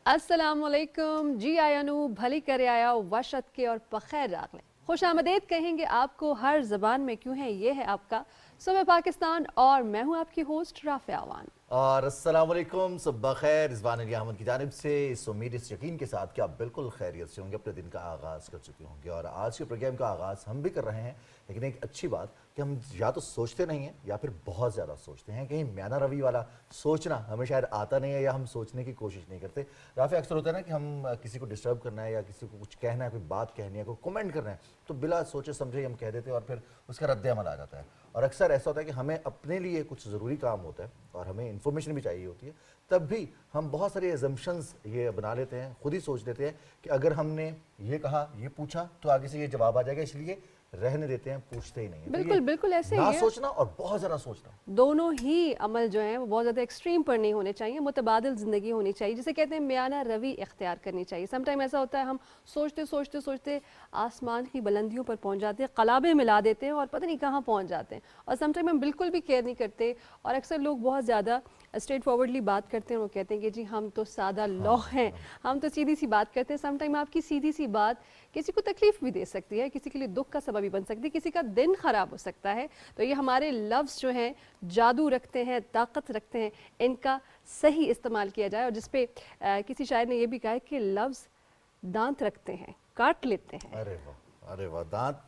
अस्सलाम वालेकुम जी आयानू भली करे आया वशत के और बखैर रागले खुश आमदेद कहेंगे आपको हर ज़बान में क्यों है। ये है आपका सुबह पाकिस्तान और मैं हूँ आपकी होस्ट राफ़िया अवान। और अस्सलाम वालेकुम, सुबह खैर। रिजवान अली अहमद की जानिब से इस उम्मीद इस यकीन के साथ कि आप बिल्कुल खैरियत से होंगे, अपने दिन का आगाज़ कर चुके होंगे। और आज के प्रोग्राम का आगाज़ हम भी कर रहे हैं, लेकिन एक अच्छी बात कि हम या तो सोचते नहीं हैं या फिर बहुत ज़्यादा सोचते हैं। कहीं म्याना रवि वाला सोचना हमें शायद आता नहीं है या हम सोचने की कोशिश नहीं करते। राफ़ी, अक्सर होता है ना कि हम किसी को डिस्टर्ब करना है या किसी को कुछ कहना है, कोई बात कहनी है, कोई कमेंट करना है, तो बिला सोचे समझे हम कह देते हैं और फिर उसका रद्द अमल आ जाता है। और अक्सर ऐसा होता है कि हमें अपने लिए कुछ ज़रूरी काम होता है और हमें इन्फॉर्मेशन भी चाहिए होती है, तब भी हम बहुत सारे एजम्पशंस ये बना लेते हैं, खुद ही सोच लेते हैं कि अगर हमने ये कहा, ये पूछा तो आगे से ये जवाब आ जाएगा, इसलिए रहने देते हैं, पूछते ही नहीं है। बिल्कुल बिल्कुल ऐसे ही ना है। सोचना और बहुत ज़्यादा सोचना, दोनों ही अमल जो हैं वो बहुत ज़्यादा एक्सट्रीम पर नहीं होने चाहिए, मुतबादिल ज़िंदगी होनी चाहिए, जिसे कहते हैं म्याना रवि इख्तियार करनी चाहिए। समटाइम ऐसा होता है हम सोचते सोचते सोचते आसमान की बुलंदियों पर पहुंच जाते हैं, कलाबे मिला देते हैं और पता नहीं कहाँ पहुंच जाते हैं। और समटाइम हम बिल्कुल भी केयर नहीं करते और अक्सर लोग बहुत ज़्यादा स्ट्रेट फॉरवर्डली बात करते हैं। वो कहते हैं कि जी हम तो सादा लोग हैं, हम तो सीधी सी बात करते हैं। समटाइम आपकी सीधी सी बात किसी को तकलीफ भी दे सकती है, किसी के लिए दुख का सबब भी बन सकती है, किसी का दिन ख़राब हो सकता है। तो ये हमारे लफ्ज़ जो हैं जादू रखते हैं, ताकत रखते हैं, इनका सही इस्तेमाल किया जाए। और जिस पे किसी शायर ने ये भी कहा है कि लफ्ज़ दांत रखते हैं, काट लेते हैं। अरे वाह, अरे वाह, दांत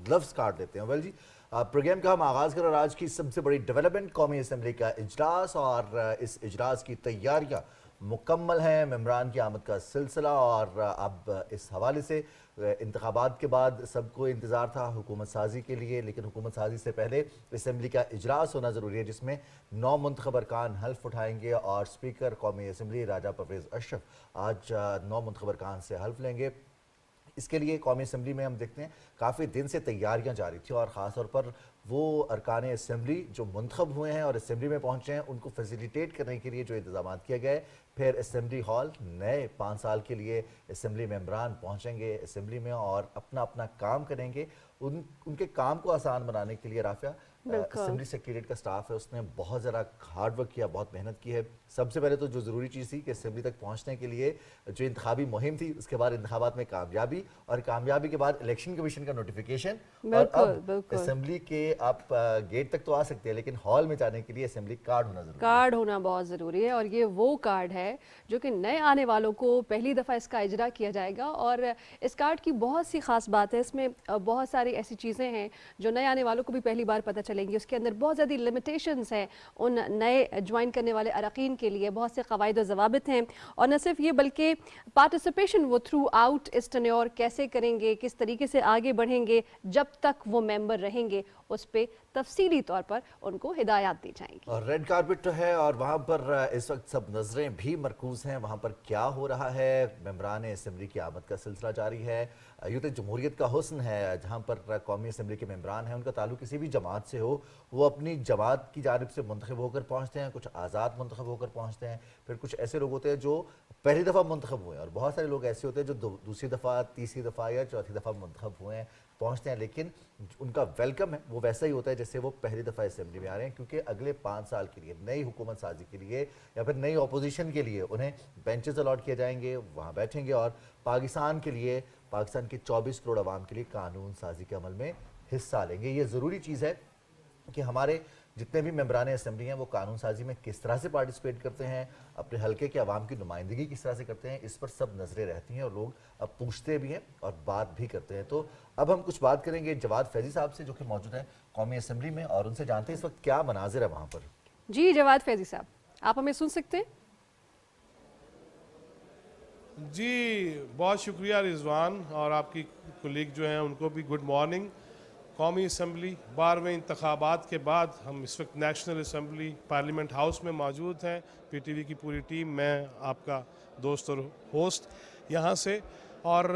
ग्लव्स काट देते हैं। वेल जी, प्रोग्राम का हम आगाज़ करें और आज की सबसे बड़ी डेवलपमेंट कौमी असम्बली का इजलास, और इस इजलास की तैयारियां मुकम्मल हैं, मेंबरान की आमद का सिलसिला। और अब इस हवाले से इंतखाबात के बाद सबको इंतज़ार था हुकूमत साजी के लिए, लेकिन हुकूमत साजी से पहले असम्बली का इजलास होना ज़रूरी है, जिसमें 9 मुंतखब अरकान हल्फ उठाएंगे और स्पीकर कौमी असम्बली राजा परवेज़ अशरफ आज 9 मुंतखब अरकान से हल्फ लेंगे। इसके लिए कौमी असम्बली में हम देखते हैं काफ़ी दिन से तैयारियां जारी थी, और ख़ास तौर पर वो अरकान असम्बली जो मुंतखब हुए हैं और असम्बली में पहुंचे हैं, उनको फैसिलिटेट करने के लिए जो इंतजाम किए गए। फिर असम्बली हॉल, नए 5 साल के लिए असम्बली मेंबरान पहुंचेंगे असम्बली में और अपना अपना काम करेंगे। उनके काम को आसान बनाने के लिए राफ़िया असम्बली सेक्रेटरीट का स्टाफ है, उसने बहुत ज़्यादा हार्ड वर्क किया, बहुत मेहनत की है। सबसे पहले तो जो ज़रूरी चीज़ थी कि असम्बली तक पहुंचने के लिए जो इंतखाबी मुहिम थी, उसके बाद इंतखाबात में कामयाबी, और कामयाबी के बाद इलेक्शन कमीशन का नोटिफिकेशन, और अब असम्बली के आप गेट तक तो आ सकते हैं, लेकिन हॉल में जाने के लिए असम्बली कार्ड होना ज़रूरी है। कार्ड होना बहुत ज़रूरी है, और ये वो कार्ड है जो कि नए आने वालों को पहली दफ़ा इसका इजरा किया जाएगा। और इस कार्ड की बहुत सी ख़ास बात है, इसमें बहुत सारी ऐसी चीज़ें हैं जो नए आने वालों को भी पहली बार पता चलेंगी। उसके अंदर बहुत ज़्यादा लिमिटेशंस हैं उन नए ज्वाइन करने वाले अरकान के लिए, बहुत से क़वाइद व ज़वाबित हैं। और न सिर्फ ये बल्कि पार्टिसिपेशन वो थ्रू आउट इस टेन्योर कैसे करेंगे, किस तरीके से आगे बढ़ेंगे जब तक वो मेंबर रहेंगे, उस पर तफसीली तौर पर उनको हिदायत दी जाएंगी। और रेड कारपेट तो है, और वहाँ पर इस वक्त सब नज़रें भी मरकूज़ हैं वहाँ पर क्या हो रहा है। मेंबरान असम्बली की आमद का सिलसिला जारी है। यूँ तो जमहूरियत का हुस्न है, जहाँ पर कौमी असम्बली के मेंबरान हैं, उनका ताल्लुक किसी भी जमात से हो, वो अपनी जमात की जानिब से मुंतखब होकर पहुँचते हैं। कुछ आज़ाद मुंतखब होकर पहुँचते हैं, फिर कुछ ऐसे लोग होते हैं जो पहली दफ़ा मुंतखब हुए हैं, और बहुत सारे लोग ऐसे होते हैं जो दूसरी दफ़ा, तीसरी दफ़ा या चौथी दफ़ा मुंतखब हुए हैं, पहुँचते हैं। लेकिन उनका वेलकम है वो वैसा ही होता है जैसे वो पहली दफ़ा असम्बली में आ रहे हैं, क्योंकि अगले 5 साल के लिए नई हुकूमत साजी के लिए या फिर नई अपोजिशन के लिए उन्हें बेंचेस अलॉट किए जाएंगे, वहाँ बैठेंगे और पाकिस्तान के लिए, पाकिस्तान के 24 करोड़ आवाम के लिए कानून साजी के अमल में हिस्सा लेंगे। ये ज़रूरी चीज़ है कि हमारे जितने भी मेंबरान असम्बली हैं वो कानून साजी में किस तरह से पार्टिसिपेट करते हैं, अपने हल्के के अवाम की नुमाइंदगी किस तरह से करते हैं, इस पर सब नज़रें रहती हैं और लोग अब पूछते भी हैं और बात भी करते हैं। तो अब हम कुछ बात करेंगे जवाद फैजी साहब से, जो कि मौजूद हैं कौमी असम्बली में, और उनसे जानते हैं इस वक्त क्या मनाजिर है वहाँ पर। जी जवाद फैजी साहब, आप हमें सुन सकते हैं? जी बहुत शुक्रिया रिजवान, और आपकी कुलीग जो हैं उनको भी गुड मॉर्निंग। कौमी असम्बली 12वें इंतखाबात के बाद हम इस वक्त नेशनल असम्बली पार्लियामेंट हाउस में मौजूद हैं। पीटीवी की पूरी टीम, मैं आपका दोस्त और होस्ट यहाँ से, और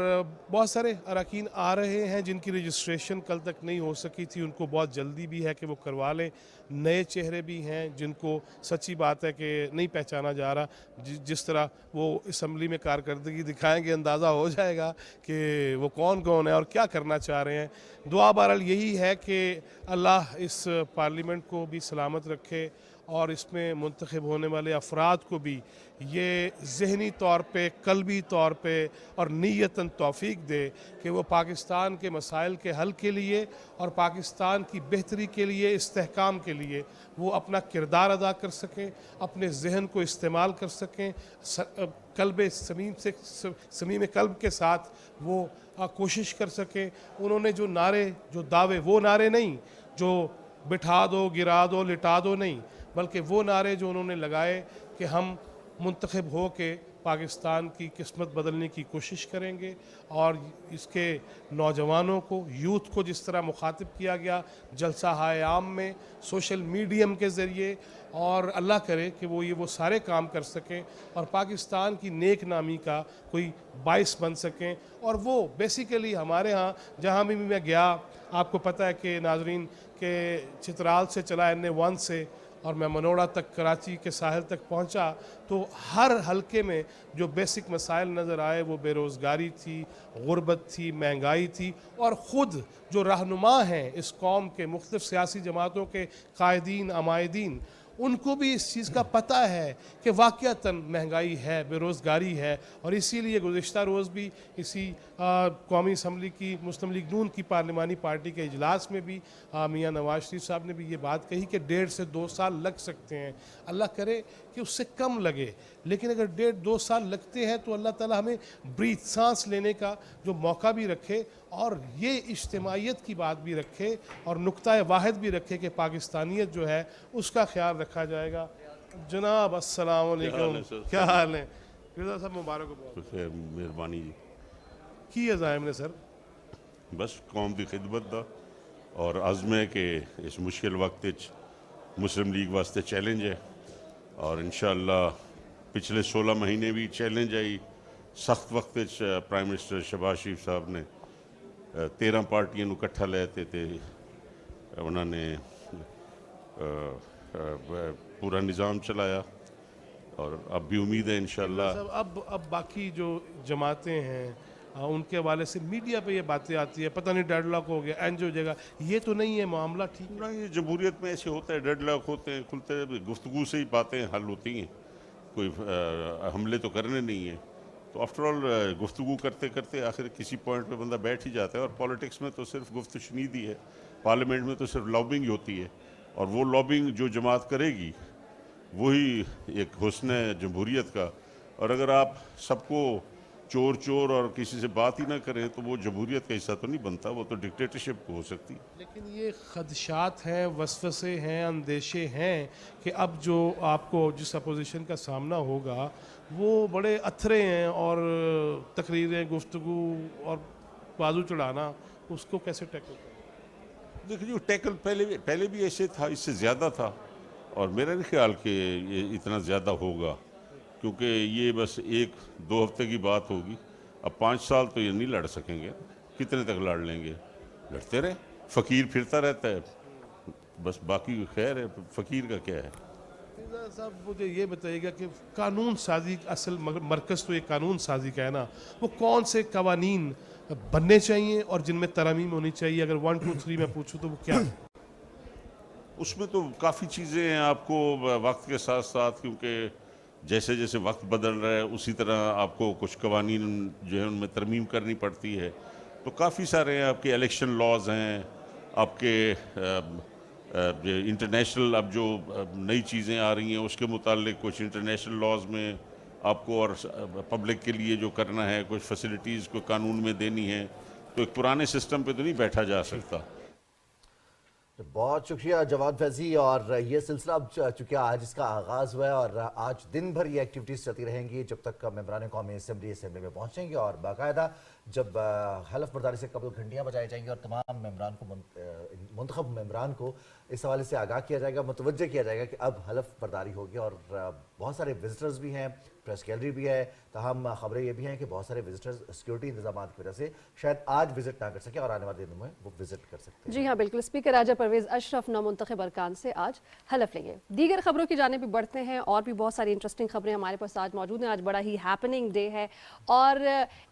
बहुत सारे अरकान आ रहे हैं जिनकी रजिस्ट्रेशन कल तक नहीं हो सकी थी, उनको बहुत जल्दी भी है कि वो करवा लें। नए चेहरे भी हैं जिनको सच्ची बात है कि नहीं पहचाना जा रहा, जिस तरह वो असम्बली में कारकर्दगी दिखाएंगे अंदाज़ा हो जाएगा कि वो कौन कौन है और क्या करना चाह रहे हैं। दुआ बहरहाल यही है कि अल्लाह इस पार्लियामेंट को भी सलामत रखे اور اس میں منتخب ہونے والے افراد کو بھی یہ ذہنی طور پہ، قلبی طور پہ اور نیتاً توفیق دے کہ وہ پاکستان کے مسائل کے حل کے لیے اور پاکستان کی بہتری کے لیے، استحکام کے لیے وہ اپنا کردار ادا کر سکیں، اپنے ذہن کو استعمال کر سکیں، قلب صمیم قلب کے ساتھ وہ کوشش کر سکیں۔ انہوں نے جو نعرے، جو دعوے، وہ نعرے نہیں جو بٹھا دو، گرا دو، لٹا دو نہیں، بلکہ وہ نعرے جو انہوں نے لگائے کہ ہم منتخب ہو کے پاکستان کی قسمت بدلنے کی کوشش کریں گے، اور اس کے نوجوانوں کو، یوتھ کو جس طرح مخاطب کیا گیا جلسہ ہائے عام میں، سوشل میڈیم کے ذریعے، اور اللہ کرے کہ وہ سارے کام کر سکیں اور پاکستان کی نیک نامی کا کوئی باعث بن سکیں۔ اور وہ بیسیکلی ہمارے ہاں جہاں بھی میں گیا، آپ کو پتہ ہے کہ ناظرین کہ چترال سے چلا NA1 سے اور میں منوڑا تک، کراچی کے ساحل تک پہنچا، تو ہر حلقے میں جو بیسک مسائل نظر آئے وہ بے روزگاری تھی، غربت تھی، مہنگائی تھی، اور خود جو رہنما ہیں اس قوم کے، مختلف سیاسی جماعتوں کے قائدین، عمائدین، ان کو بھی اس چیز کا پتہ ہے کہ واقعتاً مہنگائی ہے، بے روزگاری ہے، اور اسی لیے گزشتہ روز بھی اسی قومی اسمبلی کی مسلم لیگ نون کی پارلیمانی پارٹی کے اجلاس میں بھی میاں نواز شریف صاحب نے بھی یہ بات کہی کہ 1.5 سے 2 سال لگ سکتے ہیں، اللہ کرے کہ اس سے کم لگے، لیکن اگر 1.5-2 سال لگتے ہیں تو اللہ تعالیٰ ہمیں بریتھ، سانس لینے کا جو موقع بھی رکھے، اور یہ اجتماعیت کی بات بھی رکھے، اور نقطہ واحد بھی رکھے کہ پاکستانیت جو ہے اس کا خیال رکھا جائے گا۔ جناب السلام علیکم، کیا حال ہے؟ رضا صاحب مبارک ہو بہت، مہربانی جی، کی عزائم نے سر؟ بس قوم کی خدمت دا اور عزم ہے کہ اس مشکل وقت مسلم لیگ واسطے چیلنج ہے، اور انشاءاللہ پچھلے 16 مہینے بھی چیلنج آئی سخت وقت پرائم منسٹر شہباز شریف صاحب نے 13 پارٹیاں نو کٹھا لیتے تھے، انہوں نے پورا نظام چلایا، اور اب بھی امید ہے انشاءاللہ۔ اب باقی جو جماعتیں ہیں ان کے حوالے سے میڈیا پہ یہ باتیں آتی ہے، پتہ نہیں ڈیڈ لاک ہو گیا، اینج ہو جائے گا، یہ تو نہیں ہے معاملہ، ٹھیک ہے؟ یہ جمہوریت میں ایسے ہوتا ہے، ڈیڈ لاک ہوتے ہیں، کھلتے گفتگو سے ہی باتیں حل ہوتی ہیں، کوئی حملے تو کرنے نہیں ہیں، تو آفٹر آل گفتگو کرتے کرتے آخر کسی پوائنٹ پہ بندہ بیٹھ ہی جاتا ہے، اور پالیٹکس میں تو صرف گفت و شنید ہی ہے، پارلیمنٹ میں تو صرف لابنگ ہی ہوتی ہے، اور وہ لابنگ جو جماعت کرے گی وہی ایک حسن ہے جمہوریت کا، اور اگر آپ سب کو چور چور اور کسی سے بات ہی نہ کریں تو وہ جمہوریت کا حصہ تو نہیں بنتا، وہ تو ڈکٹیٹرشپ ہو سکتی۔ لیکن یہ خدشات ہیں، وسوسے ہیں، اندیشے ہیں کہ اب جو آپ کو جس اپوزیشن کا سامنا ہوگا وہ بڑے اتھرے ہیں، اور تقریریں، گفتگو اور بازو چڑھانا، اس کو کیسے ٹیکل کریں؟ دیکھیں جو ٹیکل پہلے بھی ایسے تھا، اس سے زیادہ تھا، اور میرا نہیں خیال کہ یہ اتنا زیادہ ہوگا، کیونکہ یہ بس 1-2 ہفتے کی بات ہوگی، اب 5 سال تو یہ نہیں لڑ سکیں گے، کتنے تک لڑ لیں گے؟ لڑتے رہے، فقیر پھرتا رہتا ہے، بس باقی خیر ہے، فقیر کا کیا ہے۔ مرزا صاحب مجھے یہ بتائیے گا کہ قانون سازی، اصل مرکز تو یہ قانون سازی کا ہے نا، وہ کون سے قوانین بننے چاہیے اور جن میں ترامیم ہونی چاہیے؟ اگر 1 2 3 میں پوچھوں تو وہ کیا ہے؟ اس میں تو کافی چیزیں ہیں، آپ کو وقت کے ساتھ ساتھ، کیونکہ جیسے جیسے وقت بدل رہا ہے اسی طرح آپ کو کچھ قوانین جو ہے ان میں ترمیم کرنی پڑتی ہے، تو کافی سارے ہیں، آپ کے الیکشن لاز ہیں، آپ کے انٹرنیشنل اب جو نئی چیزیں آ رہی ہیں اس کے متعلق کچھ انٹرنیشنل لاز میں آپ کو اور پبلک کے لیے جو کرنا ہے، کچھ فیسلٹیز کو قانون میں دینی ہے، تو ایک پرانے سسٹم پہ تو نہیں بیٹھا جا سکتا۔ بہت شکریہ جواد فیضی، اور یہ سلسلہ اب چونکہ آج اس کا آغاز ہوا ہے، اور آج دن بھر یہ ایکٹیویٹیز چلتی رہیں گی جب تک ممبران قومی اسمبلی میں پہنچیں گے، اور باقاعدہ جب حلف برداری سے قبل گھنٹیاں بجائی جائیں گی اور تمام ممبران کو، منتخب ممبران کو اس حوالے سے آگاہ کیا جائے گا، متوجہ کیا جائے گا کہ اب حلف برداری ہوگی، اور بہت سارے وزٹرز بھی ہیں، پریس گیلری بھی ہے، تاہم خبریں یہ بھی ہیں کہ بہت سارے وزٹرز سیکیورٹی انتظامات کی وجہ سے شاید آج وزٹ نہ کر سکیں، اور آنے والے دنوں میں وہ وزٹ کر سکتے ہیں۔ جی ہاں بالکل، اسپیکر راجہ پرویز اشرف نامنتخب ارکان سے آج حلف لیں گے۔ دیگر خبروں کی جانب بھی بڑھتے ہیں، اور بھی بہت ساری انٹرسٹنگ خبریں ہمارے پاس آج موجود ہیں۔ آج بڑا ہی ہیپننگ ڈے ہے، اور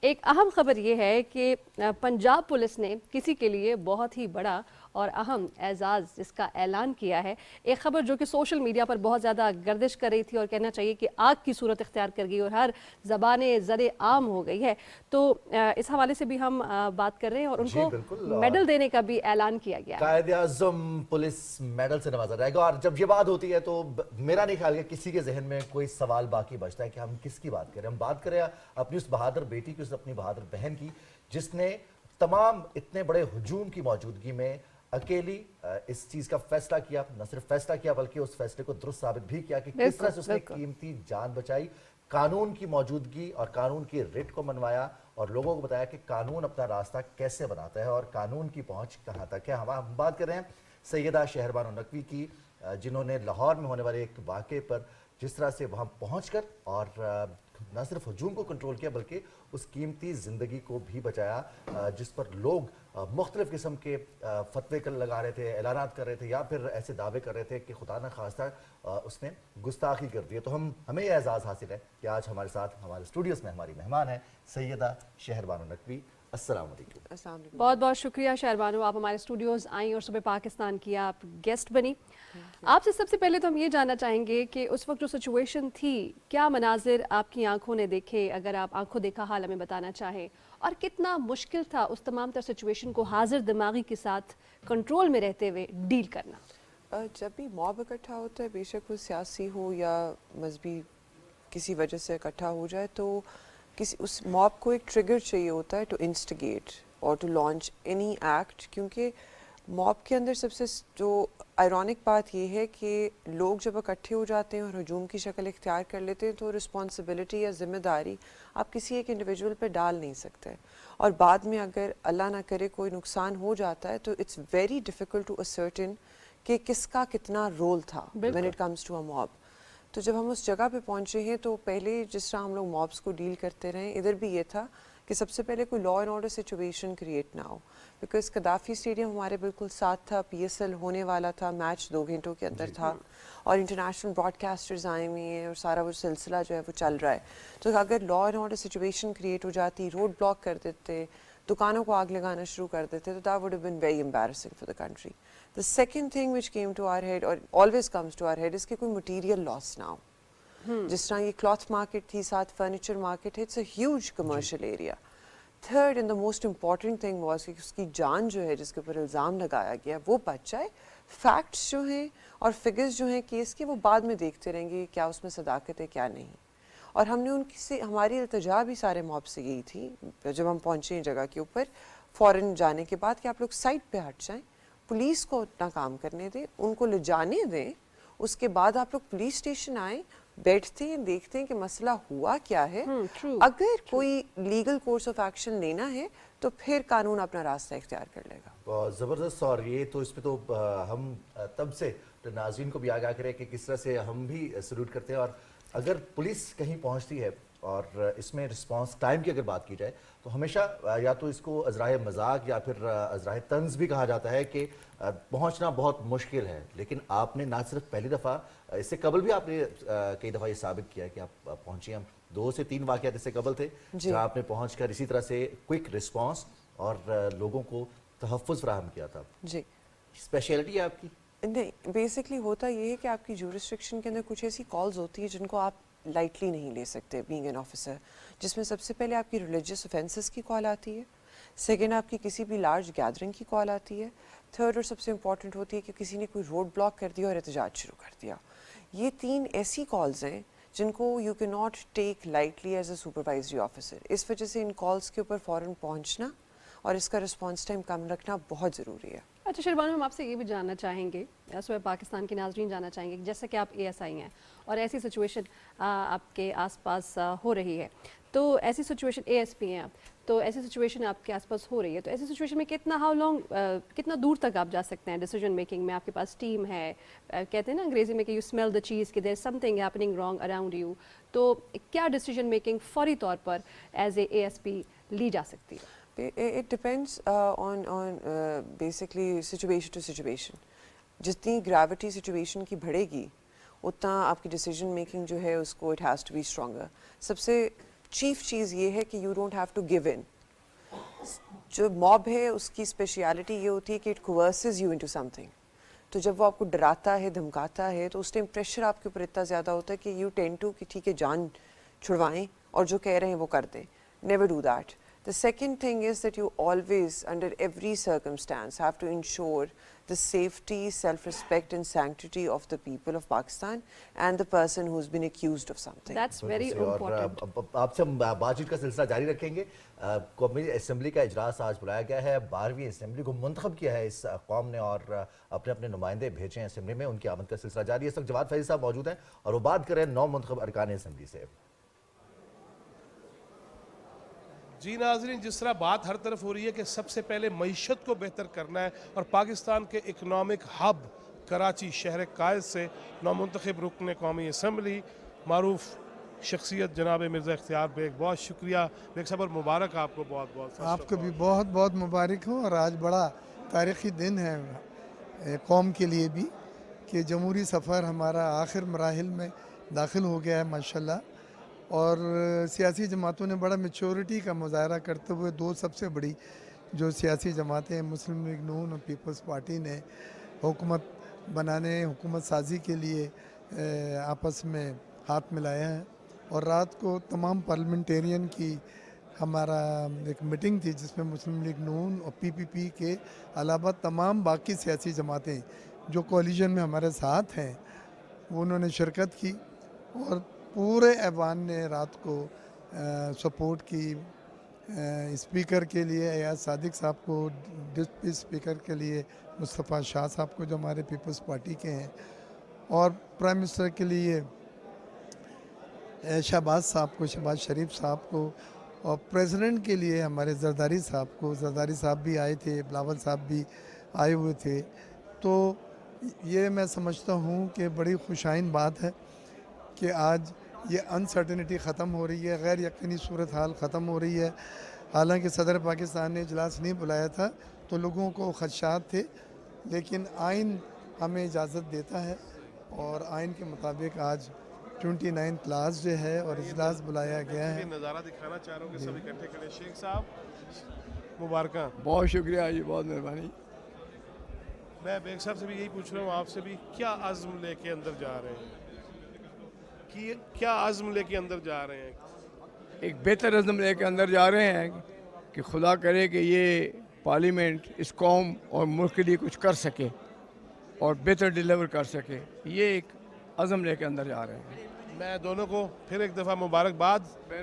ایک اہم خبر یہ ہے کہ پنجاب پولیس نے کسی کے لیے بہت ہی بڑا اور اہم اعزاز جس کا ऐलान किया है। एक खबर जो कि सोशल मीडिया पर बहुत ज़्यादा गर्दिश कर रही थी और कहना चाहिए कि आग की सूरत इख्तियार कर गई और हर ज़बानें ज़रे आम हो गई है, तो इस हवाले से भी हम बात कर रहे हैं और जी, बिल्कुल। उनको मेडल देने का भी ऐलान किया गया है। कायद-ए-आज़म पुलिस मेडल से नवाजा जाएगा। और जब ये बात होती है तो मेरा नहीं ख्याल कि किसी के जहन में कोई सवाल बाकी बचता है कि हम किसकी बात करें। हम बात करें अपनी उस बहादुर बेटी की, उस अपनी बहादुर बहन की, जिसने तमाम इतने बड़े हुजूम की मौजूदगी में अकेली इस चीज़ का फैसला किया, न सिर्फ फैसला किया बल्कि उस फैसले को दुरुस्त साबित भी किया कि किस तरह से उसने कीमती जान बचाई, कानून की मौजूदगी और कानून की रिट को मनवाया और लोगों को बताया कि कानून अपना रास्ता कैसे बनाता है और कानून की पहुंच कहां तक है। हम बात कर रहे हैं सैयदा शहरबानो नकवी की, जिन्होंने लाहौर में होने वाले एक वाक़े पर जिस तरह से वहां पहुंचकर और न सिर्फ हजूम को कंट्रोल किया बल्कि उस कीमती ज़िंदगी को भी बचाया, जिस पर लोग मुख्तलिफ़ किस्म के फतवे लगा रहे थे, ऐलानात कर रहे थे या फिर ऐसे दावे कर रहे थे कि खुदा न खास्ता उसने गुस्ताखी कर दी है। तो हमें यह एजाज़ हासिल है कि आज हमारे साथ हमारे स्टूडियोज़ में हमारी मेहमान है सैयदा शहरबानो नकवी। अस्सलाम वालेकुम। बहुत बहुत शुक्रिया शहरबानो, आप हमारे स्टूडियोज़ आई और सुबह पाकिस्तान की आप गेस्ट बनी। आपसे सबसे पहले तो हम ये जानना चाहेंगे कि उस वक्त जो सिचुएशन थी, क्या मनाजिर आपकी आंखों ने देखे, अगर आप आंखों देखा हाल हमें बताना चाहें, और कितना मुश्किल था उस तमाम तर सिचुएशन को हाजिर दिमागी के साथ कंट्रोल में रहते हुए डील करना? जब भी मॉब इकट्ठा होता है, बेशक वो सियासी हो या मजहबी किसी वजह से इकट्ठा हो जाए, तो किसी उस मॉब को एक ट्रिगर चाहिए होता है टू इंस्टिगेट और टू लॉन्च एनी एक्ट। क्योंकि मॉब के अंदर सबसे जो आयरॉनिक बात ये है कि लोग जब इकट्ठे हो जाते हैं और हजूम की शक्ल इख्तियार कर लेते हैं तो रिस्पॉन्सिबिलिटी या ज़िम्मेदारी आप किसी एक इंडिविजुअल पर डाल नहीं सकते, और बाद में अगर अल्लाह ना करे कोई नुकसान हो जाता है तो it's very difficult to ascertain कि किसका कितना रोल था when it comes to a mob. तो जब हम उस जगह पे पहुंचे हैं तो पहले जिस तरह हम लोग मॉब्स को डील करते रहे, इधर भी ये था कि सबसे पहले कोई law and order situation create ना हो, बिकॉज कदाफ़ी स्टेडियम हमारे बिल्कुल साथ था, PSL होने वाला था, मैच 2 घंटों के अंदर था और इंटरनेशनल ब्रॉडकास्टर्स आए हुए हैं और सारा वो सिलसिला जो है वो चल रहा है। तो अगर law and order situation create हो जाती, रोड ब्लॉक कर देते, दुकानों को आग लगाना शुरू कर देते, तो that would have been very embarrassing for the country. The second thing which came to our head और always comes to our head is कि कोई मटीरियल लॉस ना हो। जिस तरह ये क्लॉथ मार्केट थी, साथ फर्नीचर मार्केट है, it's a huge commercial area. Third and the most important thing was कि उसकी जान जो है जिसके ऊपर इल्ज़ाम लगाया गया वो बच जाए। फैक्ट्स जो हैं और फिगर्स जो हैं केस के वो बाद में देखते रहेंगे क्या उसमें सदाकत है क्या नहीं। और हमने उनकी से हमारी इल्तिजा भी सारे मॉब से यही थी जब हम पहुँचे हैं जगह के ऊपर फ़ौरन जाने के बाद कि आप लोग साइड पे हट जाएं, पुलिस को अपना काम करने दें, उनको ले जाने दें, उसके बाद आप लोग पुलिस स्टेशन आएँ, बैठते हैं, देखते हैं कि मसला हुआ क्या है। अगर कोई लीगल कोर्स ऑफ एक्शन लेना है तो फिर कानून अपना रास्ता इख्तियार कर लेगा। बहुत ज़बरदस्त। और ये तो इस पे तो हम तब से तो नाज़रीन को भी आगाह करें कि किस तरह से हम भी सल्यूट करते हैं। और अगर पुलिस कहीं पहुंचती है और इसमें रिस्पांस टाइम की अगर बात की जाए तो हमेशा या तो इसको अज़राए मजाक या फिर अज़राए तंज भी कहा जाता है कि पहुंचना बहुत मुश्किल है, लेकिन आपने ना सिर्फ पहली दफ़ा, इससे कबल भी आपने कई दफ़ा ये साबित किया है कि आप पहुंचे। हम 2 से 3 वाक़यात इससे कबल थे जहाँ आपने पहुंचकर इसी तरह से क्विक रिस्पांस और लोगों को तहफ़्फ़ुज़ फराहम किया था। जी, स्पेशलिटी है आपकी? नहीं, बेसिकली होता ये है कि आपकी ज्यूरिसडिक्शन के अंदर कुछ ऐसी कॉल्स होती है जिनको आप लाइटली नहीं ले सकते बीइंग एन ऑफिसर, जिसमें सबसे पहले आपकी रिलीजियस ऑफेंसेस की कॉल आती है, सेकेंड आपकी किसी भी लार्ज गैदरिंग की कॉल आती है, थर्ड और सबसे इंपॉर्टेंट होती है कि किसी ने कोई रोड ब्लॉक कर दिया और एहतजाज शुरू कर दिया। ये 3 ऐसी कॉल्स हैं जिनको you can not take lightly as a supervisory officer. इस वजह से इन कॉल्स के ऊपर फ़ौरन पहुँचना और इसका रिस्पॉन्स टाइम कम रखना बहुत ज़रूरी है। अच्छा शहरबानो, हम आपसे ये भी जानना चाहेंगे, सुबह पाकिस्तान के नाज़रीन जानना चाहेंगे कि जैसे कि आप ASI हैं और ऐसी सिचुएशन आपके आसपास हो रही है, तो ऐसी सिचुएशन ASP हैं आप, तो ऐसी सिचुएशन आपके आसपास हो रही है, तो ऐसी सिचुएशन में कितना दूर तक आप जा सकते हैं डिसीजन मेकिंग में? आपके पास टीम है, कहते हैं ना अंग्रेज़ी में कि यू स्मेल द चीज़ कि there is something happening wrong around you, तो क्या डिसीजन मेकिंग फौरी तौर पर एज ए ASP ली जा सकती है? It depends on basically situation to situation. जितनी ग्रेविटी सिचुएशन की बढ़ेगी उतना आपकी डिसीजन मेकिंग जो है उसको it has to be stronger. सबसे चीफ चीज़ ये है कि you don't have to give in. जो मॉब है उसकी स्पेशलिटी ये होती है कि it coerces you into something. تو جب وہ آپ کو ڈراتا ہے دھمکاتا ہے تو اس ٹائم پریشر آپ کے اوپر اتنا زیادہ ہوتا ہے کہ یو ٹینڈ ٹو کہ ٹھیک ہے جان چھڑوائیں اور جو کہہ رہے ہیں وہ کر دیں. Never do that. The second thing is that you always, under every circumstance, have to ensure the safety, self-respect and sanctity of the people of Pakistan and the person who's been accused of something. That's very اور important. آپ سے ہم بات چیت کا سلسلہ جاری رکھیں گے. قومی اسمبلی کا اجلاس آج بلایا گیا ہے. 12ویں اسمبلی کو منتخب کیا ہے اس قوم نے اور اپنے اپنے نمائندے بھیجے ہیں اسمبلی میں. ان کی آمد کا سلسلہ جاری ہے. اس وقت جواد فیضی صاحب موجود ہیں اور وہ بات کریں نو منتخب ارکان اسمبلی سے. جی ناظرین، جس طرح بات ہر طرف ہو رہی ہے کہ سب سے پہلے معیشت کو بہتر کرنا ہے اور پاکستان کے اکنامک ہب کراچی شہر قائد سے نومنتخب رکن قومی اسمبلی معروف شخصیت جناب مرزا اختیار بیگ، بہت شکریہ بیگ صاحب اور مبارک آپ کو بہت بہت. آپ کو بھی بہت بہت مبارک ہو. اور آج بڑا تاریخی دن ہے قوم کے لیے بھی کہ جمہوری سفر ہمارا آخر مراحل میں داخل ہو گیا ہے ماشاءاللہ. اور سیاسی جماعتوں نے بڑا میچورٹی کا مظاہرہ کرتے ہوئے دو سب سے بڑی جو سیاسی جماعتیں مسلم لیگ نون اور پیپلز پارٹی نے حکومت بنانے حکومت سازی کے لیے آپس میں ہاتھ ملایا ہے. اور رات کو تمام پارلیمنٹیرین کی ہمارا ایک میٹنگ تھی جس میں مسلم لیگ نون اور پی کے علاوہ تمام باقی سیاسی جماعتیں جو کولیجن میں ہمارے ساتھ ہیں وہ انہوں نے شرکت کی اور پورے ایوان نے رات کو سپورٹ کی. اسپیکر کے لیے ایاز صادق صاحب کو، ڈپٹی اسپیکر کے لیے مصطفیٰ شاہ صاحب کو جو ہمارے پیپلز پارٹی کے ہیں، اور پرائم منسٹر کے لیے شہباز صاحب کو، شہباز شریف صاحب کو، اور پریزیڈنٹ کے لیے ہمارے زرداری صاحب کو. زرداری صاحب بھی آئے تھے، بلاول صاحب بھی آئے ہوئے تھے. تو یہ میں سمجھتا ہوں کہ بڑی خوشائن بات ہے کہ آج یہ انسرٹنٹی ختم ہو رہی ہے، غیر یقینی صورتحال ختم ہو رہی ہے. حالانکہ صدر پاکستان نے اجلاس نہیں بلایا تھا تو لوگوں کو خدشات تھے، لیکن آئین ہمیں اجازت دیتا ہے اور آئین کے مطابق آج 29 کلاس جو ہے اور اجلاس بلایا گیا ہے. نظارہ دکھانا چاہ رہا ہوں کہ سب اکٹھے کھڑے. شیخ صاحب مبارکاں. بہت شکریہ جی، بہت مہربانی. میں بیگ صاحب سے بھی یہی پوچھ رہا ہوں آپ سے بھی، کیا عزم لے کے اندر جا رہے ہیں؟ کیا عزم لے کے اندر جا رہے ہیں؟ ایک بہتر عزم لے کے اندر جا رہے ہیں کہ خدا کرے کہ یہ پارلیمنٹ اس قوم اور ملک کے لیے کچھ کر سکے اور بہتر ڈیلیور کر سکے. یہ ایک عزم لے کے اندر جا رہے ہیں. میں دونوں کو پھر ایک دفعہ مبارکباد.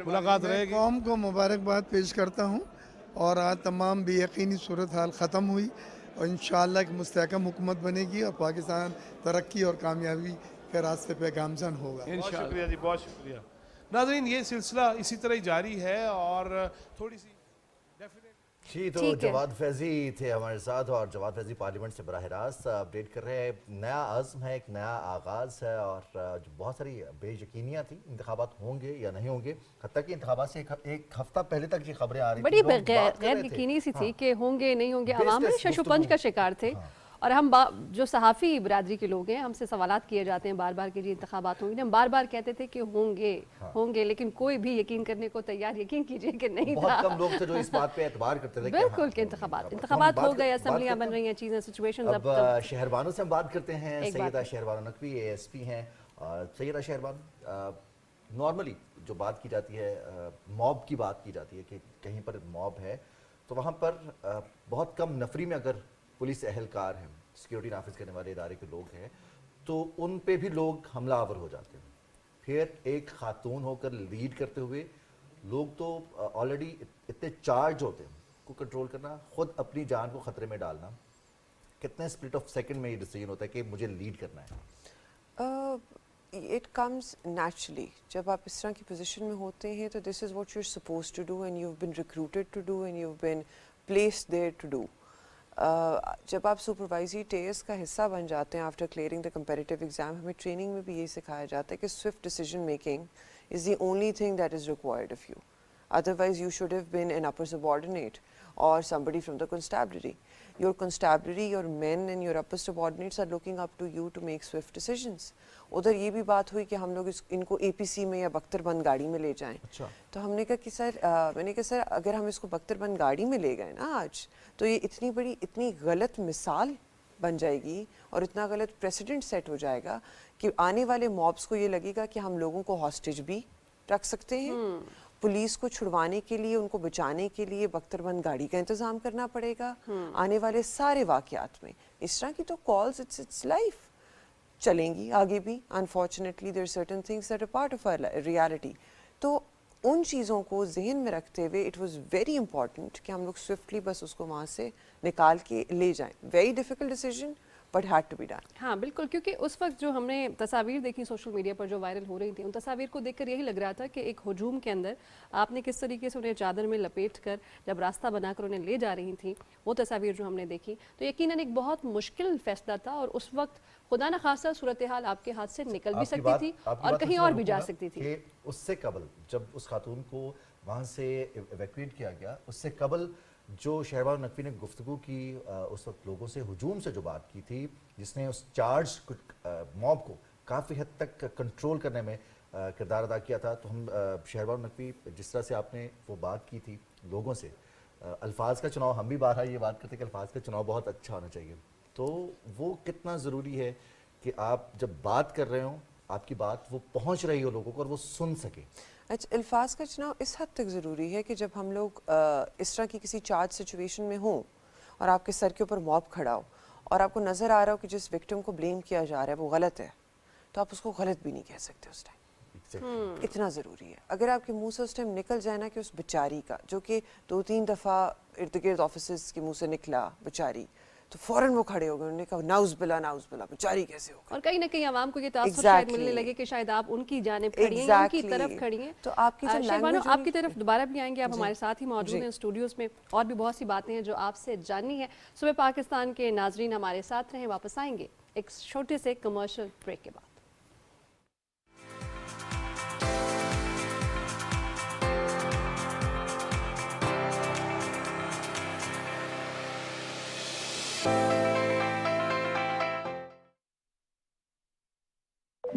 ملاقات رہے گی. قوم کو مبارکباد پیش کرتا ہوں اور آج تمام بے یقینی صورتحال ختم ہوئی اور انشاءاللہ ایک مستحکم حکومت بنے گی اور پاکستان ترقی اور کامیابی کے راستے پہ گامزن ہوگا. بہت شکریہ جی، بہت شکریہ. ناظرین، یہ سلسلہ اسی طرح ہی جاری ہے اور تھوڑی سی جی تو جواد فیضی تھے ہمارے ساتھ اور جواد فیضی پارلیمنٹ سے براہ راست اپڈیٹ کر رہے ہیں. نیا عزم ہے، ایک نیا آغاز ہے اور جو بہت ساری بے یقینیاں تھیں انتخابات ہوں گے یا نہیں ہوں گے. حتیٰ کہ انتخابات سے ایک ہفتہ پہلے تک یہ خبریں آ رہی بڑی تھیں. غیر یقینی سی تھی کہ ہوں گے نہیں ہوں گے. عوام میں شش و پنج کا شکار تھے اور ہم جو صحافی برادری کے لوگ ہیں ہم سے سوالات کیے جاتے ہیں بار بار کہ جی انتخابات ہوں گے. ہم بار بار کہتے تھے کہ ہوں گے لیکن کوئی بھی یقین کرنے کو تیار یقین کیجئے کہ نہیں تھا. بہت کم لوگ تھے جو اس بات پہ اعتبار کرتے تھے بالکل کہ انتخابات ہو گئے، اسمبلیاں بن رہی ہیں، چیزیں سچویشن. اب شہربانوں سے ہم بات کرتے ہیں. سیدہ شہربانو نقوی ASP ہیں. سیدہ شہربانو، نارملی جو بات کی جاتی ہے موب کی بات کی جاتی ہے کہ کہیں پر موب ہے تو وہاں پر بہت کم نفری میں اگر پولیس اہلکار ہیں، سیکیورٹی نافذ کرنے والے ادارے کے لوگ ہیں تو ان پہ بھی لوگ حملہ آور ہو جاتے ہیں. پھر ایک خاتون ہو کر لیڈ کرتے ہوئے لوگ تو آلریڈی اتنے چارج ہوتے ہیں کو کنٹرول کرنا، خود اپنی جان کو خطرے میں ڈالنا. کتنے سپلٹ آف سیکنڈ میں یہ ڈیسیجن ہوتا ہے کہ مجھے لیڈ کرنا ہے؟ It comes naturally. جب آپ اس طرح کی پوزیشن میں ہوتے ہیں تو this is what you're supposed to do and you've been recruited to do and you've been placed there to do. جب آپ سپروائزری ٹیسٹ کا حصہ بن جاتے ہیں آفٹر کلیئرنگ دا کمپیریٹیو ایگزام، ہمیں ٹریننگ میں بھی یہی سکھایا جاتا ہے کہ Swift decision making is the only thing that is required of you. Otherwise you should have been an upper subordinate or somebody from the constabulary. Your constabulary, your men and your upper subordinates are looking up to you to make swift decisions. ادھر یہ بھی بات ہوئی کہ ہم لوگ ان کو APC میں یا بختر بند گاڑی میں لے جائیں. تو ہم نے کہا کہ سر میں نے کہا سر اگر ہم اس کو بختر بند گاڑی میں لے گئے نا آج تو یہ اتنی بڑی اتنی غلط مثال बन जाएगी और इतना गलत प्रेसिडेंट सेट हो जाएगा कि आने वाले मॉब्स को ये लगेगा कि हम लोगों को हॉस्टेज भी रख सकते हैं, पुलिस को छुड़वाने के लिए, उनको बचाने के लिए बख्तरबंद गाड़ी का इंतजाम करना पड़ेगा आने वाले सारे वाकयात में। इस तरह की तो कॉल्स इट्स लाइफ चलेंगी आगे भी। Unfortunately there certain things that are part of our reality. तो उन चीज़ों को जहन में रखते हुए इट वाज वेरी इंपॉर्टेंट कि हम लोग स्विफ्टली बस उसको वहाँ से निकाल के ले जाएं। Very difficult decision but had to be done. हाँ बिल्कुल, क्योंकि उस वक्त जो हमने तस्वीर देखी सोशल मीडिया पर जो वायरल हो रही थी, उन तस्वीर को देखकर यही लग रहा था कि एक हुजूम के अंदर आपने किस तरीके से उन्हें चादर में लपेट कर जब रास्ता बनाकर उन्हें ले जा रही थी, वो तस्वीर जो हमने देखी तो यकीनन एक बहुत मुश्किल फैसला था और उस वक्त खुदा न खासा सूरत हाल आपके हाथ से निकल भी सकती थी और कहीं और भी जा सकती थी। उससे कबल जब उस खातून को वहाँ से इवैक्यूएट किया गया, उससे कबल जो शहरबानो नकवी ने गुफ्तगू की उस वक्त लोगों से हुजूम से जो बात की थी, जिसने उस चार्ज मॉब को काफ़ी हद तक कंट्रोल करने में किरदार अदा किया था, तो हम शहरबानो नकवी जिस तरह से आपने वो बात की थी लोगों से, अल्फाज का चुनाव, हम भी बारहा ये बात करते हैं कि अल्फाज का चुनाव बहुत अच्छा होना चाहिए, तो वो कितना ज़रूरी है कि आप जब बात कर रहे हो आपकी बात वो पहुंच रही हो लोगों को और वो सुन सके। अच्छा, अल्फाज का चुनाव इस हद तक ज़रूरी है कि जब हम लोग इस तरह की किसी चार्ज सिचुएशन में हों और आपके सर के ऊपर मॉब खड़ा हो और आपको नज़र आ रहा हो कि जिस विक्टिम को ब्लेम किया जा रहा है वो गलत है, तो आप उसको गलत भी नहीं कह सकते उस टाइम। इतना ज़रूरी है। अगर आपके मुंह से उस टाइम निकल जाए ना कि उस बेचारी का, जो कि 2-3 दफ़ा इर्द गिर्द ऑफिस के मुंह से निकला बेचारी, तो फौरन वो खड़े हो गए, उन्होंने कहा नाउज़ बिल्ला बेचारी कैसे हो गई। और कहीं ना कहीं आवाम को ये तासुर शायद मिलने लगे कि शायद आप उनकी जानिब खड़ी हैं, उनकी तरफ खड़ी हैं। तो आपकी जो शहरबानो, आपकी तरफ दोबारा भी आएंगे, आप हमारे साथ ही मौजूद हैं स्टूडियोज़ में, और भी बहुत सी बातें हैं जो आपसे जाननी है। सुबह पाकिस्तान के नाजरीन हमारे साथ रहें, वापस आएंगे एक छोटे से कमर्शियल ब्रेक के बाद।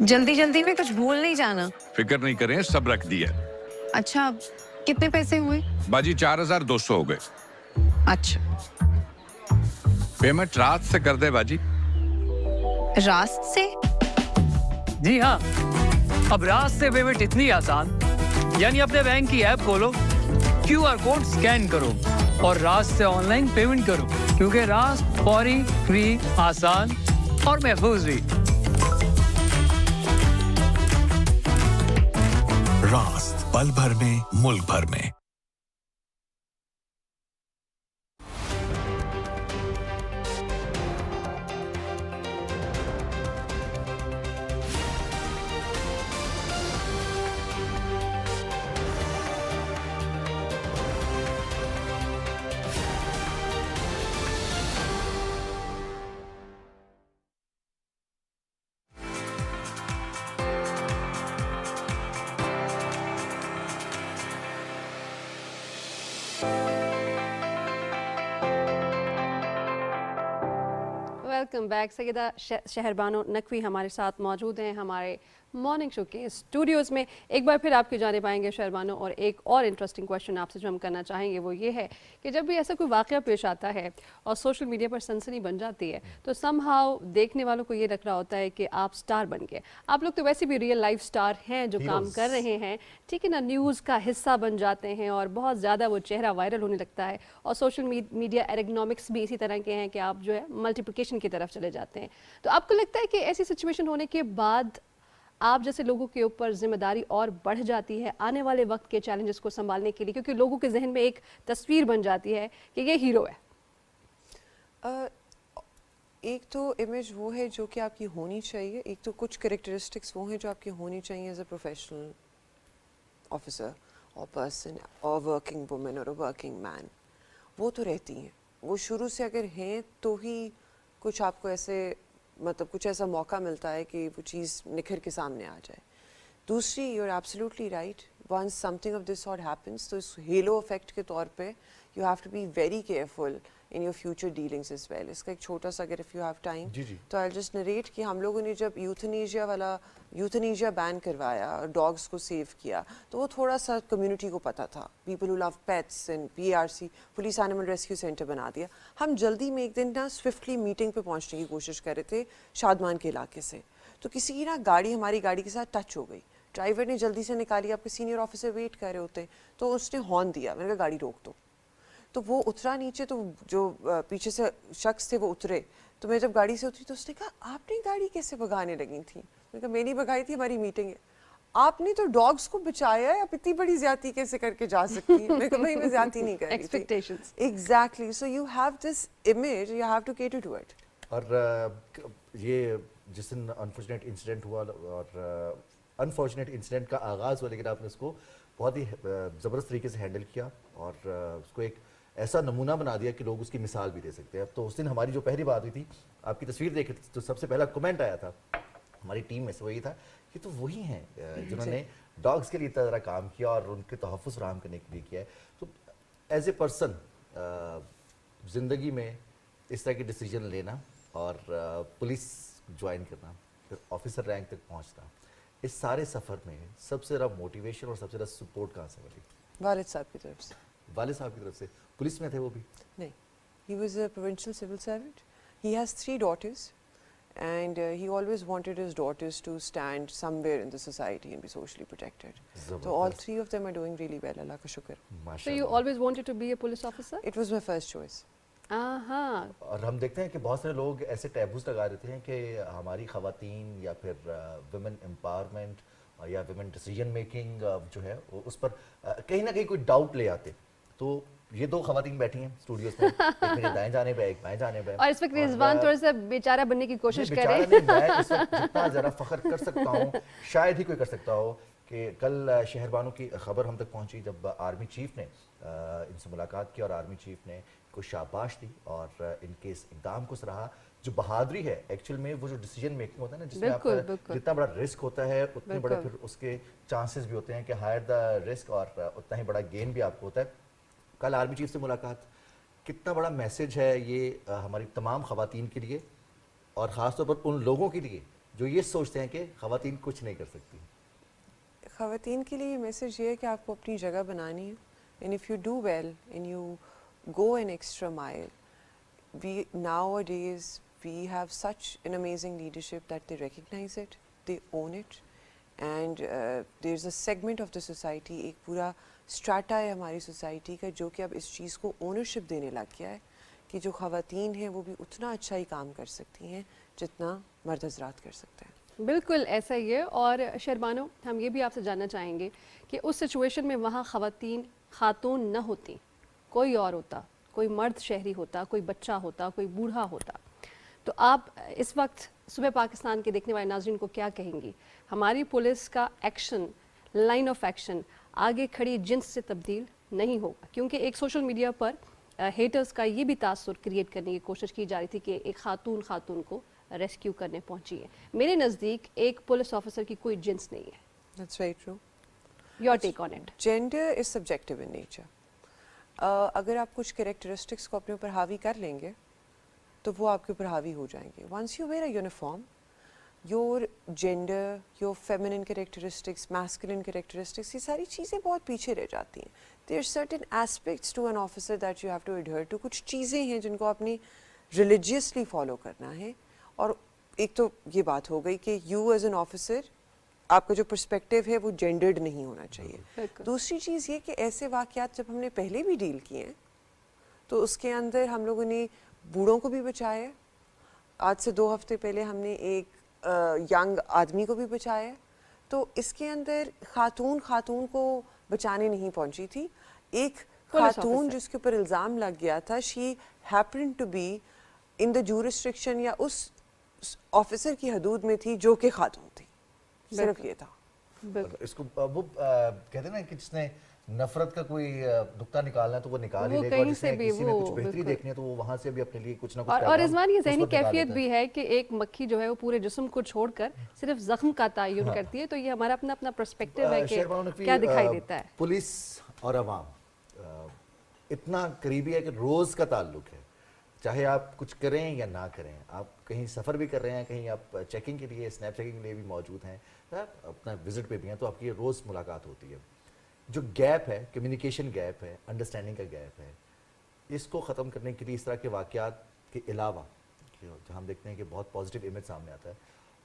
जल्दी जल्दी में कुछ भूल नहीं जाना। फिक्र नहीं करें, सब रख दिया। अच्छा, कितने पैसे हुए? बाजी 4200 हो गए। अच्छा, पेमेंट रात से कर दे बाजी। रात से? जी हाँ, अब रात से पेमेंट इतनी आसान, यानी अपने बैंक की ऐप खोलो, QR कोड स्कैन करो और रात से ऑनलाइन पेमेंट करो, क्योंकि रात फौरी, फ्री, आसान और महफूज भी। रास्त, पल भर में, मुल्क भर में। Welcome back. सैयदा शहरबानो नकवी हमारे साथ मौजूद हैं हमारे मॉर्निंग शो के स्टूडियोज़ में। एक बार फिर आपकी जानिब आएंगे शहरबानो, और एक और इंटरेस्टिंग क्वेश्चन आपसे जो हम करना चाहेंगे वो ये है कि जब भी ऐसा कोई वाक़या पेश आता है और सोशल मीडिया पर सनसनी बन जाती है, तो समहाउ देखने वालों को ये लग रहा होता है कि आप स्टार बन गए। आप लोग तो वैसे भी रियल लाइफ स्टार हैं जो काम कर रहे हैं, ठीक है ना, न्यूज़ का हिस्सा बन जाते हैं और बहुत ज़्यादा वो चेहरा वायरल होने लगता है। और सोशल मीडिया एरोनॉमिक्स भी इसी तरह के हैं कि आप जो है मल्टीप्लिकेशन की तरफ चले जाते हैं। तो आपको लगता है कि ऐसी सिचुएशन होने के बाद आप जैसे लोगों के ऊपर जिम्मेदारी और बढ़ जाती है आने वाले वक्त के चैलेंजेस को संभालने के लिए, क्योंकि लोगों के जहन में एक तस्वीर बन जाती है कि ये हीरो है? एक तो इमेज वो है जो कि आपकी होनी चाहिए, एक तो कुछ कैरेक्टरिस्टिक्स वो हैं जो आपकी होनी चाहिए एज अ प्रोफेशनल ऑफिसर और पर्सन और वर्किंग वुमेन और वर्किंग मैन, वो तो रहती हैं। वो शुरू से अगर हैं तो ही कुछ आपको ऐसे मतलब कुछ ऐसा मौका मिलता है कि वो चीज़ निखर के सामने आ जाए। दूसरी, you are absolutely right, once something of this sort happens, तो इस हेलो इफेक्ट के तौर पे you have to be very careful in your future dealings as well. اس کا ایک چھوٹا سا اگر if you have time جی جی تو I'll just narrate کہ ہم لوگوں نے جب یوتھنیجیا بین کروایا اور ڈاگس کو سیو کیا تو وہ تھوڑا سا کمیونٹی کو پتہ تھا. People who love pets and PRC police animal rescue centre بنا دیا. ہم جلدی میں ایک دن نا سوئفٹلی میٹنگ پہ پہنچنے کی کوشش کر رہے تھے شادمان کے علاقے سے, تو کسی کی نا گاڑی ہماری گاڑی کے ساتھ ٹچ ہو گئی. ڈرائیور نے جلدی سے نکالی, آپ کے سینئر آفیسر ویٹ کر رہے ہوتے, تو اس نے ہارن دیا. میں نے کہا گاڑی روک دو, تو وہ اترا نیچے, تو جو پیچھے سے شخص تھے وہ اترے. تو میں جب گاڑی سے اتری تو اس نے کہا آپ نے گاڑی کیسے بھگانے لگی تھیں؟ میں نے کہا میں نہیں بھگائی تھی, ہماری میٹنگ ہے. آپ نے تو ڈاگس کو بچایا ہے, آپ اتنی بڑی زیادتی کیسے کر کے جا سکتی ہیں؟ میں نے کہا بھائی میں زیادتی نہیں کر رہی تھی. Expectations. Exactly. So you have this image, you have to cater to it. اور یہ جس دن انفارچونیٹ انسیڈنٹ ہوا اور انفارچونیٹ انسیڈنٹ کا آغاز ہوا, لیکن آپ نے اس کو بہت ہی زبردست طریقے سے ہینڈل کیا اور اس کو ایک ایسا نمونہ بنا دیا کہ لوگ اس کی مثال بھی دے سکتے ہیں. تو اس دن ہماری جو پہلی بات ہوئی تھی, آپ کی تصویر دیکھی تو سب سے پہلا کمنٹ آیا تھا ہماری ٹیم میں سے, وہی تھا کہ تو وہی ہیں جنہوں نے ڈاگس کے لیے اتنا زیادہ کام کیا اور ان کے تحفظ فراہم کرنے کے لیے کیا ہے. تو ایز اے پرسن زندگی میں اس طرح کی ڈیسیجن لینا اور پولیس جوائن کرنا, پھر آفیسر رینک تک پہنچنا, اس سارے سفر میں سب سے زیادہ موٹیویشن اور سب سے زیادہ سپورٹ کہاں سے ملی؟ والد صاحب کی طرف سے. والد صاحب کی طرف سے. پولیس میں تھے وہ بھی؟ نہیں, he was a provincial civil servant. He has 3 daughters and he always wanted his daughters to stand somewhere in the society and be socially protected. So all 3 of them are doing really well, Allah ka shukr. So you always wanted to be a police officer? It was my first choice. اور ہم دیکھتے ہیں کہ بہت سارے لوگ ایسے taboos لگا دیتے ہیں کہ ہماری خواتین یا پھر ویمن امپاورمنٹ یا ویمن ڈیسیجن میکنگ جو ہے اس پر کہیں نہ کہیں کوئی ڈاؤٹ لے آتے. تو یہ 2 خواتین بیٹھی ہیں اسٹوڈیوز میں, ایک میرے دائیں جانے پہ, ایک بائیں جانے پہ, اور اس وقت رضوان تھوڑا سا بیچارہ بننے کی کوشش کر رہے ہیں. میں اس وقت جتنا ذرا فخر کر سکتا ہوں شاید ہی کوئی کر سکتا ہو کہ کل شہر بانو کی خبر ہم تک پہنچی جب آرمی چیف نے ان سے ملاقات کی اور آرمی چیف نے کو شاباش دی اور ان کے اس اقدام کو سراہا. جو بہادری ہے ایکچوئل میں, وہ جو ڈیسیجن میکنگ ہوتا ہے نا, جس میں آپ جتنا بڑا رسک ہوتا ہے اتنے بڑے پھر اس کے چانسز بھی ہوتے ہیں کہ ہائر دا رسک اور اتنا ہی بڑا گین بھی آپ کو ہوتا ہے. کل آرمی چیف سے ملاقات, کتنا بڑا میسج ہے یہ ہماری تمام خواتین کے لیے اور خاص طور پر ان لوگوں کے لیے جو یہ سوچتے ہیں کہ خواتین کچھ نہیں کر سکتی. خواتین کے لیے یہ میسج یہ ہے کہ آپ کو اپنی جگہ بنانی ہے. And if you do well and you go an extra mile, we nowadays we have such an amazing leadership that they recognize it, they own it, and there's a segment of the society, ایک پورا strata ہے ہماری society کا جو کہ اب اس چیز کو ownership دینے لگ گیا ہے کہ جو خواتین ہیں وہ بھی اتنا اچھا ہی کام کر سکتی ہیں جتنا مرد حضرات کر سکتے ہیں. بالکل ایسا ہی ہے. اور شہربانو, ہم یہ بھی آپ سے جاننا چاہیں گے کہ اس سچویشن میں وہاں خاتون نہ ہوتی, کوئی اور ہوتا, کوئی مرد شہری ہوتا, کوئی بچہ ہوتا, کوئی بوڑھا ہوتا, تو آپ اس وقت صبح پاکستان کے دیکھنے والے ناظرین کو کیا کہیں گی؟ ہماری پولیس کا ایکشن, لائن آف ایکشن آگے کھڑی جنس سے تبدیل نہیں ہوگا, کیونکہ ایک سوشل میڈیا پر ہیٹرز کا یہ بھی تاثر کریٹ کرنے کی کوشش کی جا رہی تھی کہ ایک خاتون کو ریسکیو کرنے پہنچی ہے. میرے نزدیک ایک پولیس آفیسر کی کوئی جنس نہیں ہے. That's very true. Your take on it? Gender is subjective in nature. اگر آپ کچھ کریکٹرسٹکس کو اپنے اوپر حاوی کر لیں گے تو وہ آپ کے اوپر حاوی ہو جائیں گے. Once you wear a uniform, your gender, your feminine characteristics, masculine characteristics, یہ ساری چیزیں بہت پیچھے رہ جاتی ہیں. There are certain aspects to an officer that you have to adhere to. کچھ چیزیں ہیں جن کو آپ نے ریلیجیسلی فالو کرنا ہے. اور ایک تو یہ بات ہو گئی کہ یو ایز این آفیسر, آپ کا جو پرسپیکٹیو ہے وہ جینڈرڈ نہیں ہونا چاہیے. دوسری چیز یہ کہ ایسے واقعات جب ہم نے پہلے بھی ڈیل کیے ہیں تو اس کے اندر ہم لوگوں نے بوڑھوں کو بھی بچایا. آج سے 2 ہفتے پہلے ہم نے ایک ینگ آدمی کو بھی بچایا. تو اس کے اندر خاتون کو بچانے نہیں پہنچی تھی. ایک خاتون جس کے اوپر الزام لگ گیا تھا, she happen to be in the jurisdiction یا اس آفیسر کی حدود میں تھی جو کہ خاتون تھی. صرف یہ تھا. اس کو وہ کہتے ہیں نا کہ جس نے نفرت کا کوئی نقطہ نکالنا ہے تو وہ نکال ہی لے گا, اور جس نے کسی میں کچھ بہتری دیکھنی ہے تو وہ وہاں سے بھی اپنے لیے کچھ نہ کچھ. اور رضوان, یہ ذہنی کیفیت بھی ہے کہ ایک مکھی جو ہے وہ پورے جسم کو چھوڑ کر صرف زخم کا تعین کرتی ہے. تو یہ ہمارا اپنا پرسپیکٹیو ہے کہ کیا دکھائی دیتا ہے. پولیس اور عوام اتنا قریبی ہے کہ روز کا تعلق ہے. چاہے آپ کچھ کریں یا نہ کریں, آپ کہیں سفر بھی کر رہے ہیں, کہیں آپ چیکنگ کے لیے, اسنیپ چیکنگ کے لیے بھی موجود ہیں, آپ اپنا وزٹ پہ بھی ہیں, تو آپ کی روز ملاقات ہوتی ہے. جو گیپ ہے, کمیونیکیشن گیپ ہے, انڈرسٹینڈنگ کا گیپ ہے, اس کو ختم کرنے کے لیے اس طرح کے واقعات کے علاوہ جہاں ہم دیکھتے ہیں کہ بہت پازیٹیو امیج سامنے آتا ہے,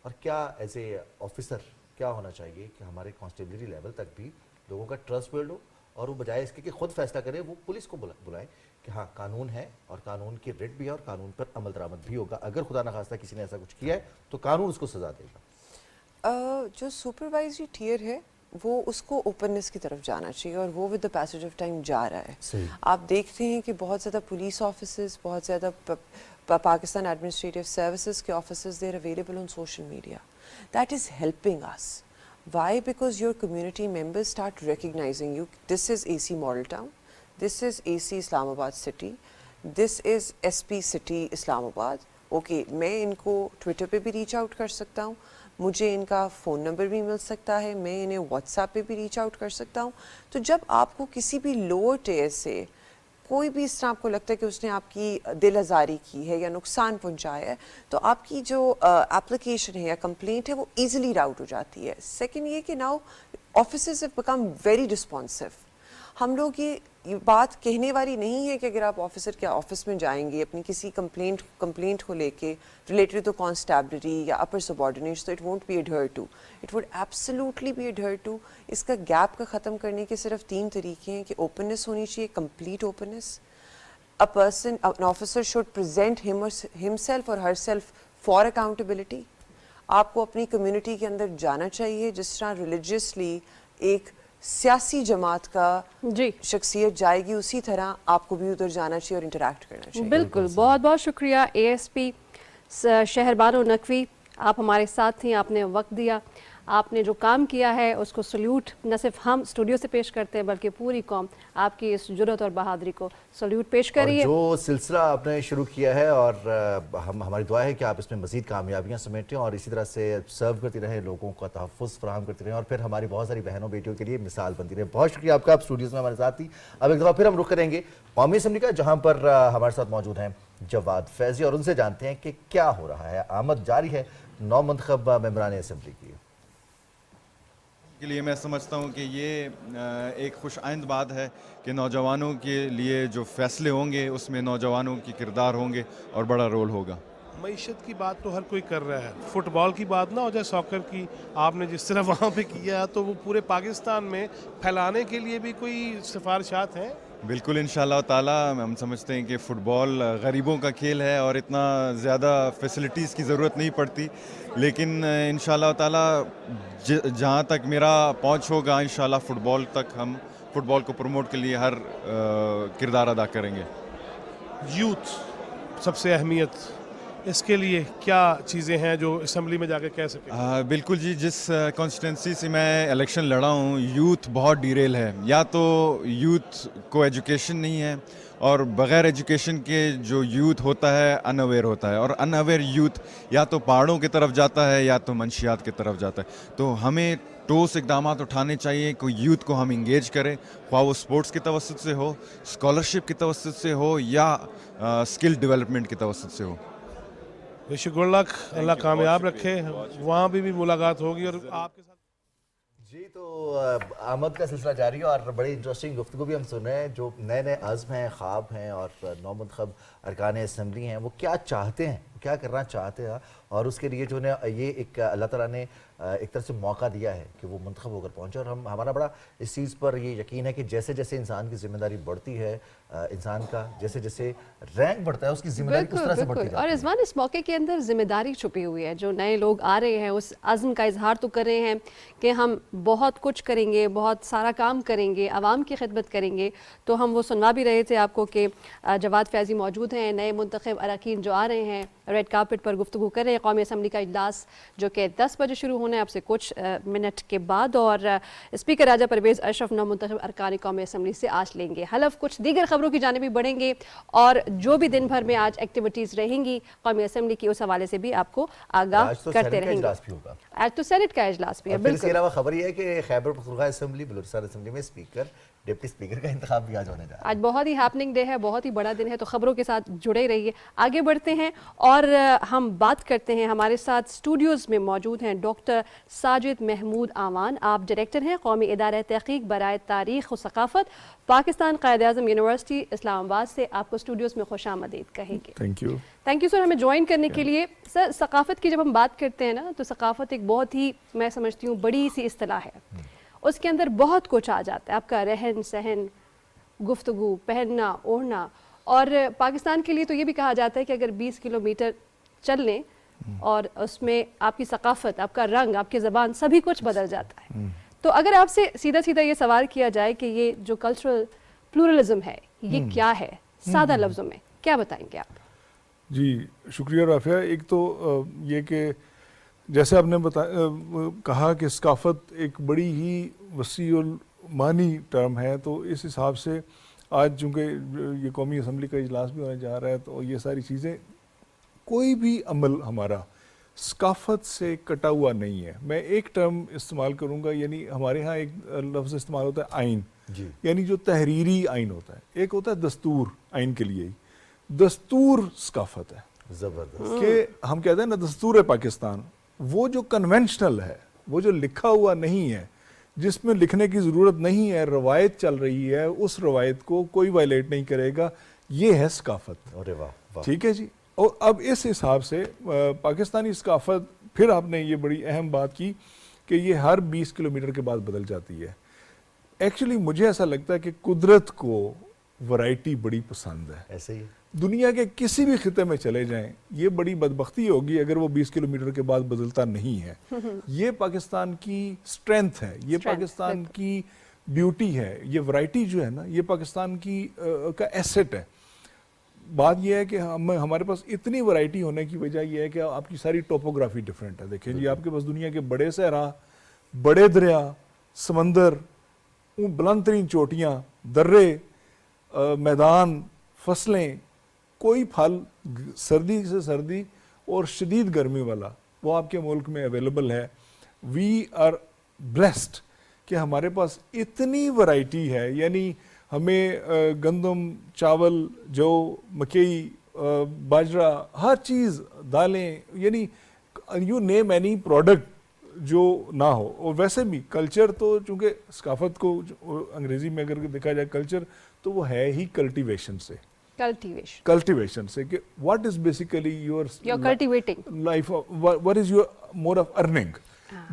اور کیا ایز اے آفیسر کیا ہونا چاہیے کہ ہمارے کانسٹیبلری لیول تک بھی لوگوں کا ٹرسٹ بلڈ ہو, اور وہ بجائے اس کے کہ خود فیصلہ کرے, وہ پولیس کو بلائیں کہ ہاں قانون ہے اور قانون کی ریٹ بھی ہے اور قانون پر عمل درآمد بھی ہوگا, اگر خدا نخواستہ کسی نے ایسا کچھ کیا ہے تو قانون اس کو سزا دے گا. جو سپروائزری ٹیئر ہے وہ اس کو اوپننس کی طرف جانا چاہیے, اور وہ with the passage of time جا رہا ہے. آپ دیکھتے ہیں کہ بہت زیادہ پولیس آفیسز, بہت زیادہ پاکستان ایڈمنسٹریٹو سروسز کے offices they are available on social media. That is helping us. Why? Because your community members start recognizing you. This is AC Model Town. This is AC Islamabad City. This is SP City Islamabad. Okay, میں ان کو Twitter پہ بھی reach out کر سکتا ہوں, مجھے ان کا phone number بھی مل سکتا ہے, میں انہیں واٹس ایپ پہ بھی ریچ آؤٹ کر سکتا ہوں. تو جب آپ کو کسی بھی لوور ٹیئر سے کوئی بھی اس طرح آپ کو لگتا ہے کہ اس نے آپ کی دل آزاری کی ہے یا نقصان پہنچایا ہے, تو آپ کی جو اپلیکیشن ہے یا کمپلینٹ ہے وہ ایزیلی راؤٹ ہو جاتی ہے. سیکنڈ یہ کہ now officers have become very responsive. ہم لوگ یہ بات کہنے والی نہیں ہے کہ اگر آپ آفیسر کے آفس میں جائیں گے اپنی کسی کمپلینٹ کو لے کے ریلیٹڈ ٹو کانسٹیبلری یا اپر سبارڈینیٹس, تو it won't be adhere to, it would absolutely be adhere to. اس کا گیپ کا ختم کرنے کے صرف 3 طریقے ہیں کہ اوپننس ہونی چاہیے, complete openness. an officer should present himself or herself for accountability. آپ کو اپنی کمیونٹی کے اندر جانا چاہیے, جس طرح ریلیجیسلی ایک سیاسی جماعت کا شخصیت جائے گی, اسی طرح آپ کو بھی ادھر جانا چاہیے اور انٹریکٹ کرنا چاہیے. بالکل, بہت بہت شکریہ ASP شہربانو نقوی, آپ ہمارے ساتھ تھیں, آپ نے وقت دیا, آپ نے جو کام کیا ہے اس کو سلیوٹ نہ صرف ہم اسٹوڈیو سے پیش کرتے ہیں بلکہ پوری قوم آپ کی اس جرأت اور بہادری کو سلیوٹ پیش کری ہے. جو سلسلہ آپ نے شروع کیا ہے, اور ہماری دعا ہے کہ آپ اس میں مزید کامیابیاں سمیٹیں اور اسی طرح سے سرو کرتی رہیں, لوگوں کا تحفظ فراہم کرتی رہیں, اور پھر ہماری بہت ساری بہنوں بیٹیوں کے لیے مثال بنتی رہے. بہت شکریہ آپ کا, آپ اسٹوڈیوز میں ہمارے ساتھ تھی. اب ایک دفعہ پھر ہم رخ کریں گے قومی اسمبلی کا, جہاں پر ہمارے ساتھ موجود ہیں جواد فیضی, اور ان سے جانتے ہیں کہ کیا ہو رہا ہے. آمد جاری ہے نو منتخب ممبران اسمبلی کی. کے لیے میں سمجھتا ہوں کہ یہ ایک خوش آئند بات ہے کہ نوجوانوں کے لیے جو فیصلے ہوں گے اس میں نوجوانوں کی کردار ہوں گے اور بڑا رول ہوگا. معیشت کی بات تو ہر کوئی کر رہا ہے, فٹ بال کی بات نہ ہو جائے, ساکر کی آپ نے جس طرح وہاں پہ کیا تو وہ پورے پاکستان میں پھیلانے کے لیے بھی کوئی سفارشات ہیں؟ بالکل, انشاءاللہ تعالیٰ ہم سمجھتے ہیں کہ فٹ بال غریبوں کا کھیل ہے اور اتنا زیادہ فیسلٹیز کی ضرورت نہیں پڑتی, لیکن انشاءاللہ تعالیٰ جہاں تک میرا پہنچ ہوگا انشاءاللہ فٹ بال تک ہم فٹ بال کو پروموٹ کے لیے ہر کردار ادا کریں گے. یوتھ سب سے اہمیت, اس کے لیے کیا چیزیں ہیں جو اسمبلی میں جا کے کہہ سکیں؟ بالکل جی, جس کانسٹیٹنسی سے میں الیکشن لڑا ہوں یوتھ بہت ڈیریل ہے. یا تو یوتھ کو ایجوکیشن نہیں ہے, اور بغیر ایجوکیشن کے جو یوتھ ہوتا ہے ان اویئر ہوتا ہے, اور ان اویئر یوتھ یا تو پہاڑوں کی طرف جاتا ہے یا تو منشیات کی طرف جاتا ہے. تو ہمیں ٹھوس اقدامات اٹھانے چاہیے کہ یوتھ کو ہم انگیج کریں, خواہ وہ اسپورٹس کی توسط سے ہو, اسکالرشپ کی توسط سے ہو, یا اسکل ڈیولپمنٹ کی توسط سے ہو. وش گڈ لک, اللہ کامیاب رکھے. وہاں بھی ملاقات ہوگی اور آپ کے ساتھ. جی, تو آمد کا سلسلہ جاری ہے اور بڑی انٹرسٹنگ گفتگو بھی ہم سن رہے ہیں. جو نئے نئے عزم ہیں, خواب ہیں, اور نو منتخب ارکان اسمبلی ہیں, وہ کیا چاہتے ہیں, کیا کرنا چاہتے ہیں, اور اس کے لیے جو ہے یہ ایک اللہ تعالیٰ نے ایک طرح سے موقع دیا ہے کہ وہ منتخب ہو کر پہنچے. اور ہمارا بڑا اس چیز پر یہ یقین ہے کہ جیسے جیسے انسان کی ذمہ داری بڑھتی ہے, انسان کا جیسے جیسے رینک بڑھتا ہے اس کی ذمہ داری اس طرح سے بڑھتی ہے. اور رضوان, اس موقع کے اندر ذمہ داری چھپی ہوئی ہے. جو نئے لوگ آ رہے ہیں اس عزم کا اظہار تو کر رہے ہیں کہ ہم بہت کچھ کریں گے, بہت سارا کام کریں گے, عوام کی خدمت کریں گے. تو ہم وہ سنوا بھی رہے تھے آپ کو کہ جواد فیضی موجود ہیں, نئے منتخب اراکین جو آ رہے ہیں रेड कार्पेट पर गुफ्तगू कर रहे हैं। कौमी असम्बली का इजलास जो कि 10 बजे शुरू होना है अब से कुछ मिनट के बाद, और स्पीकर राजा परवेज़ अशरफ नवमुंतखब अरकान कौमी असम्बली से आज लेंगे हलफ। कुछ दीगर खबरों की जानिब भी बढ़ेंगे और जो भी दिन भर में आज एक्टिविटीज़ रहेंगी कौमी असम्बली की उस हवाले से भी आपको आगाह करते रहेंगे। आज तो सेनेट का इजलास भी है। बिल्कुल। इसके अलावा खबर ये है कि खैबर पख्तूनख्वा असेंबली, बलूचिस्तान असेंबली में स्पीकर, डिप्टी स्पीकर का इंतखाब भी आज होने जा रहा है। आज बहुत ही हैपनिंग डे है, बहुत ही बड़ा दिन है, तो खबरों के साथ जुड़े रहिए। आगे बढ़ते हैं और हम बात करते हैं, हमारे साथ स्टूडियोज़ में मौजूद हैं डॉक्टर साजिद महमूद आवान। आप डायरेक्टर हैं कौमी इदारा तहक़ीक़ बराए तारीख़ व सक़ाफ़त, पाकिस्तान क़ायद-ए-आज़म यूनिवर्सिटी इस्लामाबाद से। आपको स्टूडियोज़ में खुशामदीद कहेंगे। थैंक यू सर हमें ज्वाइन करने के लिए। सर, सक़ाफ़त की जब हम बात करते हैं ना, तो सक़ाफ़त एक बहुत ही, मैं समझती हूँ, बड़ी सी इस्तिलाह है। उसके अंदर बहुत कुछ आ जाता है, आपका रहन सहन, गुफ्तगू, पहनना ओढ़ना। और पाकिस्तान के लिए तो ये भी कहा जाता है कि अगर 20 किलोमीटर चल लें और उसमें आपकी सक़ाफ़त, आपका रंग, आपकी ज़बान, सभी कुछ बदल जाता है। तो अगर आपसे सीधा सीधा ये सवाल किया जाए कि ये जो कल्चरल प्लूरलिज़म है ये क्या है, सादा लफ्ज़ों में क्या बताएंगे आप? जी शुक्रिया राफिया। एक तो ये कि जैसे आपने कहा कि सकाफ़त एक बड़ी ही वसी और मानी टर्म है, तो इस हिसाब से आज चूँकि ये कौमी असम्बली का इजलास भी होने जा रहा है, तो ये सारी चीज़ें, कोई भी अमल हमारा सकाफ़त से कटा हुआ नहीं है। मैं एक टर्म इस्तेमाल करूँगा, यानी हमारे यहाँ एक लफ्ज़ इस्तेमाल होता है आइन, यानी जो तहरीरी आइन होता है। एक होता है दस्तूर, आइन के लिए ही दस्तूर सकाफ़त है। ज़बरदस्त कि हम कहते हैं ना दस्तूर पाकिस्तान, वो जो कन्वेंशनल है, वो जो लिखा हुआ नहीं है, जिसमें लिखने की ज़रूरत नहीं है, रवायत चल रही है, उस रवायत को कोई वायलेट नहीं करेगा, ये है सकाफ़त। अरे वाह, ठीक है जी। और अब इस हिसाब से पाकिस्तानी सकाफ़त, फिर आपने ये बड़ी अहम बात की कि ये हर 20 किलोमीटर के बाद बदल जाती है। एक्चुअली मुझे ऐसा लगता है कि कुदरत को वैरायटी बड़ी पसंद है। ऐसे ही दुनिया के किसी भी खिते में चले जाएं, ये बड़ी बदबख्ती होगी अगर वो 20 किलोमीटर के बाद बदलता नहीं है। ये पाकिस्तान की स्ट्रेंथ है, ये पाकिस्तान की ब्यूटी है, ये वैरायटी जो है ना, ये पाकिस्तान की का एसेट है। बात यह है कि हमारे पास इतनी वैरायटी होने की वजह यह है कि आपकी सारी टोपोग्राफी डिफरेंट है। देखिए जी, आपके पास दुनिया के बड़े सहरा, बड़े दरिया, समंदर, बुलंद तरीन चोटियाँ, दर्रे, मैदान, फसलें, कोई फल सर्दी से सर्दी और शदीद गर्मी वाला वो आपके मुल्क में अवेलेबल है। वी आर ब्लेस्ड कि हमारे पास इतनी वैरायटी है, यानी हमें गंदम, चावल, जौ, मकई, बाजरा, हर चीज़, दालें, यानी यू नेम एनी प्रोडक्ट जो ना हो। और वैसे भी कल्चर तो चूँकि सकाफ़त को अंग्रेज़ी में अगर देखा जाए कल्चर, तो वो है ही कल्टीवेशन से, कल्टीवेशन से कि what is basically your cultivating life, what is your mode of earning.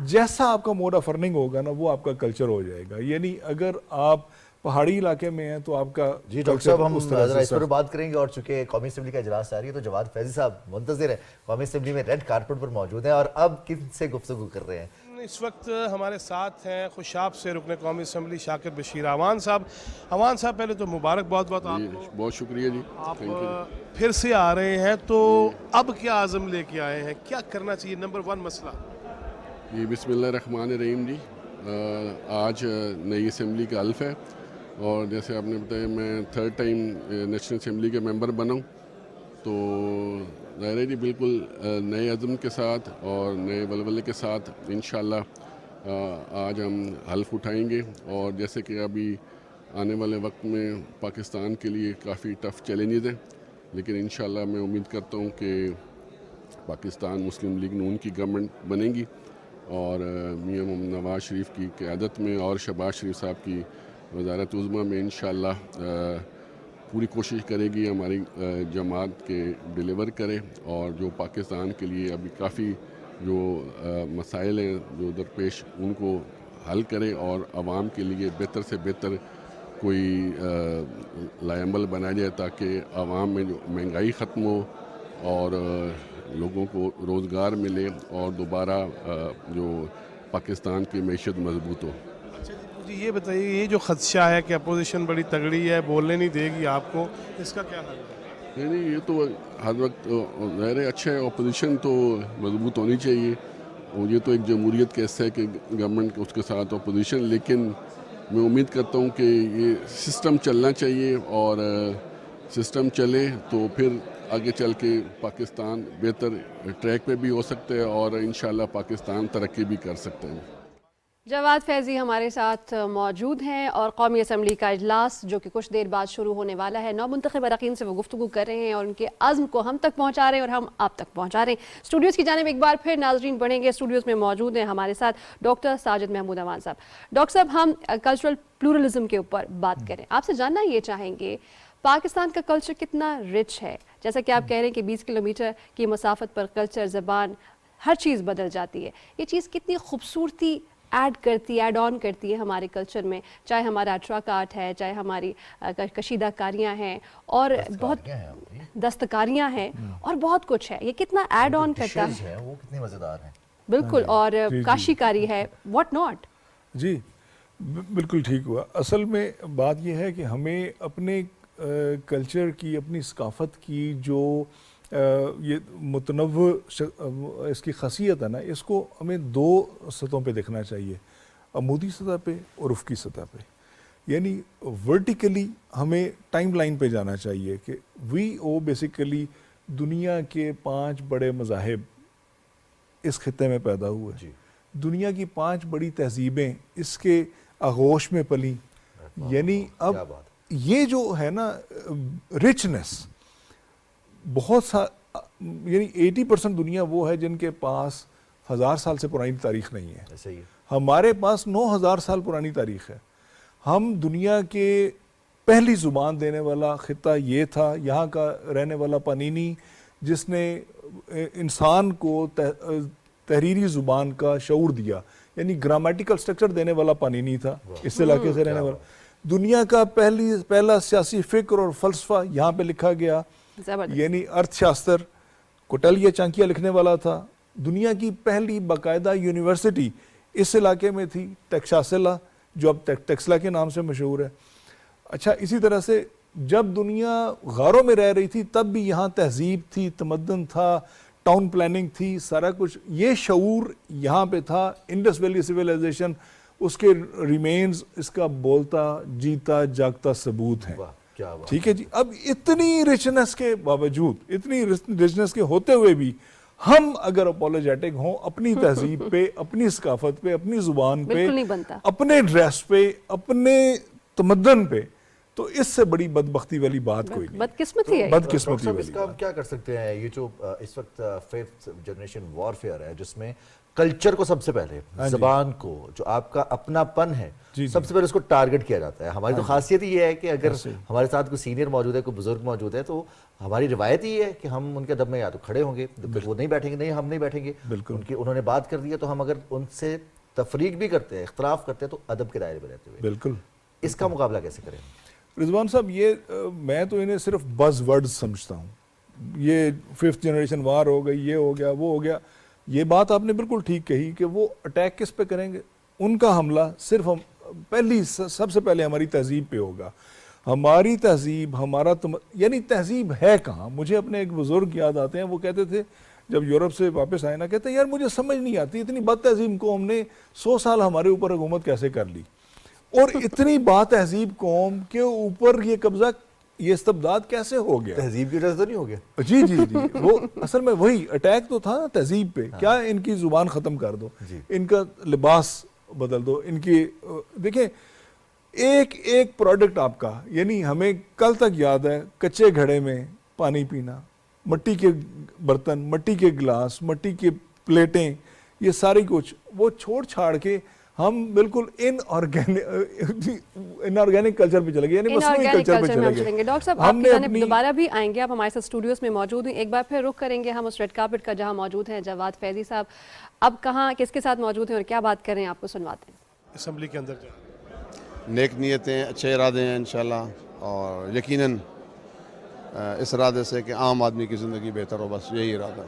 जैसा आपका मोड ऑफ अर्निंग होगा ना, वो आपका कल्चर हो जाएगा। यानी अगर आप पहाड़ी इलाके में हैं तो आपका जी डॉक्टर साहब, हम इस पर बात करेंगे। और चूंकि कौमी असेंबली का इजलास जारी है, तो जवाद फैजी साहब मुंतज़िर है, कौमी असेंबली में रेड कारपेट पर मौजूद हैं, और अब किनसे गुफ्तगू कर रहे हैं? इस वक्त हमारे साथ हैं खुशाब से रुकने कौमी असेंबली शाकिर बशीर अवान साहब। अवान साहब, पहले तो मुबारक बहुत बहुत आपको। बहुत शुक्रिया जी। आप फिर से आ रहे हैं, तो अब क्या आज़म लेके आए हैं, क्या करना चाहिए? नंबर 1 मसला जी, बिस्मिल्लाहिर्रहमानिर्रहीम जी। आज नई असेंबली का अल्फ है, और जैसे आपने बताया मैं 3rd टाइम नेशनल असेंबली के मेंबर बना हूँ, तो ज़ाहिर है जी बिल्कुल नए अज़म के साथ और नए वलवले के साथ इंशाअल्लाह आज हम हल्फ उठाएंगे। और जैसे कि अभी आने वाले वक्त में पाकिस्तान के लिए काफ़ी टफ़ चैलेंजेस हैं, लेकिन इंशाअल्लाह मैं उम्मीद करता हूँ कि पाकिस्तान मुस्लिम लीग नून की गवर्नमेंट बनेगी, और मियां मोहम्मद नवाज शरीफ की क़यादत में और शहबाज शरीफ साहब की वज़ारत उज़्मा में इंशाअल्लाह पूरी कोशिश करेगी हमारी जमात के डिलीवर करे, और जो पाकिस्तान के लिए अभी काफ़ी जो मसाइल हैं जो दरपेश, उनको हल करे, और आवाम के लिए बेहतर से बेहतर कोई लायमल बनाया जाए, ताकि आवाम में जो महंगाई ख़त्म हो और लोगों को रोज़गार मिले, और दोबारा जो पाकिस्तान की मैशत मजबूत हो। जी ये बताइए, ये जो खदशा है कि अपोजिशन बड़ी तगड़ी है, बोलने नहीं देगी आपको, इसका क्या हाल है? نہیں یہ تو ہر وقت ظاہر ہے اچھا ہے، اپوزیشن تو مضبوط ہونی چاہیے، اور یہ تو ایک جمہوریت کا حصہ ہے کہ گورنمنٹ اس کے ساتھ اپوزیشن، لیکن میں امید کرتا ہوں کہ یہ سسٹم چلنا چاہیے، اور سسٹم چلے تو پھر آگے چل کے پاکستان بہتر ٹریک پہ بھی ہو سکتا ہے، اور انشاءاللہ پاکستان ترقی بھی کر سکتا ہے۔ جواد فیضی ہمارے ساتھ موجود ہیں، اور قومی اسمبلی کا اجلاس جو کہ کچھ دیر بعد شروع ہونے والا ہے، نو منتخب اراکین سے وہ گفتگو کر رہے ہیں اور ان کے عزم کو ہم تک پہنچا رہے ہیں اور ہم آپ تک پہنچا رہے ہیں۔ اسٹوڈیوز کی جانب ایک بار پھر ناظرین بڑھیں گے۔ اسٹوڈیوز میں موجود ہیں ہمارے ساتھ ڈاکٹر ساجد محمود امان صاحب۔ ڈاکٹر صاحب، ہم کلچرل پلورلزم کے اوپر بات کریں، آپ سے جاننا یہ چاہیں گے پاکستان کا کلچر کتنا رچ ہے؟ جیسا کہ آپ کہہ رہے ہیں کہ 20 کلومیٹر کی مسافت پر کلچر، زبان، ہر چیز بدل جاتی ہے، یہ چیز کتنی خوبصورتی ایڈ آن کرتی ہے ہمارے کلچر میں، چاہے ہمارا اٹراک آرٹ ہے، چاہے ہماری کشیدہ کاریاں ہیں، اور بہت دستکاریاں ہیں، اور بہت کچھ ہے، یہ کتنا ایڈ آن کرتا ہے، وہ کتنے مزیدار ہیں بالکل، اور کاشی کاری ہے، واٹ ناٹ۔ جی بالکل ٹھیک ہوا۔ اصل میں بات یہ ہے کہ ہمیں اپنے کلچر کی، اپنی ثقافت کی جو یہ متنوع اس کی خاصیت ہے نا، اس کو ہمیں دو سطحوں پہ دیکھنا چاہیے، عمودی سطح پہ اور افقی سطح پہ۔ یعنی ورٹیکلی ہمیں ٹائم لائن پہ جانا چاہیے کہ وی او بیسیکلی دنیا کے 5 بڑے مذاہب اس خطے میں پیدا ہوئے، دنیا کی 5 بڑی تہذیبیں اس کے آغوش میں پلیں۔ یعنی اب یہ جو ہے نا رچنس، بہت سا یعنی 80% دنیا وہ ہے جن کے پاس 1000 سال سے پرانی تاریخ نہیں ہے، ہمارے پاس 9000 سال پرانی تاریخ ہے۔ ہم دنیا کے پہلی زبان دینے والا خطہ یہ تھا، یہاں کا رہنے والا پانینی، جس نے انسان کو تحریری زبان کا شعور دیا، یعنی گرامیٹیکل سٹرکچر دینے والا پانینی تھا، اس علاقے سے رہنے والا۔ دنیا کا پہلا سیاسی فکر اور فلسفہ یہاں پہ لکھا گیا، یعنی ارتھ شاستر کوٹلیا چانکیہ لکھنے والا تھا۔ دنیا کی پہلی باقاعدہ یونیورسٹی اس علاقے میں تھی، ٹیکساسلا، جو اب ٹیکسلا کے نام سے مشہور ہے۔ اچھا، اسی طرح سے جب دنیا غاروں میں رہ رہی تھی تب بھی یہاں تہذیب تھی، تمدن تھا، ٹاؤن پلاننگ تھی، سارا کچھ یہ شعور یہاں پہ تھا۔ انڈس ویلی سویلائزیشن، اس کے ریمینز اس کا بولتا جیتا جاگتا ثبوت ہیں۔ ٹھیک ہے جی، اب اتنی رچنس کے باوجود، اتنی رچنس کے ہوتے ہوئے بھی ہم اگر اپولوجیٹک ہوں اپنی تہذیب پہ، اپنی ثقافت پہ، اپنی زبان پہ، اپنے ڈریس پہ، اپنے تمدن پہ، تو اس سے بڑی بدبختی والی بات کوئی نہیں، بدقسمتی ہے۔ بدقسمتی والی بات۔ ہم کیا کر سکتے ہیں؟ یہ جو اس وقت 5th جنریشن وارفیئر ہے، جس میں کلچر کو سب سے پہلے، زبان کو، جو آپ کا اپنا پن ہے، سب سے پہلے اس کو ٹارگٹ کیا جاتا ہے۔ ہماری تو خاصیت یہ ہے کہ اگر ہمارے ساتھ کوئی سینئر موجود ہے، کوئی بزرگ موجود ہے، تو ہماری روایت یہ ہے کہ ہم ان کے ادب میں یا تو کھڑے ہوں گے، وہ نہیں بیٹھیں گے، نہیں ہم نہیں بیٹھیں گے، انہوں نے بات کر دیا تو ہم اگر ان سے تفریق بھی کرتے ہیں، اختلاف کرتے ہیں، تو ادب کے دائرے میں رہتے ہوئے۔ بالکل۔ اس کا مقابلہ کیسے کریں؟ رضوان صاحب، یہ میں تو انہیں صرف بز ورڈز سمجھتا ہوں۔ یہ 5th جنریشن وار ہو گئی، یہ ہو گیا، وہ ہو گیا۔ یہ بات آپ نے بالکل ٹھیک کہی کہ وہ اٹیک کس پہ کریں گے؟ ان کا حملہ صرف سب سے پہلے ہماری تہذیب پہ ہوگا۔ ہماری تہذیب، ہمارا یعنی تہذیب ہے کہاں؟ مجھے اپنے ایک بزرگ یاد آتے ہیں، وہ کہتے تھے جب یورپ سے واپس آئے نا، کہتے ہیں یار مجھے سمجھ نہیں آتی اتنی بد تہذیب قوم نے 100 سال ہمارے اوپر حکومت کیسے کر لی، اور اتنی با تہذیب قوم کے اوپر یہ قبضہ، یہ استبداد کیسے ہو گیا؟ تہذیب کی وجہ سے تو نہیں ہو گیا؟ جی جی جی، وہ اصل میں وہی اٹیک تو تھا تہذیب پہ۔ کیا ان کی زبان ختم کر دو، ان کا لباس بدل دو، ان کی دیکھیں ایک ایک پروڈکٹ آپ کا، یعنی ہمیں کل تک یاد ہے کچے گھڑے میں پانی پینا، مٹی کے برتن، مٹی کے گلاس، مٹی کے پلیٹیں، یہ ساری کچھ وہ چھوڑ چھاڑ کے ہم بالکل ان آرگینک کلچر پہ چلے گئے، یعنی مصنوعی کلچر پہ چلے گئے۔ ڈاکٹر صاحب، آپ کی جانب دوبارہ بھی آئیں گے، آپ ہمارے ساتھ اسٹوڈیوز میں موجود ہیں، ایک بار پھر رخ کریں گے ہم اس ریڈ کارپٹ کا جہاں موجود ہیں جواد فیضی صاحب۔ اب کہاں، کس کے ساتھ موجود ہیں اور کیا بات کر رہے ہیں، آپ کو سنواتے ہیں۔ اسمبلی کے اندر نیک نیتیں، اچھے ارادے ہیں انشاءاللہ، اور یقیناً اس ارادے سے کہ عام آدمی کی زندگی بہتر ہو، بس یہی ارادہ ہے۔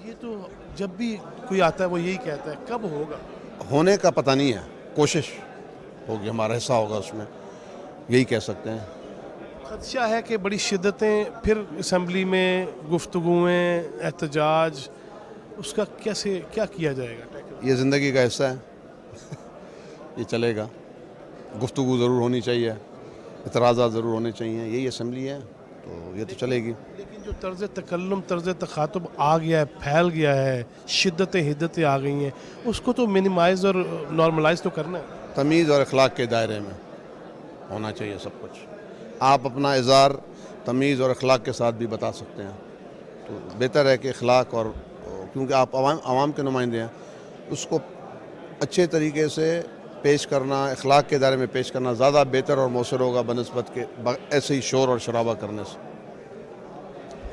یہ تو جب بھی کوئی آتا ہے وہ یہی کہتا ہے، کب ہوگا؟ ہونے کا پتہ نہیں ہے، کوشش ہوگی، ہمارا حصہ ہوگا اس میں، یہی کہہ سکتے ہیں۔ खदशा है कि बड़ी शिद्दतें फिर असम्बली में गुफ्तगुएँ एहतजाज उसका कैसे क्या किया जाएगा? ये ज़िंदगी का हिस्सा है ये चलेगा गुफ्तगू ज़रूर होनी चाहिए इतराज़ात ज़रूर होने चाहिए यही असम्बली है तो ये तो चलेगी लेकिन जो तर्ज़ तकल्लुम तर्ज़ तखातुब आ गया है फैल गया है शिद्दतें हिद्दतें आ गई हैं उसको तो मिनिमाइज़ और नॉर्मलाइज तो करना है तमीज़ और अखलाक के दायरे में होना चाहिए सब कुछ आप अपना इज़हार तमीज़ और अखलाक के साथ भी बता सकते हैं तो बेहतर है कि अखलाक और क्योंकि आप आवाम के नुमाइंदे हैं उसको अच्छे तरीके से पेश करना अखलाक के दायरे में पेश करना ज़्यादा बेहतर और मौसर होगा बनस्बत के ऐसे ही शोर और शराबा करने से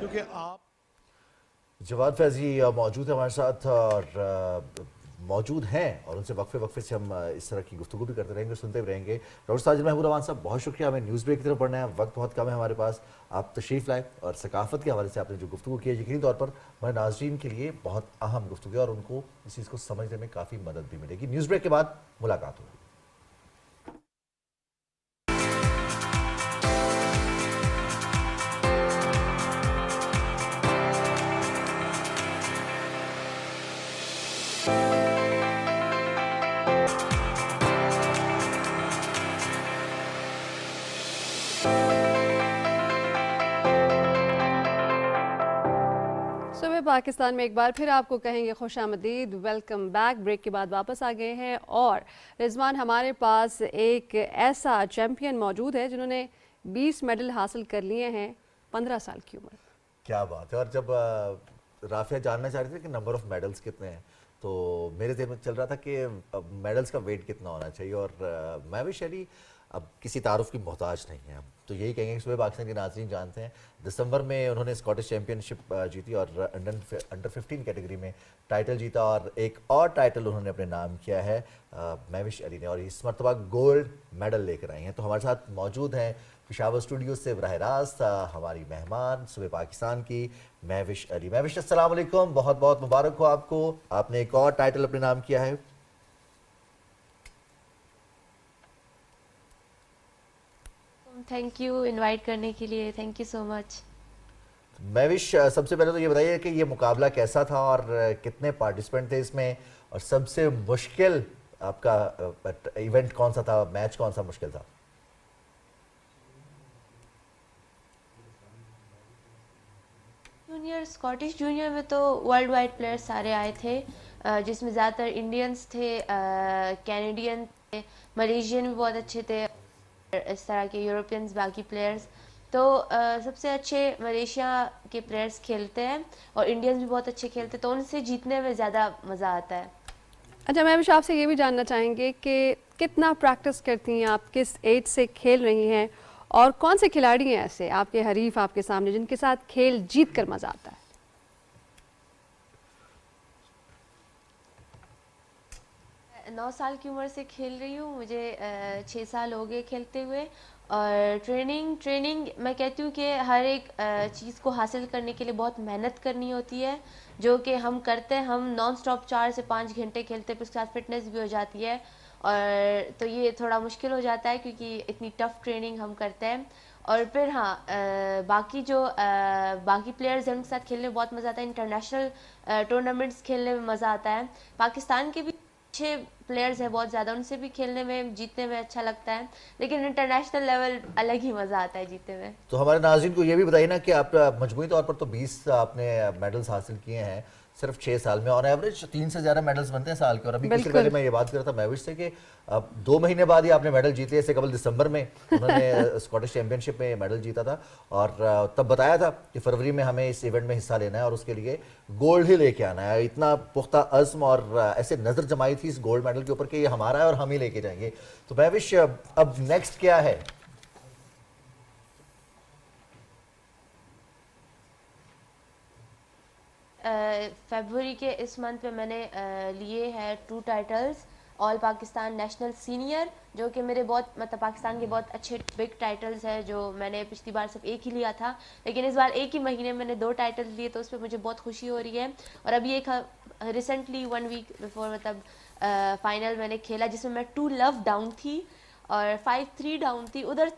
क्योंकि आप जवाद फैज़ी मौजूद है हमारे साथ और मौजूद हैं और उनसे वक्फे वक्फे से हम इस तरह की गुफ्तगू भी करते रहेंगे सुनते भी रहेंगे। डॉक्टर साजिद महबूब रहमान साहब बहुत शुक्रिया हमें न्यूज़ ब्रेक की तरफ पढ़ना है वक्त बहुत कम है हमारे पास आप तशरीफ़ लाए और सकाफ़त के हवाले से आपने जो गुफ्तगू की है यकीनी तौर पर हमारे नाज़रीन के लिए बहुत अहम गुफ्तगू है और उनको इस चीज़ को समझने में काफ़ी मदद भी मिलेगी। न्यूज़ ब्रेक के बाद मुलाकात होगी। सुबह पाकिस्तान में एक बार फिर आपको कहेंगे खुशामदीद वेलकम बैक। ब्रेक के बाद वापस आ गए हैं और रिजवान हमारे पास एक ऐसा चैम्पियन मौजूद है जिन्होंने 20 मेडल हासिल कर लिए हैं 15 साल की उम्र। क्या बात है। और जब राफिया जानना चाह रही थी कि नंबर ऑफ मेडल्स कितने हैं तो मेरे दिल में चल रहा था कि मेडल्स का वेट कितना होना चाहिए और महविश अली अब किसी तारुफ की मोहताज नहीं है। तो यही कहेंगे कि सुबह पाकिस्तान के नाज़रीन जानते हैं दिसंबर में उन्होंने स्कॉटिश चैम्पियनशिप जीती और अंडर 15 कैटेगरी में टाइटल जीता और एक और टाइटल उन्होंने अपने नाम किया है महविश अली ने और इस मरतबा गोल्ड मेडल लेकर आई हैं। तो हमारे साथ मौजूद हैं पेशावर स्टूडियो से बराह रास्त हमारी मेहमान सुबह पाकिस्तान की महविश अली। महविश अस्सलाम वालेकुम, बहुत बहुत मुबारक हो आपको, आपने एक और टाइटल अपने नाम किया है। थैंक यू इनवाइट करने के लिए, thank you so much. Mahvish सबसे पहले तो ये बताइए कि ये मुकाबला कैसा था और कितने पार्टिसिपेंट थे इसमें और सबसे मुश्किल आपका इवेंट कौन सा था, मैच कौन सा मुश्किल था? जूनियर स्कॉटिश जूनियर में तो वर्ल्ड वाइड प्लेयर्स सारे आए थे जिसमें ज़्यादातर इंडियंस थे, कैनेडियन थे, मलेशियन भी बहुत अच्छे थे, इस तरह के यूरोपियंस बाकी प्लेयर्स। तो सबसे अच्छे मलेशिया के प्लेयर्स खेलते हैं और इंडियंस भी बहुत अच्छे खेलते हैं तो उनसे जीतने में ज़्यादा मज़ा आता है। अच्छा महविश आपसे ये भी जानना चाहेंगे कि कितना प्रैक्टिस करती हैं आप, किस एज से खेल रही हैं और कौन से खिलाड़ी हैं ऐसे आपके हरीफ आपके सामने जिनके साथ खेल जीत कर मज़ा आता है? मैं 9 साल की उम्र से खेल रही हूँ, मुझे 6 साल हो गए खेलते हुए। और ट्रेनिंग मैं कहती हूँ कि हर एक चीज़ को हासिल करने के लिए बहुत मेहनत करनी होती है जो कि हम करते हैं। हम नॉन स्टॉप 4 से 5 घंटे खेलते हैं, फिर उसके साथ फिटनेस भी हो जाती है और तो ये थोड़ा मुश्किल हो जाता है क्योंकि इतनी टफ़ ट्रेनिंग हम करते हैं। और फिर हाँ बाकी जो बाकी प्लेयर्स हैं उनके साथ खेलने में बहुत मज़ा आता है। इंटरनेशनल टूर्नामेंट्स खेलने में मज़ा आता है। पाकिस्तान के भी अच्छे प्लेयर्स हैं बहुत ज़्यादा, उनसे भी खेलने में जीतने में अच्छा लगता है, लेकिन इंटरनेशनल लेवल अलग ही मज़ा आता है जीतने में। तो हमारे नाज़रीन को ये भी बताइए ना कि आप मजमूई तौर पर तो 20 आपने मेडल्स हासिल किए हैं सिर्फ 6 साल में, ऑन एवरेज 3 से ज़्यादा मेडल्स बनते हैं साल के। और अभी कुछ पहले मैं ये बात कर रहा था महविश से कि 2 महीने बाद ही आपने मेडल जीते। इससे कबल दिसंबर में उन्होंने स्कॉटिश चैम्पियनशिप में मेडल जीता था और तब बताया था कि फरवरी में हमें इस इवेंट में हिस्सा लेना है और उसके लिए गोल्ड ही लेके आना है। इतना पुख्ता अज़्म और ऐसे नज़र जमाई थी इस गोल्ड मेडल के ऊपर कि ये हमारा है और हम ही लेके जाएंगे। तो महविश अब नेक्स्ट क्या है? फरवरी के इस मंथ में मैंने लिए हैं 2 titles, all Pakistan national senior जो कि मेरे बहुत मतलब पाकिस्तान के बहुत अच्छे बिग टाइटल्स हैं जो मैंने पिछली बार सिर्फ एक ही लिया था, लेकिन इस बार एक ही महीने में मैंने 2 टाइटल्स लिए तो उस पर मुझे बहुत खुशी हो रही है। और अभी एक रिसेंटली 1 वीक बिफोर मतलब फाइनल मैंने खेला जिसमें मैं 2 लव डाउन थी और 5-3 डाउन थी। उधर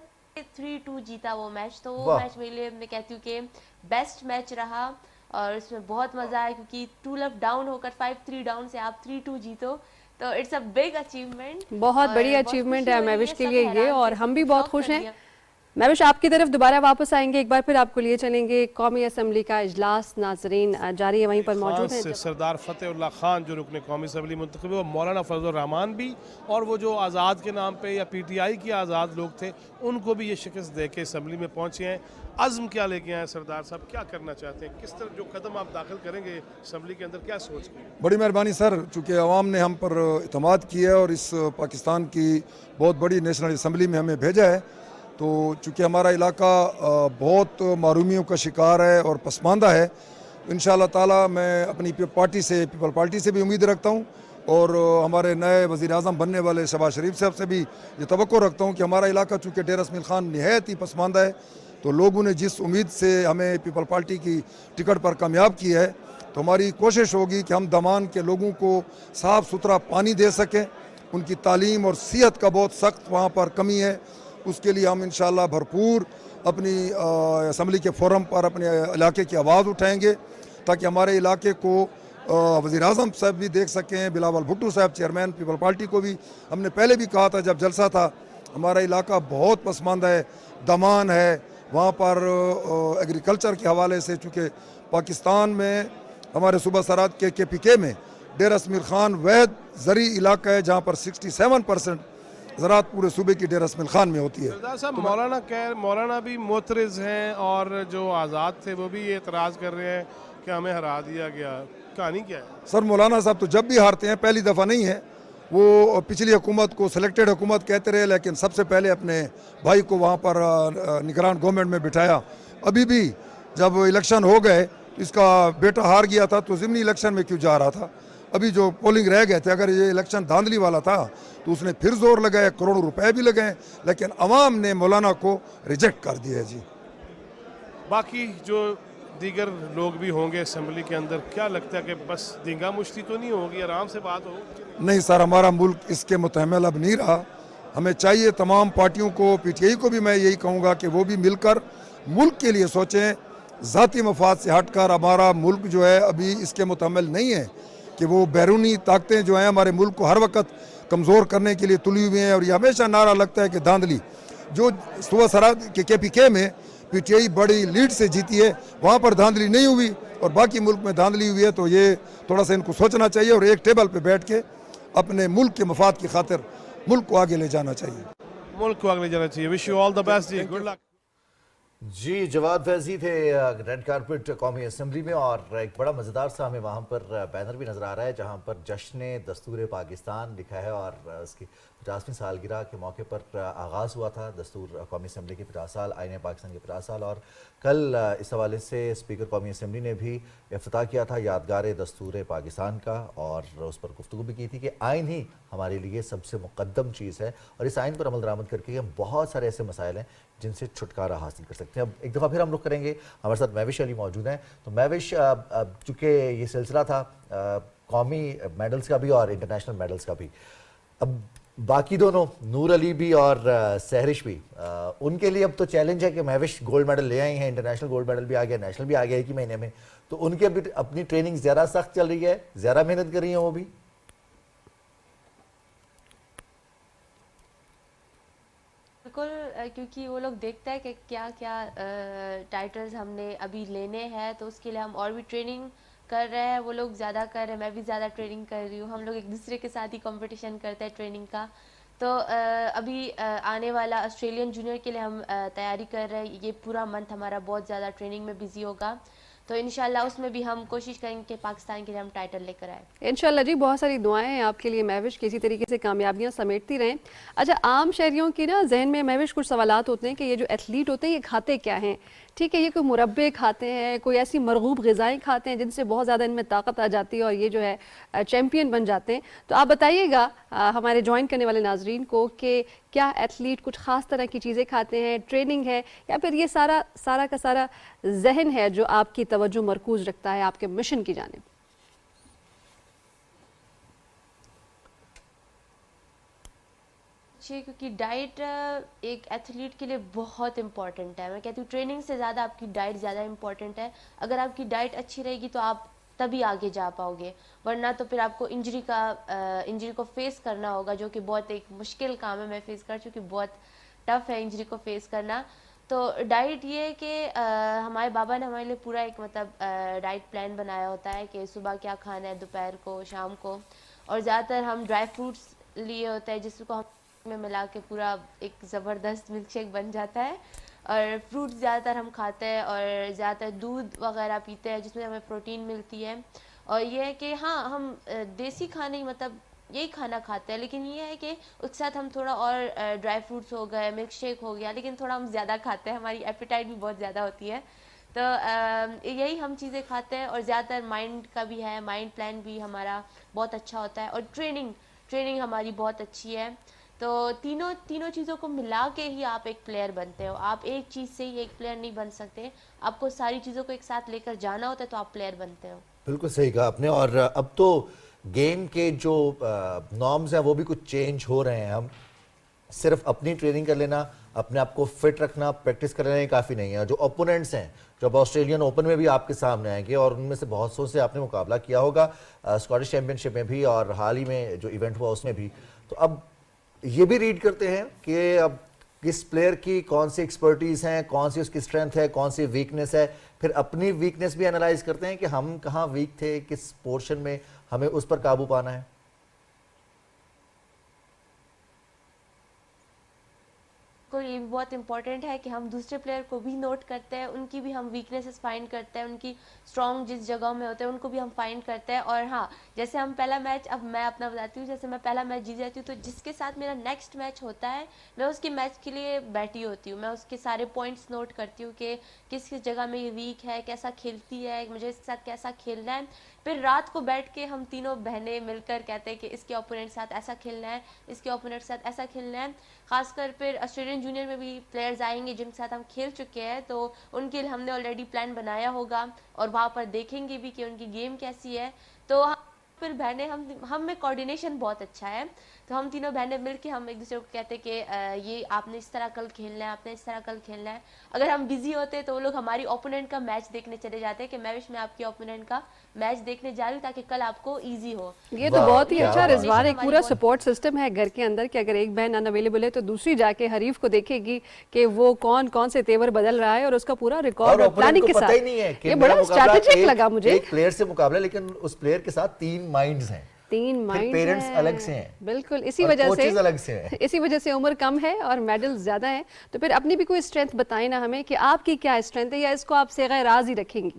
3-2 जीता वो मैच, तो वो वाह। मैच मेरे लिए मैं कहती हूँ कि बेस्ट मैच रहा और उसमें बहुत मज़ा आया क्योंकि 2 लेफ्ट डाउन होकर 5-3 डाउन से आप 3-2 जीतो तो इट्स अ बिग अचीवमेंट। बहुत बड़ी अचीवमेंट है महविश के लिए ये, और हम भी बहुत खुश हैं। महविश आपकी तरफ दोबारा वापस आएंगे, एक बार फिर आपको लिए चलेंगे। कौमी असम्बली का इजलास नाजरीन जारी है, वहीं पर मौजूद हैं सरदार फतेहुल्लाह खान जो रुकने कौमी असम्बली मुंतखब हुए, मौलाना फजल रहमान भी, और वो जो आज़ाद के नाम पे या PTI के आज़ाद लोग थे उनको भी ये शिकस्त दे के असम्बली में पहुँचे हैं। अज़्म क्या लेके आए सरदार साहब, क्या करना चाहते हैं, किस तरह जो कदम आप दाखिल करेंगे असम्बली के अंदर, क्या सोच के? बड़ी मेहरबानी सर, चूँकि आवाम ने हम पर इतमाद किया है और इस पाकिस्तान की बहुत बड़ी नेशनल असम्बली में हमें भेजा है, तो चूँकि हमारा इलाका बहुत महरूमियों का शिकार है और पसमानदा है, इंशाअल्लाह ताला मैं अपनी पार्टी से, पीपल पार्टी से भी उम्मीद रखता हूँ और हमारे नए वज़ीर आज़म बनने वाले शहबाज शरीफ साहब से भी ये तवक्को रखता हूँ कि हमारा इलाका चूँकि डेरा इसमाइल खान नहायत ही पसमानदा है, तो लोगों ने जिस उम्मीद से हमें पीपल पार्टी की टिकट पर कामयाब किया है, तो हमारी कोशिश होगी कि हम दमान के लोगों को साफ़ सुथरा पानी दे सकें। उनकी तालीम और सेहत का बहुत सख्त वहाँ पर कमी है, उसके लिए हम इंशाअल्लाह भरपूर अपनी असम्बली के फोरम पर अपने इलाके की आवाज़ उठाएंगे ताकि हमारे इलाके को वज़ीर आज़म साहब भी देख सकें, बिलावल भुट्टो साहब चेयरमैन पीपल पार्टी को भी हमने पहले भी कहा था जब जलसा था, हमारा इलाका बहुत पसमानदा है, दमान है, वहाँ पर एग्रीकल्चर के हवाले से चूँकि पाकिस्तान में हमारे सूबा सरहद के KPK में डेरा इसमाइल खान वैद ज़री इलाका है जहाँ पर 67% ज़राअत पूरे सूबे की डेरा इसमाइल खान में होती है। सरदार साहब मौलाना भी मोतरज़ हैं और जो आज़ाद थे वो भी ये एतराज़ कर रहे हैं कि हमें हरा दिया गया, कहानी क्या है? सर मौलाना साहब तो जब भी हारते हैं, पहली दफ़ा नहीं है, वो पिछली हुकूमत को सिलेक्टेड हुकूमत कहते रहे, लेकिन सबसे पहले अपने भाई को वहाँ पर निगरान गवर्नमेंट में बिठाया। अभी भी जब इलेक्शन हो गए, इसका बेटा हार गया था तो ज़िमनी इलेक्शन में क्यों जा रहा था? अभी जो पोलिंग रह गए थे, अगर ये इलेक्शन धांधली वाला था तो उसने फिर जोर लगाया, करोड़ों रुपए भी लगाए, लेकिन अवाम ने मौलाना को रिजेक्ट कर दिया है। जी बाकी जो दीगर लोग भी होंगे असम्बली के अंदर, क्या लगता है कि बस दींगा मुश्ती तो नहीं होगी, आराम से बात हो? नहीं सर, हमारा मुल्क इसके मुतहम्मिल अब नहीं रहा। हमें चाहिए तमाम पार्टियों को, PTI को भी मैं यही कहूँगा कि वो भी मिलकर मुल्क के लिए सोचें, ज़ाती मफाद से हटकर। हमारा मुल्क जो है अभी इसके मुतहम्मिल नहीं है कि वो बैरूनी ताकतें जो हैं हमारे मुल्क को हर वक्त कमज़ोर करने के लिए तुली हुई हैं, और ये हमेशा नारा लगता है कि धांधली। जो सूबा सरहद के KPK में PTI बड़ी लीड से जीती है, वहाँ पर धांधली नहीं हुई और बाकी मुल्क में धांधली हुई है, तो ये थोड़ा सा इनको सोचना चाहिए और एक टेबल पे बैठ के अपने मुल्क के मफाद की खातिर मुल्क को आगे ले जाना चाहिए। मुल्क को आगे ले जाना चाहिए। Wish you all the best जी, गुड लक। जी जवाद फैजी थे रेड कारपेट कौमी असम्बली में, और एक बड़ा मज़ेदार सा हमें वहाँ पर बैनर भी नज़र आ रहा है जहाँ पर जश्न दस्तूर पाकिस्तान लिखा है, और उसकी 50वीं सालगिरह के मौके पर आगाज़ हुआ था दस्तूर कौमी असम्बली के 50 साल, आईन पाकिस्तान के 50 साल, और कल इस हवाले से स्पीकर कौमी असम्बली ने भी इफ्तिताह किया था यादगार दस्तूर पाकिस्तान का, और उस पर गुफ्तगू भी की थी कि आइन ही हमारे लिए सबसे मुक़द्दम चीज़ है और इस आइन पर अमल दरामद करके हम बहुत सारे ऐसे मसाइल हैं जिनसे छुटकारा हासिल कर सकते हैं। अब एक दफ़ा फिर हम रुख करेंगे, हमारे साथ महविश अली मौजूद हैं। तो महविश, चूँकि ये सिलसिला था कौमी मेडल्स का भी और इंटरनेशनल मेडल्स का भी, अब बाकी दोनों नूर अली भी और सहरिश भी, उनके लिए अब तो चैलेंज है कि महविश गोल्ड मेडल ले आए हैं, इंटरनेशनल गोल्ड मेडल भी आ गया, नेशनल भी आ गया एक ही महीने में, तो उनकी अभी अपनी ट्रेनिंग ज़्यादा सख्त चल रही है, ज़्यादा मेहनत कर रही हैं वो भी? बिल्कुल, क्योंकि वो लोग देखते हैं कि क्या क्या टाइटल्स हमने अभी लेने हैं, तो उसके लिए हम और भी ट्रेनिंग कर रहे हैं, वो लोग ज़्यादा कर रहे हैं, मैं भी ज़्यादा ट्रेनिंग कर रही हूँ, हम लोग एक दूसरे के साथ ही कंपटीशन करते हैं ट्रेनिंग का। तो अभी आने वाला ऑस्ट्रेलियन जूनियर के लिए हम तैयारी कर रहे हैं, ये पूरा मंथ हमारा बहुत ज़्यादा ट्रेनिंग में बिजी होगा, तो इंशाल्लाह उसमें भी हम कोशिश करेंगे कि पाकिस्तान के लिए हम टाइटल लेकर आए। इंशाल्लाह जी, बहुत सारी दुआएं हैं आपके लिए महविश, किसी तरीके से कामयाबियां समेटती रहें। अच्छा, आम शहरियों की ना जहन में महविश कुछ सवालात होते हैं कि ये जो एथलीट होते हैं ये खाते क्या हैं? ठीक है, ये कोई मुरब्बे खाते हैं, कोई ऐसी मरगूब ग़िज़ाएँ खाते हैं जिनसे बहुत ज़्यादा इनमें ताकत आ जाती है और ये जो है चैम्पियन बन जाते हैं। तो आप बताइएगा हमारे ज्वाइन करने वाले नाजरीन को कि क्या एथलीट कुछ ख़ास तरह की चीज़ें खाते हैं, ट्रेनिंग है, या फिर ये सारा का सारा जहन है जो आपकी तवज्जो मरकूज़ रखता है आपके मिशन की जानिब? अच्छी है क्योंकि डाइट एक एथलीट के लिए बहुत इंपॉर्टेंट है। मैं कहती हूँ ट्रेनिंग से ज़्यादा आपकी डाइट ज़्यादा इंपॉर्टेंट है। अगर आपकी डाइट अच्छी रहेगी तो आप तभी आगे जा पाओगे, वरना तो फिर आपको इंजरी को फेस करना होगा, जो कि बहुत एक मुश्किल काम है। मैं फेस कर चुकी, बहुत टफ है इंजरी को फेस करना। तो डाइट ये है कि हमारे बाबा ने हमारे लिए पूरा एक मतलब डाइट प्लान बनाया होता है कि सुबह क्या खाना है, दोपहर को, शाम को, और ज़्यादातर हम ड्राई फ्रूट्स लिए होते हैं जिसको हम में मिला के पूरा एक ज़बरदस्त मिल्क शेक बन जाता है। और फ्रूट ज़्यादातर हम खाते हैं और ज़्यादातर दूध वगैरह पीते हैं जिसमें हमें प्रोटीन मिलती है। और ये है कि हाँ, हम देसी खाने मतलब यही खाना खाते हैं, लेकिन ये है कि उसके साथ हम थोड़ा और ड्राई फ्रूट्स हो गए, मिल्क शेक हो गया, लेकिन थोड़ा हम ज़्यादा खाते हैं, हमारी एपेटाइट भी बहुत ज़्यादा होती है। तो यही हम चीज़ें खाते हैं। और ज़्यादातर माइंड का भी है, माइंड प्लान भी हमारा बहुत अच्छा होता है। और ट्रेनिंग हमारी बहुत अच्छी है। तो तीनों चीज़ों को मिला के ही आप एक प्लेयर बनते हो। आप एक चीज़ से ही एक प्लेयर नहीं बन सकते, आपको सारी चीज़ों को एक साथ लेकर जाना होता है तो आप प्लेयर बनते हो। बिल्कुल सही कहा आपने। और अब तो गेम के जो नॉर्म्स हैं वो भी कुछ चेंज हो रहे हैं। हम सिर्फ अपनी ट्रेनिंग कर लेना, अपने आप को फिट रखना, प्रैक्टिस कर लेना काफ़ी नहीं है। जो ओपोनेंट्स हैं, जो अब ऑस्ट्रेलियन ओपन में भी आपके सामने आएंगे और उनमें से बहुत सौ से आपने मुकाबला किया होगा स्कॉटिश चैम्पियनशिप में भी और हाल ही में जो इवेंट हुआ उसमें भी। तो अब ये भी रीड करते हैं कि अब किस प्लेयर की कौन सी एक्सपर्टीज़ हैं, कौन सी उसकी स्ट्रेंथ है, कौन सी वीकनेस है। फिर अपनी वीकनेस भी एनालाइज करते हैं कि हम कहाँ वीक थे, किस पोर्शन में हमें उस पर काबू पाना है। को ये भी बहुत इंपॉर्टेंट है कि हम दूसरे प्लेयर को भी नोट करते हैं, उनकी भी हम वीकनेसेस फाइंड करते हैं, उनकी स्ट्रॉन्ग जिस जगह में होते हैं उनको भी हम फाइंड करते हैं। और हाँ, जैसे हम पहला मैच, अब मैं अपना बताती हूँ, जैसे मैं पहला मैच जीत जाती हूँ तो जिसके साथ मेरा नेक्स्ट मैच होता है मैं उसके मैच के लिए बैठी होती हूँ। मैं उसके सारे पॉइंट्स नोट करती हूँ कि किस किस जगह में ये वीक है, कैसा खेलती है, मुझे इसके साथ कैसा खेलना है। फिर रात को बैठ के हम तीनों बहनें मिलकर कहते हैं कि इसके ओपोनेंट के साथ ऐसा खेलना है, इसके ओपोनेंट के साथ ऐसा खेलना है। खासकर फिर ऑस्ट्रेलियन जूनियर में भी प्लेयर्स आएंगे जिनके साथ हम खेल चुके हैं, तो उनके लिए हमने ऑलरेडी प्लान बनाया होगा और वहाँ पर देखेंगे भी कि उनकी गेम कैसी है। तो फिर बहनें हम में कोऑर्डिनेशन बहुत अच्छा है, तो हम तीनों बहनें मिलके हम एक दूसरे को कहते हैं कि ये आपने इस तरह कल खेलना है, आपने इस तरह कल खेलना है। अगर हम बिजी होते तो वो लोग हमारी ओपोनेंट का मैच देखने चले जाते हैं कि मैं आपकी ओपोनेंट का मैच देखने जा रही हूँ ताकि कल आपको इजी हो। ये तो बहुत ही अच्छा रिजवान, एक पूरा सपोर्ट सिस्टम है घर के अंदर कि अगर एक बहन अनअवेलेबल है तो दूसरी जाके हरीफ को देखेगी कि वो कौन कौन से तेवर बदल रहा है और उसका पूरा रिकॉर्ड और प्लानिंग के साथ। ये बड़ा स्ट्रैटेजिक लगा मुझे। एक प्लेयर से मुकाबला, लेकिन उस प्लेयर के साथ 3 माइंड्स हैं, 3 माइंड्स, पेरेंट्स अलग से हैं। बिल्कुल, इसी वजह से अलग से हैं। इसी वजह से उम्र कम है और मेडल ज्यादा है। तो फिर अपनी भी कोई स्ट्रेंथ बताएं ना हमें कि आपकी क्या स्ट्रेंथ है, या इसको आप सेगा राज ही रखेंगी?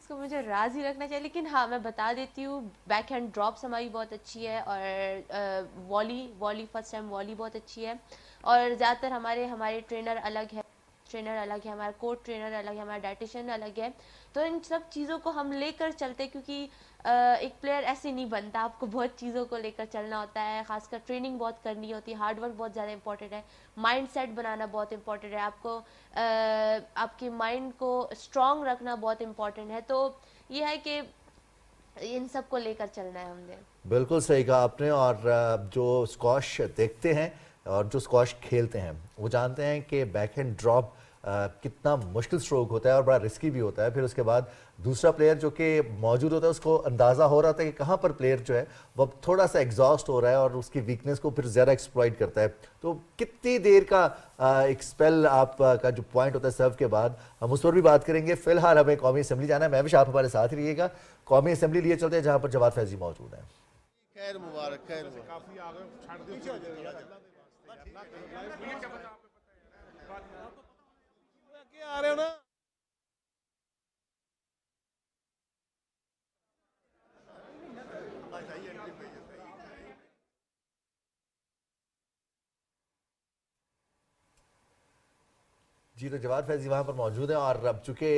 इसको मुझे राज ही रखना चाहिए, लेकिन हाँ मैं बता देती हूँ, बैक हैंड ड्रॉप्स हमारी बहुत अच्छी है और वॉली फर्स्ट टाइम वॉली बहुत अच्छी है। और ज़्यादातर हमारे ट्रेनर अलग है, हमारा कोच ट्रेनर अलग है, हमारा डाइटिशियन अलग है। तो इन सब चीज़ों को हम लेकर चलते, क्योंकि एक प्लेयर ऐसे नहीं बनता, आपको बहुत चीज़ों को लेकर चलना होता है। खासकर ट्रेनिंग बहुत करनी होती है, हार्ड वर्क बहुत ज़्यादा इंपॉर्टेंट है, माइंड सेट बनाना बहुत इंपॉर्टेंट है, आपको आपके माइंड को स्ट्रॉन्ग रखना बहुत इंपॉर्टेंट है। तो ये है कि इन सब को लेकर चलना है हमने। बिल्कुल सही कहा आपने। और जो स्क्वॉश देखते हैं और जो स्क्वॉश खेलते हैं वो जानते हैं कि बैक हैंड ड्रॉप कितना मुश्किल स्ट्रोक होता है और बड़ा रिस्की भी होता है। फिर उसके बाद दूसरा प्लेयर जो कि मौजूद होता है उसको अंदाज़ा हो रहा था कि कहाँ पर प्लेयर जो है वो थोड़ा सा एग्जॉस्ट हो रहा है और उसकी वीकनेस को फिर ज़्यादा एक्सप्लॉइट करता है। तो कितनी देर का एक स्पेल आपका जो पॉइंट होता है सर्व के बाद, हम उस पर भी बात करेंगे। फिलहाल हमें कौमी असम्बली जाना है। महविश, आप हमारे साथ ही रहिएगा। कौमी असम्बली लिए चलते हैं जहाँ पर जवाद फैजी मौजूद हैं। खैर मुबारक, खैर आ रहे हो ना? जी, तो जवाद फैजी वहाँ पर मौजूद हैं और अब चूँकि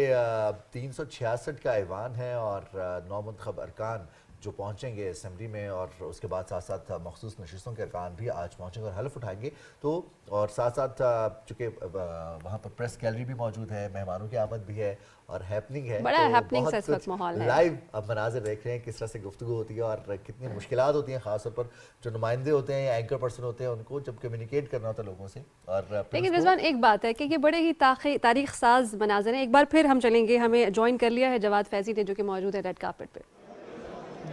366 का ऐवान है और 9 मुंतखब अरकान جو پہنچیں گے اسمبلی میں اور اس کے بعد ساتھ ساتھ مخصوص نشستوں کے ارکان بھی آج پہنچیں گے اور حلف اٹھائیں گے. تو اور ساتھ ساتھ چونکہ وہاں پر پریس گیلری بھی موجود ہے, مہمانوں کی آمد بھی ہے اور ہیپننگ ہے, بڑا ہیپننگ سے اس وقت ماحول ہے. لائیو اب مناظر دیکھ رہے ہیں کس طرح سے گفتگو ہوتی ہے اور کتنی مشکلات ہوتی ہیں, خاص طور پر جو نمائندے ہوتے ہیں یا اینکر پرسن ہوتے ہیں ان کو جب کمیونیکیٹ کرنا ہوتا ہے لوگوں سے. اور لیکن رضوان ایک بات ہے کہ یہ بڑے ہی تاریخ ساز مناظر ہیں. ایک بار پھر ہم چلیں گے, ہمیں جوائن کر لیا ہے جواد فیضی نے جو کہ موجود ہے ریڈ کارپٹ پہ.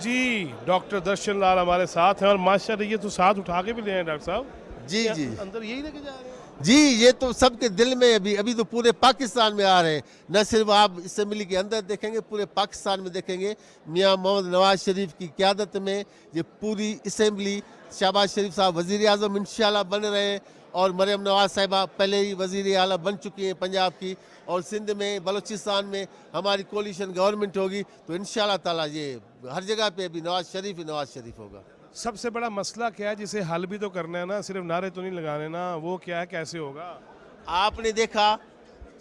جی ڈاکٹر درشن لال ہمارے ساتھ ہیں اور ماشاءاللہ یہ تو ساتھ اٹھا کے بھی لے ہیں ڈاکٹر صاحب. جی جی اندر یہی لے کے جا رہے ہیں. جی یہ تو سب کے دل میں ابھی تو پورے پاکستان میں آ رہے ہیں. نہ صرف آپ اسمبلی کے اندر دیکھیں گے, پورے پاکستان میں دیکھیں گے. میاں محمد نواز شریف کی قیادت میں یہ پوری اسمبلی, شہباز شریف صاحب وزیر اعظم انشاءاللہ بن رہے ہیں اور مریم نواز صاحبہ پہلے ہی وزیر اعلیٰ بن چکی ہیں پنجاب کی, اور سندھ میں بلوچستان میں ہماری کولیشن گورنمنٹ ہوگی تو انشاءاللہ تعالیٰ یہ ہر جگہ پہ بھی نواز شریف ہوگا. سب سے بڑا مسئلہ کیا ہے جسے حل بھی تو کرنا ہے نا, صرف نعرے تو نہیں لگانے نا, وہ کیا ہے, کیسے ہوگا؟ آپ نے دیکھا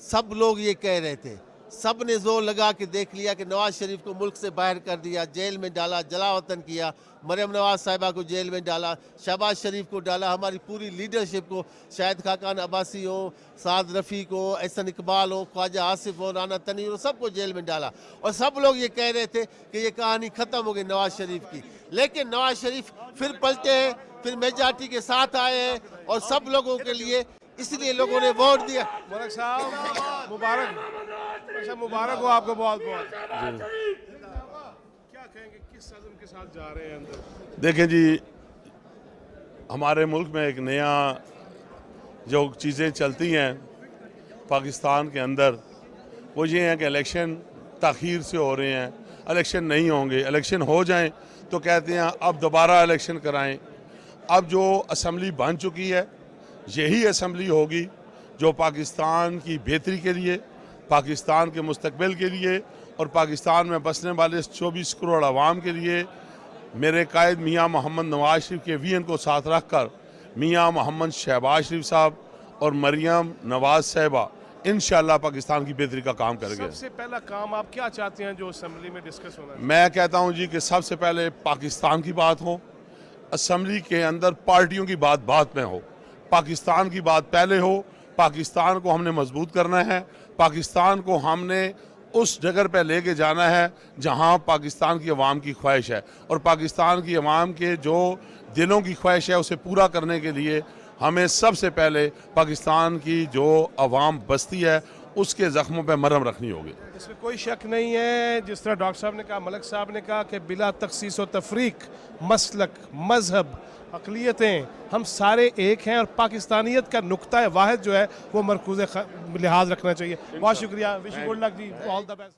سب لوگ یہ کہہ رہے تھے, سب نے زور لگا کے دیکھ لیا کہ نواز شریف کو ملک سے باہر کر دیا, جیل میں ڈالا, جلا وطن کیا, مریم نواز صاحبہ کو جیل میں ڈالا, شہباز شریف کو ڈالا, ہماری پوری لیڈرشپ کو, شاہد خاقان عباسی ہو, سعد رفیق ہو, احسن اقبال ہو, خواجہ آصف ہو, رانا تنویر ہو, سب کو جیل میں ڈالا. اور سب لوگ یہ کہہ رہے تھے کہ یہ کہانی ختم ہو گئی نواز شریف کی, لیکن نواز شریف پھر پلٹے ہیں, پھر میجارٹی کے ساتھ آئے ہیں اور سب لوگوں کے لیے, اس لیے لوگوں نے ووٹ دیا. ملک صاحب مبارک ہو آپ کو بہت بہت. کیا کہیں گے, کس عزم کے ساتھ جا رہے ہیں اندر؟ دیکھیں جی, ہمارے ملک میں ایک نیا جو چیزیں چلتی ہیں پاکستان کے اندر وہ یہ ہیں کہ الیکشن تاخیر سے ہو رہے ہیں, الیکشن نہیں ہوں گے, الیکشن ہو جائیں تو کہتے ہیں اب دوبارہ الیکشن کرائیں. اب جو اسمبلی بن چکی ہے یہی اسمبلی ہوگی جو پاکستان کی بہتری کے لیے, پاکستان کے مستقبل کے لیے اور پاکستان میں بسنے والے 24 کروڑ عوام کے لیے میرے قائد میاں محمد نواز شریف کے ویژن کو ساتھ رکھ کر میاں محمد شہباز شریف صاحب اور مریم نواز صاحبہ انشاءاللہ پاکستان کی بہتری کا کام کریں گے. سب سے پہلا کام آپ کیا چاہتے ہیں جو اسمبلی میں ڈسکس ہونا ہے؟ میں کہتا ہوں جی کہ سب سے پہلے پاکستان کی بات ہو, اسمبلی کے اندر پارٹیوں کی بات میں ہو, پاکستان کی بات پہلے ہو. پاکستان کو ہم نے مضبوط کرنا ہے, پاکستان کو ہم نے اس جگہ پہ لے کے جانا ہے جہاں پاکستان کی عوام کی خواہش ہے, اور پاکستان کی عوام کے جو دلوں کی خواہش ہے اسے پورا کرنے کے لیے ہمیں سب سے پہلے پاکستان کی جو عوام بستی ہے اس کے زخموں پہ مرہم رکھنی ہوگی. اس میں کوئی شک نہیں ہے, جس طرح ڈاکٹر صاحب نے کہا, ملک صاحب نے کہا کہ بلا تخصیص و تفریق, مسلک, مذہب, اقلیتیں, ہم سارے ایک ہیں اور پاکستانیت کا نقطہ واحد جو ہے وہ مرکوز لحاظ رکھنا چاہیے. بہت شکریہ, وش یو گڈ لک جی, آل دا بیسٹ.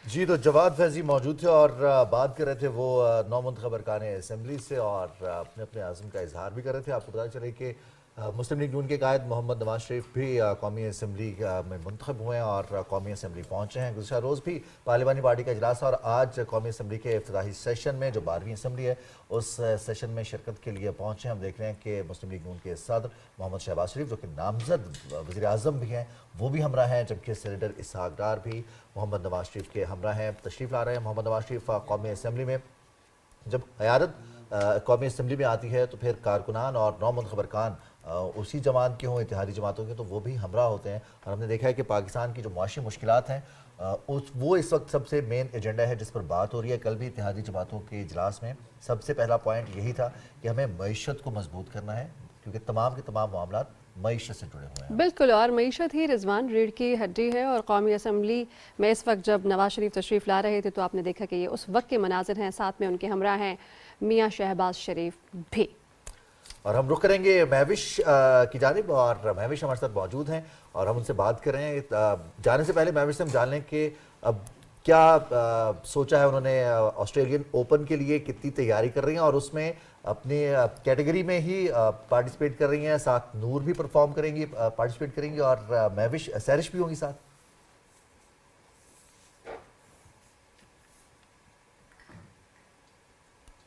جی تو جواد فیضی موجود تھے اور بات کر رہے تھے وہ نو منتخب ارکان اسمبلی سے اور اپنے عزم کا اظہار بھی کر رہے تھے. آپ کو پتہ چلے کہ مسلم لیگ نون کے قائد محمد نواز شریف بھی قومی اسمبلی میں منتخب ہوئے ہیں اور قومی اسمبلی پہنچے ہیں. گزشتہ روز بھی پارلیمانی پارٹی کا اجلاس اور آج قومی اسمبلی کے افتتاحی سیشن میں جو 12ویں اسمبلی ہے اس سیشن میں شرکت کے لیے پہنچے ہیں. ہم دیکھ رہے ہیں کہ مسلم لیگ نون کے صدر محمد شہباز شریف جو کہ نامزد وزیر اعظم بھی ہیں وہ بھی ہمراہ ہیں, جبکہ سینیٹر اسحاق ڈار بھی محمد نواز شریف کے ہمراہ ہیں, تشریف لا رہے ہیں. محمد نواز شریف قومی اسمبلی میں جب عیادت قومی اسمبلی میں آتی ہے تو پھر کارکنان اور نو منتخب ارکان اسی جماعت کے ہوں, اتحادی جماعتوں کے, تو وہ بھی ہمراہ ہوتے ہیں. اور ہم نے دیکھا ہے کہ پاکستان کی جو معاشی مشکلات ہیں وہ اس وقت سب سے مین ایجنڈا ہے جس پر بات ہو رہی ہے. کل بھی اتحادی جماعتوں کے اجلاس میں سب سے پہلا پوائنٹ یہی تھا کہ ہمیں معیشت کو مضبوط کرنا ہے, کیونکہ تمام کے تمام معاملات معیشت سے جڑے ہوئے ہیں. بالکل, اور معیشت ہی رضوان ریڑھ کی ہڈی ہے. اور قومی اسمبلی میں اس وقت جب نواز شریف تشریف لا رہے تھے تو آپ نے دیکھا کہ یہ اس وقت کے مناظر ہیں, ساتھ میں ان کے ہمراہ ہیں میاں شہباز شریف بھی. اور ہم رخ کریں گے مہوش کی جانب, اور مہوش ہمارے ساتھ موجود ہیں اور ہم ان سے بات کر رہے ہیں. جانے سے پہلے مہوش سے ہم جان لیں کہ اب کیا سوچا ہے انہوں نے, آسٹریلین اوپن کے لیے کتنی تیاری کر رہی ہیں اور اس میں اپنی کیٹیگری میں ہی پارٹیسپیٹ کر رہی ہیں, ساتھ نور بھی پرفارم کریں گی, پارٹیسپیٹ کریں گی, اور مہوش سیرش بھی ہوں گی ساتھ.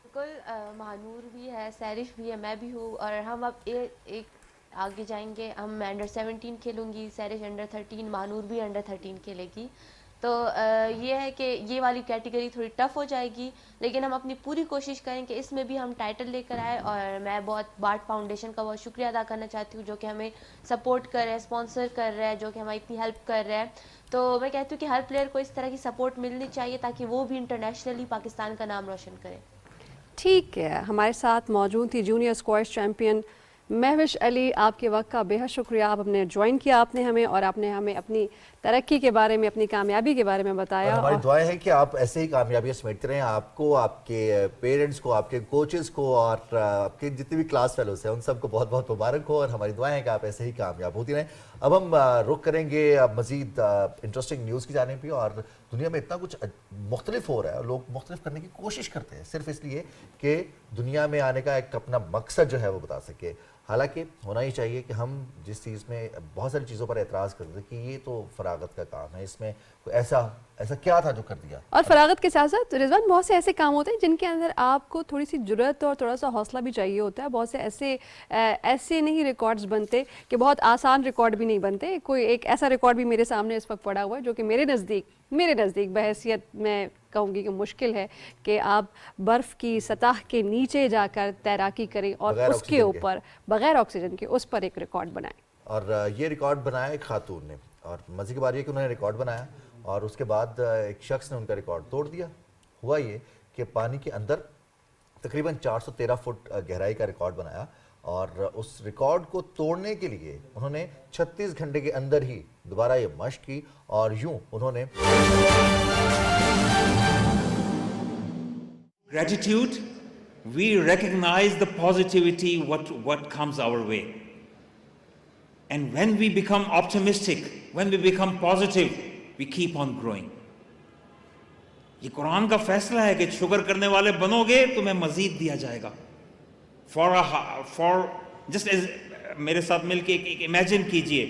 بالکل, مہانور بھی ہے, سیرش بھی ہے, میں بھی ہوں, اور ہم اب ایک آگے جائیں گے. ہم انڈر 17 کھیلوں گی, سیرش انڈر 13, مہانور بھی انڈر 13 کھیلے گی. تو یہ ہے کہ یہ والی کیٹیگری تھوڑی ٹف ہو جائے گی، لیکن ہم اپنی پوری کوشش کریں کہ اس میں بھی ہم ٹائٹل لے کر آئے. اور میں بہت بارٹ فاؤنڈیشن کا بہت شکریہ ادا کرنا چاہتی ہوں جو کہ ہمیں سپورٹ کر رہا ہے، اسپانسر کر رہا ہے، جو کہ ہماری اتنی ہیلپ کر رہا ہے. تو میں کہتی ہوں کہ ہر پلیئر کو اس طرح کی سپورٹ ملنی چاہیے تاکہ وہ بھی انٹرنیشنلی پاکستان کا نام روشن کرے. ٹھیک ہے، ہمارے ساتھ موجود تھی جونیئر اسکواش چیمپئن مہوش علی. آپ کے وقت کا بے حد شکریہ، آپ نے جوائن کیا آپ نے ہمیں، اور آپ نے ہمیں اپنی ترقی کے بارے میں، اپنی کامیابی کے بارے میں بتایا. ہماری دعائیں ہیں کہ آپ ایسے ہی کامیابیاں سمیٹتے رہیں، آپ کو، آپ کے پیرنٹس کو، آپ کے کوچز کو، اور آپ کے جتنے بھی کلاس فیلوز ہیں ان سب کو بہت بہت مبارک ہو، اور ہماری دعائیں ہیں کہ آپ ایسے ہی کامیاب ہوتی رہیں. اب ہم رخ کریں گے مزید انٹرسٹنگ نیوز کی جانب بھی. اور دنیا میں اتنا کچھ مختلف ہو رہا ہے اور لوگ مختلف کرنے کی کوشش کرتے ہیں صرف اس لیے کہ دنیا میں آنے کا ایک اپنا مقصد جو ہے وہ بتا سکے. حالانکہ ہونا ہی چاہیے کہ ہم جس چیز میں بہت ساری چیزوں پر اعتراض کرتے ہیں کہ یہ تو فراغت کا کام ہے، اس میں کوئی ایسا کیا تھا جو کر دیا. اور فراغت کے ساتھ ساتھ رضوان بہت سے ایسے کام ہوتے ہیں جن کے اندر آپ کو تھوڑی سی جرأت اور تھوڑا سا حوصلہ بھی چاہیے ہوتا ہے. بہت سے ایسے نہیں ریکارڈز بنتے کہ بہت آسان ریکارڈ بھی نہیں بنتے. کوئی ایک ایسا ریکارڈ بھی میرے سامنے اس وقت پڑا ہوا ہے جو کہ میرے نزدیک بحیثیت میں کہوں گی کہ مشکل ہے کہ آپ برف کی سطح کے نیچے جا کر تیراکی کریں اور اس کے اوپر بغیر آکسیجن کے اس پر ایک ریکارڈ بنائیں. اور یہ ریکارڈ بنایا ایک خاتون نے، اور مزے کی بات یہ کہ انہوں نے ریکارڈ بنایا اور اس کے بعد ایک شخص نے ان کا ریکارڈ توڑ دیا. ہوا یہ کہ پانی کے اندر تقریباً 413 فٹ گہرائی کا ریکارڈ بنایا، اور اس ریکارڈ کو توڑنے کے لیے انہوں نے 36 گھنٹے کے اندر ہی دوبارہ یہ مشق کی، اور یوں انہوں نے Gratitude, we recognize the positivity what comes our way. And when we become optimistic, when we become positive, we keep on growing. یہ قرآن کا فیصلہ ہے کہ شکر کرنے والے بنو گے تمہیں مزید دیا جائے گا. Just as میرے ساتھ مل کے ایک امیجن کیجئے،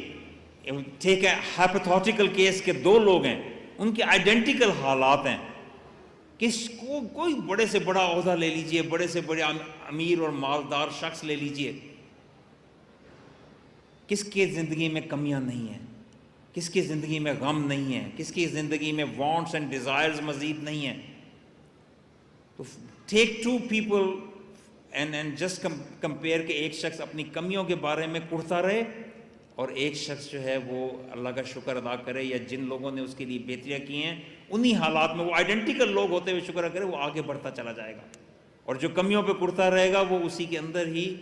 ٹھیک ہے ہائپوتھیٹیکل کیس کے دو لوگ ہیں، ان کے آئیڈینٹیکل حالات ہیں، کوئی بڑے سے بڑا عہدہ لے لیجئے، بڑے سے بڑے امیر اور مالدار شخص لے لیجئے، کس کے زندگی میں کمیاں نہیں ہیں، کس کی زندگی میں غم نہیں ہے، کس کی زندگی میں وانٹس اینڈ ڈیزائرز مزید نہیں ہیں. تو take two people and just compare کہ ایک شخص اپنی کمیوں کے بارے میں کڑتا رہے اور ایک شخص جو ہے وہ اللہ کا شکر ادا کرے، یا جن لوگوں نے اس کے لیے بہتریاں کی ہیں انہی حالات میں وہ آئیڈینٹیکل لوگ ہوتے ہوئے شکر ادا کرے، وہ آگے بڑھتا چلا جائے گا. اور جو کمیوں پہ کڑتا رہے گا وہ اسی کے اندر ہی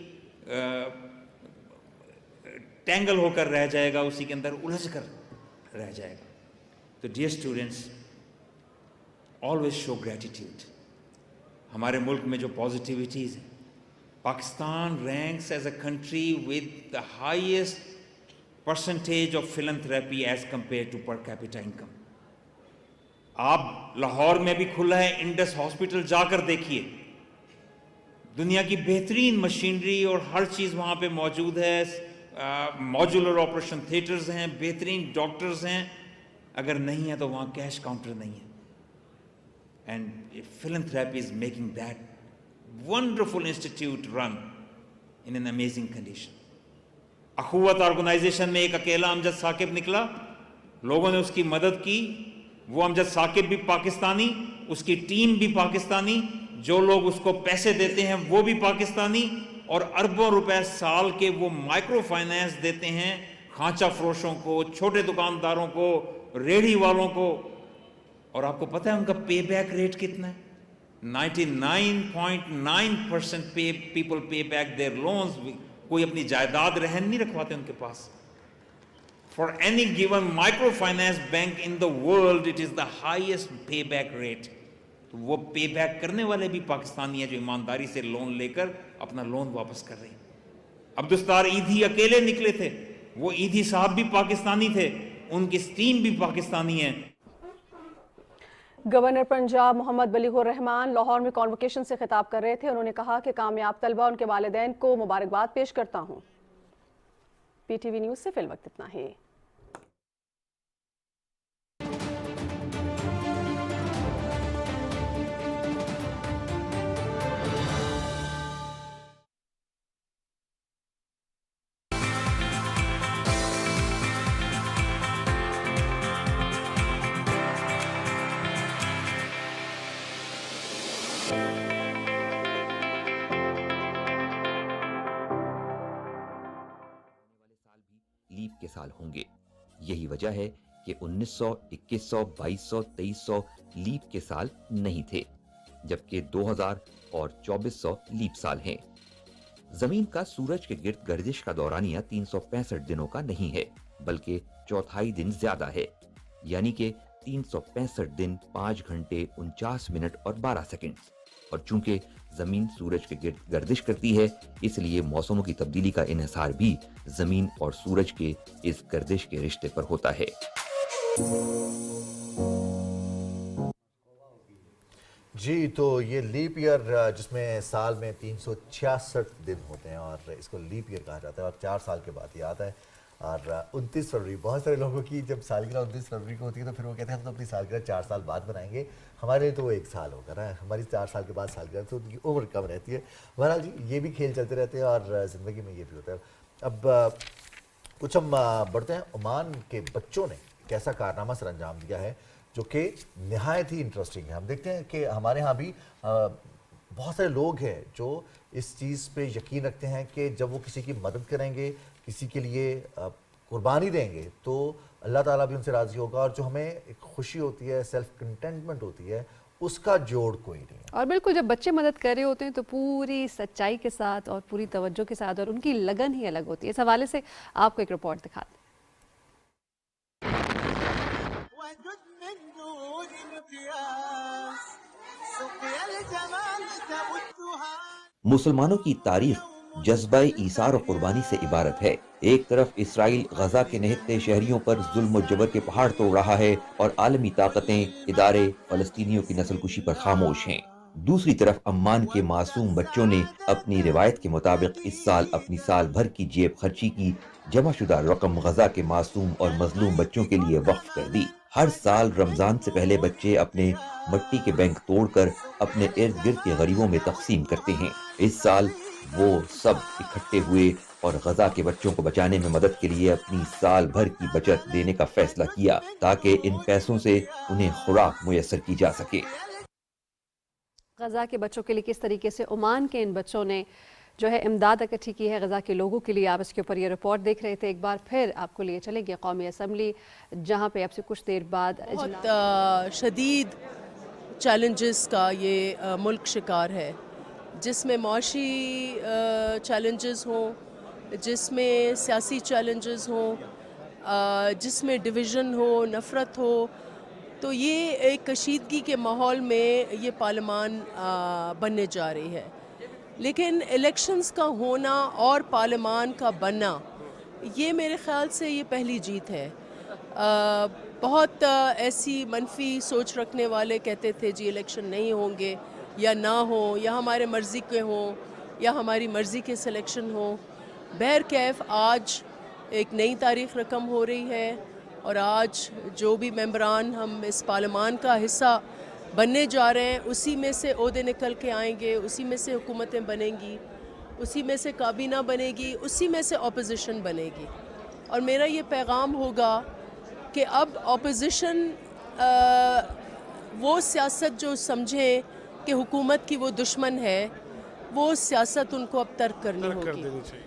ٹینگل ہو کر رہ جائے گا، اسی کے اندر الجھ کر رہ جائے گا. تو ڈیئر اسٹوڈنٹس، آلویز شو گریٹیٹیوڈ. ہمارے ملک میں جو پازیٹیوٹیز ہیں، Pakistan ranks as a country with the highest percentage of philanthropy as compared to per capita income. آپ لاہور میں بھی کھلا ہے انڈس ہاسپٹل، جا کر دیکھیے، دنیا کی بہترین مشینری اور ہر چیز وہاں پہ موجود ہے، موجولر آپریشن تھیٹرز ہیں، بہترین ڈاکٹرز ہیں. اگر نہیں ہے تو وہاں کیش کاؤنٹر نہیں ہے. And philanthropy is making that wonderful institute run in an amazing condition. اخوت آرگنائزیشن میں ایک اکیلا امجد ثاقب نکلا، لوگوں نے اس کی مدد کی. وہ امجد ثاقب بھی پاکستانی، اس کی ٹیم بھی پاکستانی، جو لوگ اس کو پیسے دیتے ہیں وہ بھی پاکستانی، اور اربوں روپے سال کے وہ مائکرو فائنانس دیتے ہیں کھانچہ فروشوں کو، چھوٹے دکانداروں کو، ریڑھی والوں کو. اور آپ کو پتہ ہے ان کا پے بیک ریٹ کتنا ہے؟ 99.9% people pay back their loans. کوئی اپنی جائیداد رہن نہیں رکھواتے ان کے پاس. For any given microfinance bank in the world, it is the highest payback rate. تو وہ پے بیک کرنے والے بھی پاکستانی ہیں جو ایمانداری سے لون لے کر اپنا لون واپس کر رہے ہیں. عبدالستار ایدھی اکیلے نکلے تھے، وہ ایدھی صاحب بھی پاکستانی تھے، ان کی ٹیم بھی پاکستانی ہے. گورنر پنجاب محمد بلیغ الرحمان لاہور میں کانوکیشن سے خطاب کر رہے تھے. انہوں نے کہا کہ کامیاب طلبہ ان کے والدین کو مبارکباد پیش کرتا ہوں. پی ٹی وی نیوز سے فی الوقت اتنا ہی. के साल होंगे। यही वजह है कि 1900, 2100, 2200, 2300 लीप के साल नहीं थे, जबकि 2000 और 2400 लीप साल हैं। जमीन का सूरज के गिर्द गर्दिश का दौरानिया 365 दिनों का नहीं है, बल्कि चौथाई दिन ज्यादा है, यानी कि 365 दिन 5 घंटे 49 मिनट और 12 सेकंड। और चूंकि जमीन सूरज के गिर्द गर्दिश करती है, इसलिए मौसमों की तब्दीली का इन्हिसार भी जमीन और सूरज के इस गर्दिश के रिश्ते पर होता है। जी, तो ये लीप ईयर जिसमें साल में 366 दिन होते हैं और इसको लीप ईयर कहा जाता है और 4 साल के बाद ये आता है। और 29 फरवरी, बहुत सारे लोगों की जब सालगिरह 29 फरवरी को होती है तो फिर वो कहते हैं हम तो अपनी सालगिरह 4 साल बाद बनाएंगे, हमारे लिए तो वो 1 साल होगा ना, हमारी 4 साल के बाद सालगिरह, तो उनकी उम्र कम रहती है। बहरहाल जी, ये भी खेल चलते रहते हैं और ज़िंदगी में ये भी होता है। अब कुछ हम बढ़ते हैं, ओमान के बच्चों ने कैसा कारनामा सर अंजाम दिया है जो कि नहायत ही इंटरेस्टिंग है। हम देखते हैं कि हमारे यहाँ भी बहुत सारे लोग हैं जो इस चीज़ पे यकीन रखते हैं कि जब वो किसी की मदद करेंगे, किसी के लिए कुर्बानी देंगे, तो अल्लाह ताला भी उनसे राज़ी होगा। और जो हमें एक खुशी होती है, सेल्फ कंटेंटमेंट होती है, उसका जोड़ कोई नहीं है। और बिल्कुल जब बच्चे मदद कर रहे होते हैं तो पूरी सच्चाई के साथ और पूरी तवज्जो के साथ, और उनकी लगन ही अलग होती है। इस हवाले से आपको एक रिपोर्ट दिखाते हैं। मुसलमानों की तारीख जज्बा ईसार और कुर्बानी से इबारत है। एक तरफ इसराइल गजा के निहत्ते शहरियों पर जुल्म और जबर के पहाड़ तोड़ रहा है और आलमी ताकतें, इदारे फलस्तीनियों की नस्लकुशी पर खामोश हैं। दूसरी तरफ अम्मान के मासूम बच्चों ने अपनी रिवायत के मुताबिक इस साल अपनी साल भर की जेब खर्ची की जमाशुदा रकम गजा के मासूम और मजलूम बच्चों के लिए वक्फ कर दी। हर साल रमजान से पहले बच्चे अपने मिट्टी के बैंक तोड़कर अपने इर्द गिर्द के गरीबों में तकसीम करते हैं। इस साल वो सब इकट्ठे हुए और गजा के बच्चों को बचाने में मदद के लिए अपनी साल भर की बचत देने का फैसला किया ताकि इन पैसों से उन्हें खुराक मुयस्सर की जा सके। गजा के बच्चों के लिए किस तरीके से ओमान के इन बच्चों ने जो है इमदाद इकट्ठी की है गजा के लोगों के लिए, आप इसके ऊपर ये रिपोर्ट देख रहे थे। एक बार फिर आपको लिए चलेंगे कौमी असम्बली, जहाँ पे अब से कुछ देर बाद बहुत शदीद चैलेंजेस का ये मुल्क शिकार है, जिसमें माशी चैलेंजेस हों, जिसमें सियासी चैलेंजेस हों, जिसमें डिवीज़न हो, नफ़रत हो। तो ये एक कशीदगी के माहौल में ये पार्लियामान बनने जा रही है। लेकिन इलेक्शंस का होना और पार्लियामान का बनना, ये मेरे ख़्याल से ये पहली जीत है। बहुत ऐसी मनफी सोच रखने वाले कहते थे जी इलेक्शन नहीं होंगे या ना हो, या हमारे मर्ज़ी के हों या हमारी मर्ज़ी के सिलेक्शन हो। बहरकैफ आज एक नई तारीख़ रकम हो रही है और आज जो भी मेंबरान हम इस पार्लियामान का हिस्सा बनने जा रहे हैं, उसी में से ओहदे निकल के आएंगे, उसी में से हुकूमतें बनेंगी, उसी में से काबीना बनेगी, उसी में से अपोजिशन बनेगी। और मेरा ये पैगाम होगा कि अब अपोजिशन वो सियासत जो समझें कि हुकूमत की वो दुश्मन है, वो सियासत उनको अब तर्क करनी होगी।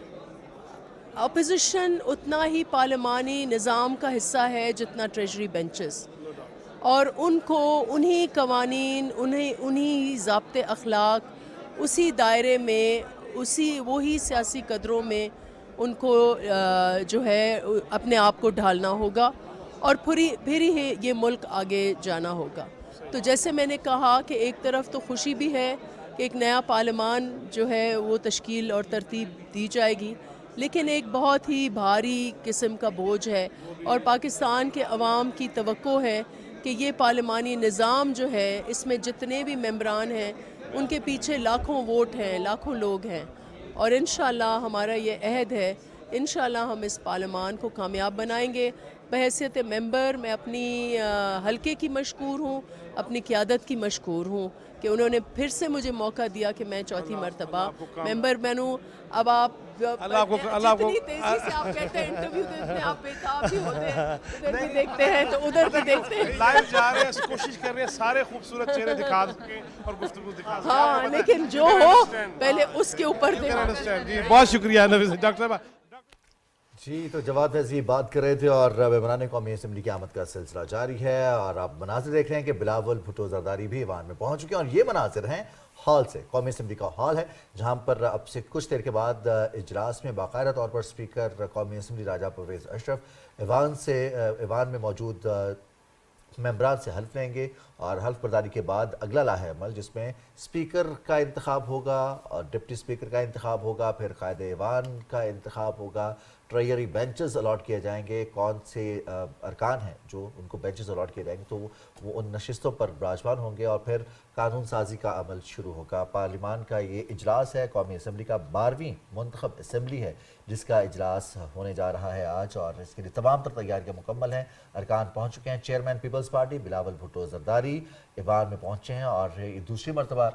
अपोजिशन उतना ही पार्लियामानी निज़ाम का हिस्सा है जितना ट्रेजरी बेंचेस, और उनको उन्हीं कवानीन, उन्हीं ज़ाब्ते अखलाक, उसी दायरे में, वही सियासी कदरों में उनको जो है अपने आप को ढालना होगा और फिर ही ये मुल्क आगे जाना होगा। तो जैसे मैंने कहा कि एक तरफ तो खुशी भी है कि एक नया पार्लियामान जो है वो तश्कील और तरतीब दी जाएगी, लेकिन एक बहुत ही भारी किस्म का बोझ है और पाकिस्तान के अवाम की तवक्को है कि ये पार्लियामानी निज़ाम जो है, इसमें जितने भी मेंबरान हैं उनके पीछे लाखों वोट हैं, लाखों लोग हैं, और इंशाअल्लाह हमारा ये अहद है, इंशाअल्लाह हम इस पार्लियामान को कामयाब बनाएंगे। बहैसियत मेंबर मैं अपनी हलके की मशकूर हूँ, अपनी क़ियादत की मशकूर हूँ कि उन्होंने फिर से मुझे मौका दिया कि मैं चौथी मरतबा मेंबर बनूँ। अब आप जितनी तेज़ी से आप कहते हैं इंटरव्यू देते हैं, आप बेताब भी होते हैं, उधर भी देखते हैं तो उधर भी देखते हैं, लाइव जा रहे हैं, कोशिश कर रहे हैं सारे खूबसूरत चेहरे दिखा सकें और गुफ्तगू दिखा सकें। हाँ, लेकिन जो हो पहले उसके ऊपर जी बहुत शुक्रिया डॉक्टर साहब। जी, तो जवाद फैज़ी बात कर रहे थे और मेहमान कौमी असम्बली की आमद का सिलसिला जारी है और आप मनाजिर देख रहे हैं कि बिलावल भुट्टो जरदारी भी ईवान में पहुंच चुके हैं और ये मनाजिर हैं हॉल से। कौमी असम्बली का हॉल है जहां पर अब से कुछ देर के बाद इजलास में बाकायदा तौर पर स्पीकर कौमी असम्बली राजा परवेज़ अशरफ ईवान में मौजूद मेंबरान से हल्फ लेंगे और हल्फ बर्दारी के बाद अगला लाहे अमल जिसमें स्पीकर का इंतखाब होगा और डिप्टी स्पीकर का इंतखाब होगा, फिर कायदे ईवान का इंतखाब होगा, ट्रेजरी बेंचेस अलॉट किए जाएंगे, कौन से अरकान हैं जो उनको बेंचेस अलॉट किए जाएंगे तो वो उन नशिस्तों पर विराजमान होंगे और फिर कानून साजी का अमल शुरू होगा। पार्लिमान का ये इजलास है, कौमी असम्बली का 12वीं मुंतखब असम्बली है जिसका इजलास होने जा रहा है आज और इसके लिए तमाम तर तैयारियाँ मुकम्मल हैं। अरकान पहुँच चुके हैं। चेयरमैन पीपल्स पार्टी बिलावल भुट्टो जरदारी ईवान में पहुँचे हैं और ये दूसरी मरतबा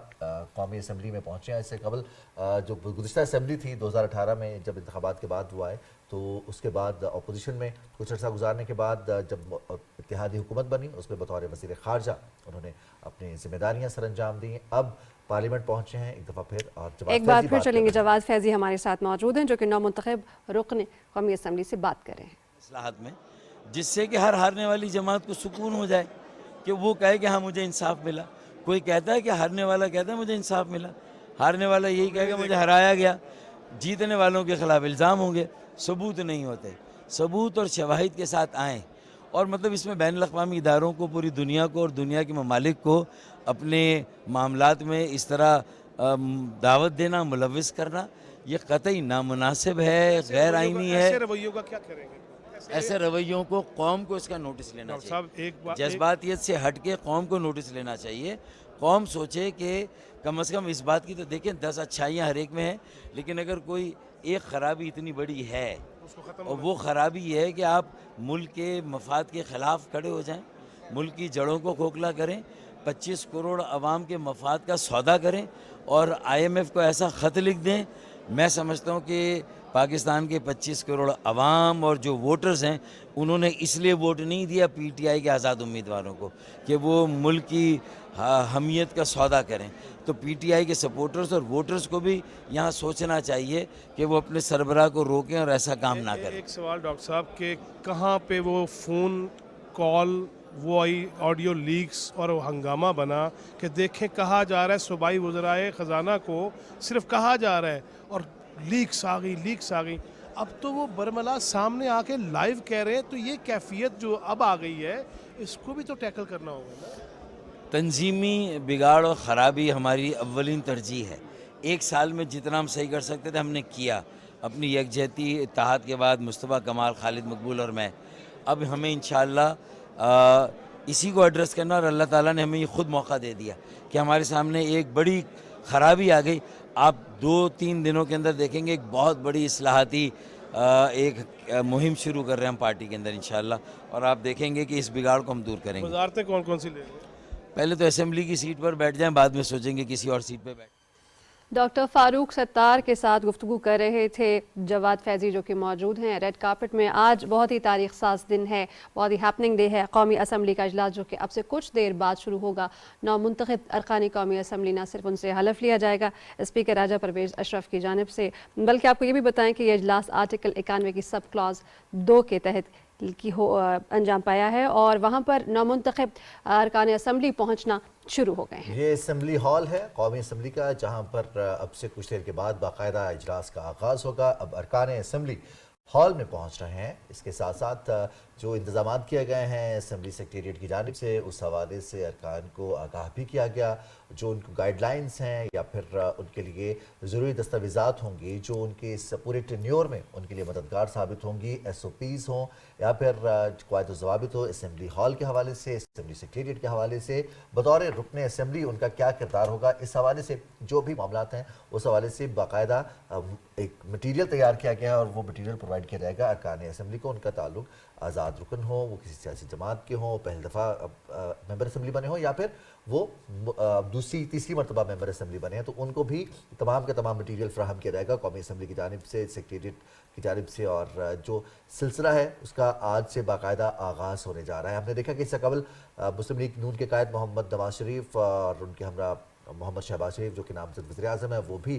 कौमी असम्बली में पहुँचे हैं। इससे कबल जो गुज़िश्ता असम्बली थी 2018 में जब इंतखाबात के बाद हुआ है तो उसके बाद अपोजिशन में कुछ अर्सा गुजारने के बाद जब इत्तेहादी हुकूमत बनी उसमें बतौर वज़ीर ख़ारजा उन्होंने अपनी जिम्मेदारियाँ सर अंजाम दी। अब पार्लियामेंट पहुँचे हैं एक दफ़ा फिर और एक बार फिर चलेंगे। जवाद फैज़ी हमारे साथ मौजूद हैं जो कि नौमुंतखब रुकन कौमी असम्बली से बात कर रहे हैं इस्लाहात में, जिससे कि हर हारने वाली जमात को सुकून हो जाए कि वो कहे कि हाँ मुझे इंसाफ मिला। कोई कहता है कि हारने वाला कहता है मुझे इंसाफ मिला, हारने वाला यही कहेगा मुझे हराया गया। जीतने वालों के खिलाफ इल्ज़ाम होंगे, सबूत नहीं होते। सबूत और शवाहिद के साथ आएँ और मतलब इसमें बैनुल अक़वामी इदारों को, पूरी दुनिया को और दुनिया के ममालिक को अपने मामलात में इस तरह दावत देना, मुलव्विस करना, ये कतई नामुनासिब है, गैर आइनी है। ऐसे रवैयों का क्या करेंगे? ऐसे रवैयों को कौम को इसका नोटिस लेना चाहिए। जज्बातियत से हट के कौम को नोटिस लेना चाहिए। कौम सोचे कि कम से कम इस बात की तो देखें 10 अच्छाइयाँ हर एक में हैं, लेकिन अगर कोई एक ख़राबी इतनी बड़ी है और वो ख़राबी ये है कि आप मुल्क के मफाद के ख़िलाफ़ खड़े हो जाएं, मुल्क की जड़ों को खोखला करें, 25 करोड़ आवाम के मफाद का सौदा करें और IMF को ऐसा ख़त लिख दें। मैं समझता हूँ कि पाकिस्तान के 25 करोड़ आवाम और जो वोटर्स हैं उन्होंने इसलिए वोट नहीं दिया PTI के आज़ाद उम्मीदवारों को कि वो मुल्क की हमियत का सौदा करें। तो PTI के सपोर्टर्स और वोटर्स को भी यहाँ सोचना चाहिए कि वो अपने सरबराह को रोकें और ऐसा काम ना करें। एक सवाल डॉक्टर साहब के कहाँ पे वो फ़ोन कॉल वो आई ऑडियो लीक्स और वो हंगामा बना कि देखें कहा जा रहा है सूबाई वज़राए ख़जाना को सिर्फ कहा जा रहा है और लीक्स आ गई। अब तो वो बरमला सामने आके लाइव कह रहे हैं, तो ये कैफियत जो अब आ गई है इसको भी तो टैकल करना होगा ना। तंजीमी बिगाड़ और ख़राबी हमारी अव्वलीन तरजीह है। एक साल में जितना हम सही कर सकते थे हमने किया, अपनी यकजहती इत्तेहाद के बाद मुस्तफ़ा कमाल, खालिद मकबूल और मैं। अब हमें इंशाअल्लाह इसी को एड्रेस करना और अल्लाह ताला ने हमें ये ख़ुद मौका दे दिया कि हमारे सामने एक बड़ी ख़राबी आ गई। आप 2-3 दिनों के अंदर देखेंगे एक बहुत बड़ी इस्लाहाती एक मुहिम शुरू कर रहे हैं हम पार्टी के अंदर इंशाअल्लाह, और आप देखेंगे कि इस बिगाड़ को हम दूर करेंगे। वज़ारतें कौन कौन सी लेंगे? पहले तो असेंबली की सीट पर बैठ जाएं, बाद में सोचेंगे किसी और सीट पे बैठ। डॉक्टर फारूक सत्तार के साथ गुफ्तगू कर रहे थे जवाद फैज़ी जो कि मौजूद हैं रेड कार्पेट में। आज बहुत ही तारीख साज दिन है, बहुत ही हैपनिंग डे है। कौमी असम्बली का इजलास जो कि अब से कुछ देर बाद शुरू होगा। नौमुंतखब अरकानी कौमी असम्बली न सिर्फ उनसे हलफ लिया जाएगा स्पीकर राजा परवेज़ अशरफ की जानिब से, बल्कि आपको ये भी बताएं कि यह इजलास आर्टिकल 91 की सब क्लॉज 2 के तहत की अंजाम पाया है और वहाँ पर नौमुंतखब अरकान असम्बली पहुँचना शुरू हो गए हैं। ये असम्बली हॉल है कौमी असम्बली का जहाँ पर अब से कुछ देर के बाद बाकायदा इजलास का आगाज़ होगा। अब अरकान असम्बली हॉल में पहुँच रहे हैं। इसके साथ साथ जो इंतज़ाम किए गए हैं असम्बली सेक्रेटेरिएट की जानिब से, उस हवाले से अरकान को आगाह भी किया गया। जो उनको गाइडलाइंस हैं या फिर उनके लिए ज़रूरी दस्तावेज़ात होंगी जो उनके इस पूरे टेन्योर में उनके लिए मददगार साबित होंगी, SOPs हों या फिर क़वायद ज़वाबित हो, असम्बली हॉल के हवाले से, असम्बली सेक्रेटेरिएट के हवाले से बतौर रुकन असम्बली उनका क्या किरदार होगा, इस हवाले से जो भी मामलात हैं उस हवाले से बाकायदा एक मटीरियल तैयार किया गया है और वो मटीरियल प्रोवाइड किया जाएगा अरकान असम्बली को। उनका ताल्लुक आज़ाद रुकन हो, वो किसी सियासी जमात के हों, पहली दफ़ा मेंबर असम्बली बने हों या फिर वो दूसरी तीसरी मरतबा मेंबर असम्बली बने हैं, तो उनको भी तमाम का तमाम मटीरियल फ्राहम किया जाएगा कौमी असम्बली की जानिब से, सेक्रेटेरिएट की जानिब से। और जो सिलसिला है उसका आज से बाकायदा आगाज़ होने जा रहा है। हमने देखा कि इससे कबल मुस्लिम लीग नून के कायद मोहम्मद नवाज शरीफ और उनके हमरा मोहम्मद शहबाज शरीफ जो कि नामजद वज़ीर-ए-आज़म है वो भी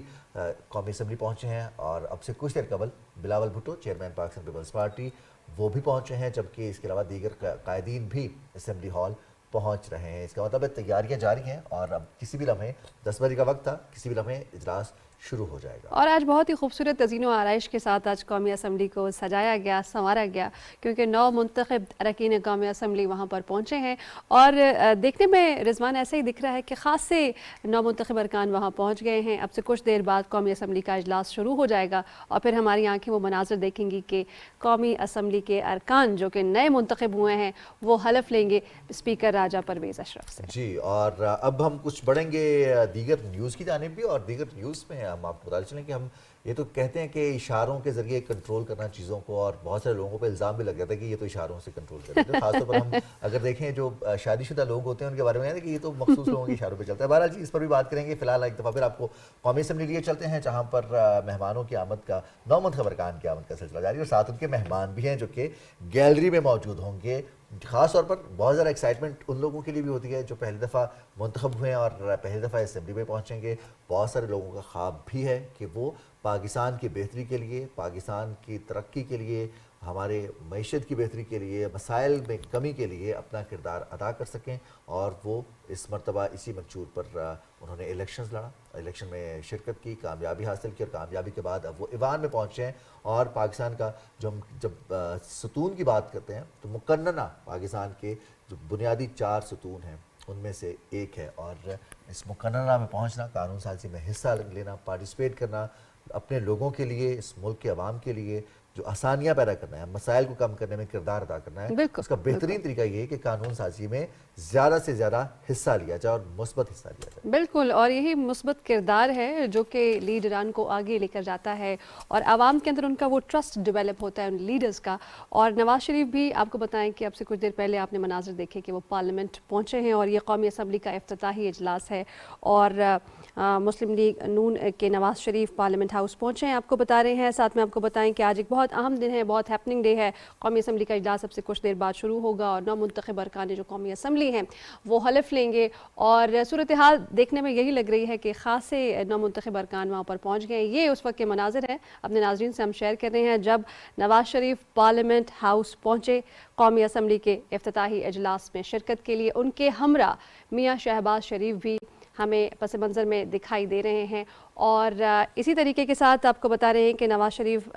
कौमी असम्बली पहुँचे हैं, और अब से कुछ देर कबल बिलावल भुट्टो चेयरमैन पाकिस्तान पीपल्स पार्टी वो भी पहुँचे हैं, जबकि इसके अलावा दीगर कायदीन भी असम्बली हॉल पहुँच रहे हैं। इसका मतलब तैयारियाँ जारी हैं और अब किसी भी लम्हे 10 बजे का वक्त था, किसी भी लम्हे इजलास शुरू हो जाएगा। और आज बहुत ही खूबसूरत तज़ीनो आराइश के साथ आज कौमी असम्बली को सजाया गया, संवारा गया, क्योंकि 9 मुंतखब अरकान कौमी असम्बली वहाँ पर पहुँचे हैं। और देखने में रिजवान ऐसे ही दिख रहा है कि ख़ास से 9 मुंतखब अरकान वहाँ पहुँच गए हैं। अब से कुछ देर बाद कौमी असम्बली का इजलास शुरू हो जाएगा और फिर हमारी आँखें वो मनाज़र देखेंगी कि कौमी असम्बली के अरकान जो कि नए मुंतखब हुए हैं वो हलफ लेंगे स्पीकर राजा परवेज़ अशरफ से। जी, और अब हम कुछ बढ़ेंगे दीगर न्यूज़ की जानिब भी, और दीगर न्यूज़ में हम आपको बता चलें कि हम ये तो कहते हैं कि इशारों के ज़रिए कंट्रोल करना चीज़ों को, और बहुत सारे लोगों पर इल्ज़ाम भी लग जाता है कि ये तो इशारों से कंट्रोल कर रहे हैं। खासतौर पर हम अगर देखें जो शादीशुदा लोग होते हैं उनके बारे में कि ये तो मखसूस लोगों के इशारों पे चलता है। बहरहाल जी, इस पर भी बात करेंगे। फिलहाल एक दफ़ा फिर आपको कौमी असम्बली लिए चलते हैं, जहाँ पर मेहमानों की आमद का 9 मुंतखब अरकान की आमद का सिलसिला जारी है, और साथ उनके मेहमान भी हैं जो कि गैलरी में मौजूद होंगे। ख़ास तौर पर बहुत ज़्यादा एक्साइटमेंट उन लोगों के लिए भी होती है जो पहली दफ़ा मुंतखब हुए हैं और पहली दफ़ा असम्बली में पहुँचेंगे। बहुत सारे लोगों का ख्वाब भी है कि वो पाकिस्तान की बेहतरी के लिए, पाकिस्तान की तरक्की के लिए, हमारे मईशत की बेहतरी के लिए, मसाइल में कमी के लिए अपना किरदार अदा कर सकें, और वो इस मरतबा इसी मंशूर पर उन्होंने इलेक्शंस लड़ा, इलेक्शन में शिरकत की, कामयाबी हासिल की, और कामयाबी के बाद अब वो ईवान में पहुँचे हैं। और पाकिस्तान का जो हम जब सतून की बात करते हैं तो मुकन्नना पाकिस्तान के जो बुनियादी 4 सतून हैं उनमें से एक है, और इस मुकन्नना में पहुँचना, कानून साजी में हिस्सा लेना, पार्टिसिपेट करना, अपने लोगों के लिए, इस मुल्क के अवाम के लिए जो आसानियाँ पैदा करना है, मसाइल को कम करने में किरदार अदा करना है, उसका बेहतरीन तरीका ये है कि कानून साजी में ज़्यादा से ज़्यादा हिस्सा लिया जाए और मुस्बत हिस्सा लिया जाए। बिल्कुल, और यही मुस्बत किरदार है जो कि लीडरान को आगे लेकर जाता है और आवाम के अंदर उनका वो ट्रस्ट डेवलप होता है उन लीडर्स का। और नवाज शरीफ भी आपको बताएं कि अब से कुछ देर पहले आपने मनाज़र देखे कि वो पार्लियामेंट पहुँचे हैं, और ये कौमी असम्बली का इफ्तिताही इजलास है, और मुस्लिम लीग नून के नवाज शरीफ पार्लियामेंट हाउस पहुँचे हैं, आपको बता रहे हैं। साथ में आपको बताएं कि आज एक बहुत अहम दिन है, बहुत हैपनिंग डे है। कौमी असम्बली का इजलास अब से कुछ देर बाद शुरू होगा और 9 मुंतखब अरकान जो कौमी असम्बली हैं वो हलफ लेंगे, और सूरत हाल देखने में यही लग रही है कि ख़ास से 9 मुंतखब अरकान वहाँ पर पहुँच गए। ये उस वक्त के मनाजिर है, अपने नाज़रीन से हम शेयर कर रहे हैं, जब नवाज शरीफ पार्लियामेंट हाउस पहुँचे कौमी असम्बली के इफ्तिताही इजलास में शिरकत के लिए। उनके हमरा मियाँ शहबाज शरीफ भी हमें पस मंज़र में दिखाई दे रहे हैं। और इसी तरीके के साथ आपको बता रहे हैं कि नवाज शरीफ